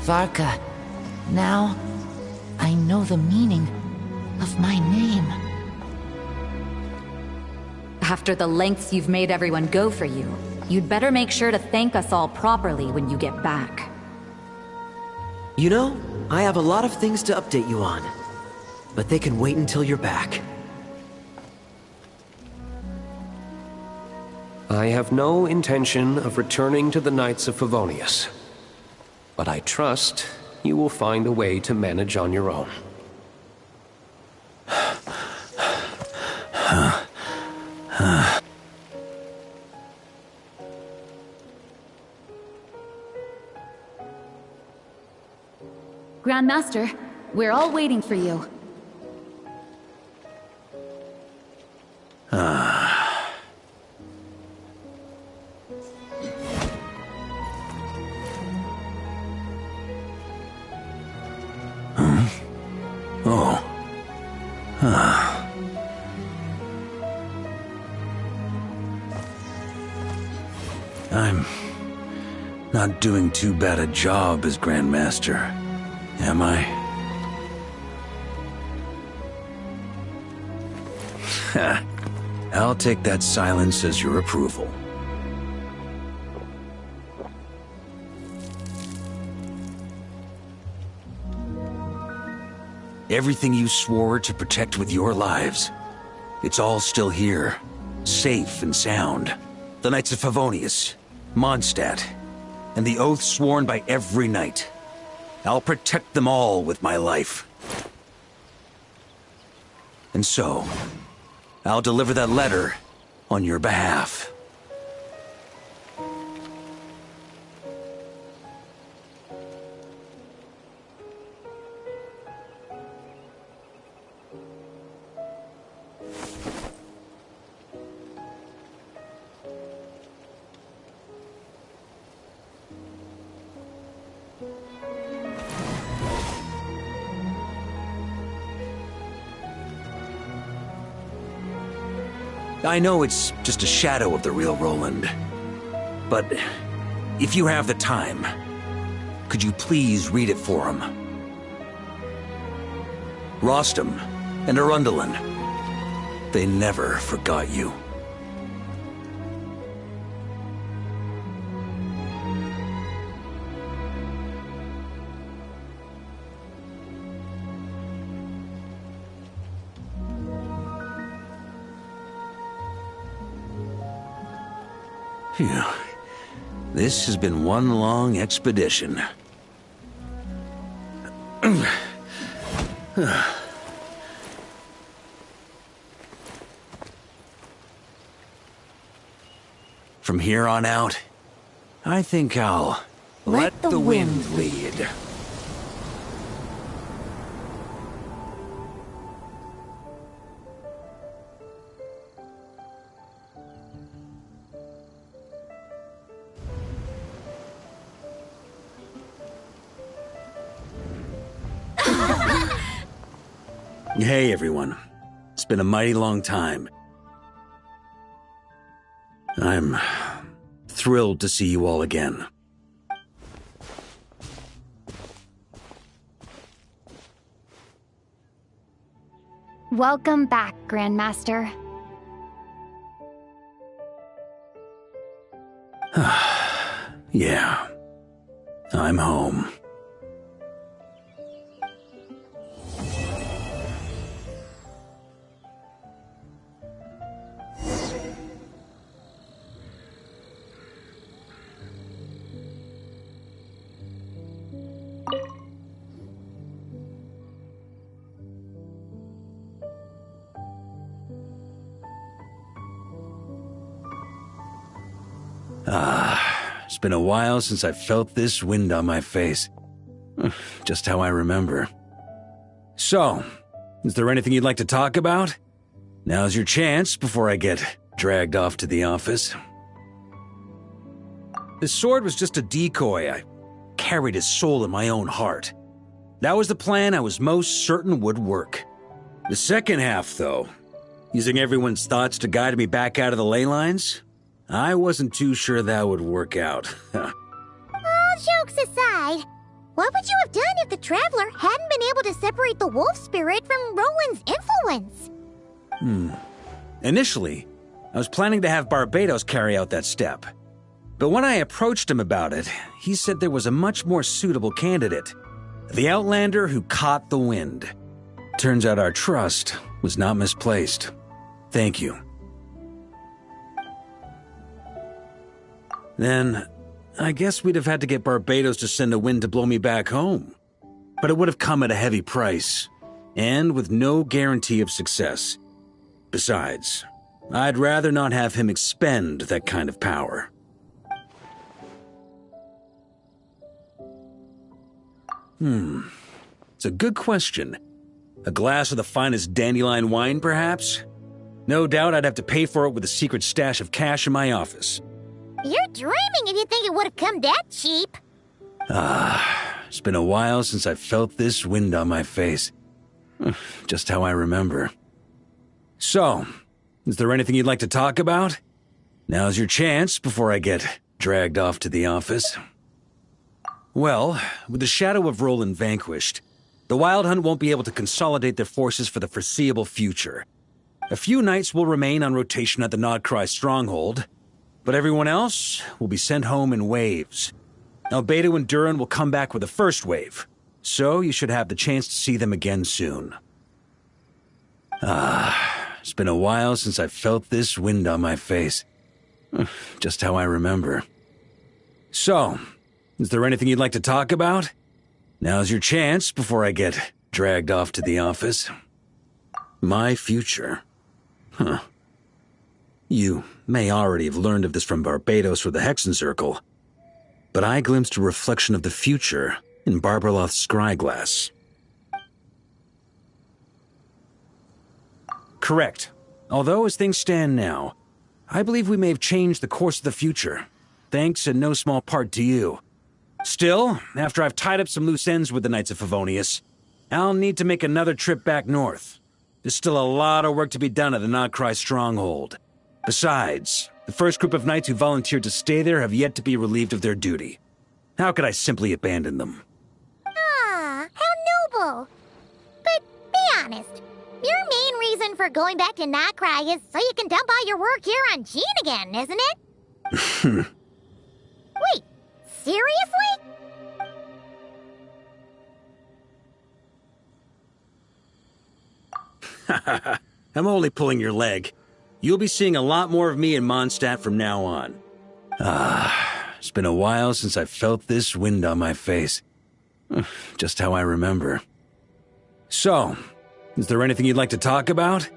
Varka, now I know the meaning of my name. After the lengths you've made everyone go for you, you'd better make sure to thank us all properly when you get back. You know, I have a lot of things to update you on. But they can wait until you're back. I have no intention of returning to the Knights of Favonius. But I trust you will find a way to manage on your own. Grandmaster, we're all waiting for you. I'm not doing too bad a job as Grandmaster, am I? I'll take that silence as your approval. Everything you swore to protect with your lives, it's all still here, safe and sound. The Knights of Favonius, Mondstadt, and the oath sworn by every knight. I'll protect them all with my life. And so, I'll deliver that letter on your behalf. I know it's just a shadow of the real Roland, but if you have the time, could you please read it for him? Rostam and Arundelen, they never forgot you. Phew. This has been one long expedition. From here on out, I think I'll let the wind lead. Hey everyone, it's been a mighty long time. I'm thrilled to see you all again. Welcome back, Grandmaster. Yeah, I'm home. It's been a while since I felt this wind on my face. Just how I remember. So, is there anything you'd like to talk about? Now's your chance before I get dragged off to the office. This sword was just a decoy. I carried his soul in my own heart. That was the plan I was most certain would work. The second half, though, using everyone's thoughts to guide me back out of the ley lines, I wasn't too sure that would work out. All jokes aside, what would you have done if the Traveler hadn't been able to separate the wolf spirit from Roland's influence? Initially, I was planning to have Barbatos carry out that step. But when I approached him about it, he said there was a much more suitable candidate. The Outlander who caught the wind. Turns out our trust was not misplaced. Thank you. Then, I guess we'd have had to get Barbatos to send a wind to blow me back home. But it would have come at a heavy price, and with no guarantee of success. Besides, I'd rather not have him expend that kind of power. It's a good question. A glass of the finest dandelion wine, perhaps? No doubt I'd have to pay for it with a secret stash of cash in my office. You're dreaming if you think it would have come that cheap. It's been a while since I felt this wind on my face. Just how I remember. So, is there anything you'd like to talk about? Now's your chance before I get dragged off to the office. Well, with the shadow of Roland vanquished, the Wild Hunt won't be able to consolidate their forces for the foreseeable future. A few knights will remain on rotation at the Nodcry stronghold, but everyone else will be sent home in waves. Albedo and Duran will come back with the first wave, so you should have the chance to see them again soon. It's been a while since I felt this wind on my face. Just how I remember. So, is there anything you'd like to talk about? Now's your chance before I get dragged off to the office. My future. You may already have learned of this from Barbatos or the Hexen Circle, but I glimpsed a reflection of the future in Barbarloth's scryglass. Correct. Although as things stand now, I believe we may have changed the course of the future, thanks in no small part to you. Still, after I've tied up some loose ends with the Knights of Favonius, I'll need to make another trip back north. There's still a lot of work to be done at the Nodcry stronghold. Besides, the first group of knights who volunteered to stay there have yet to be relieved of their duty. How could I simply abandon them? Ah, how noble. But be honest, your main reason for going back to Nodcry is so you can dump all your work here on Jean again, isn't it? Wait, seriously? I'm only pulling your leg. You'll be seeing a lot more of me in Mondstadt from now on. It's been a while since I felt this wind on my face. Just how I remember. So, is there anything you'd like to talk about?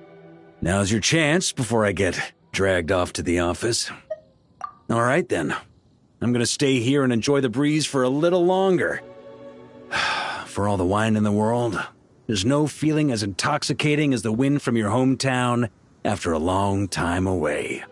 Now's your chance before I get dragged off to the office. All right then. I'm gonna stay here and enjoy the breeze for a little longer. For all the wine in the world, there's no feeling as intoxicating as the wind from your hometown after a long time away.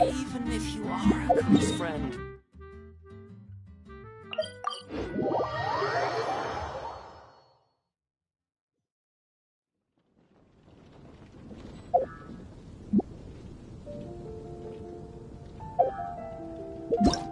Even if you are a close friend. You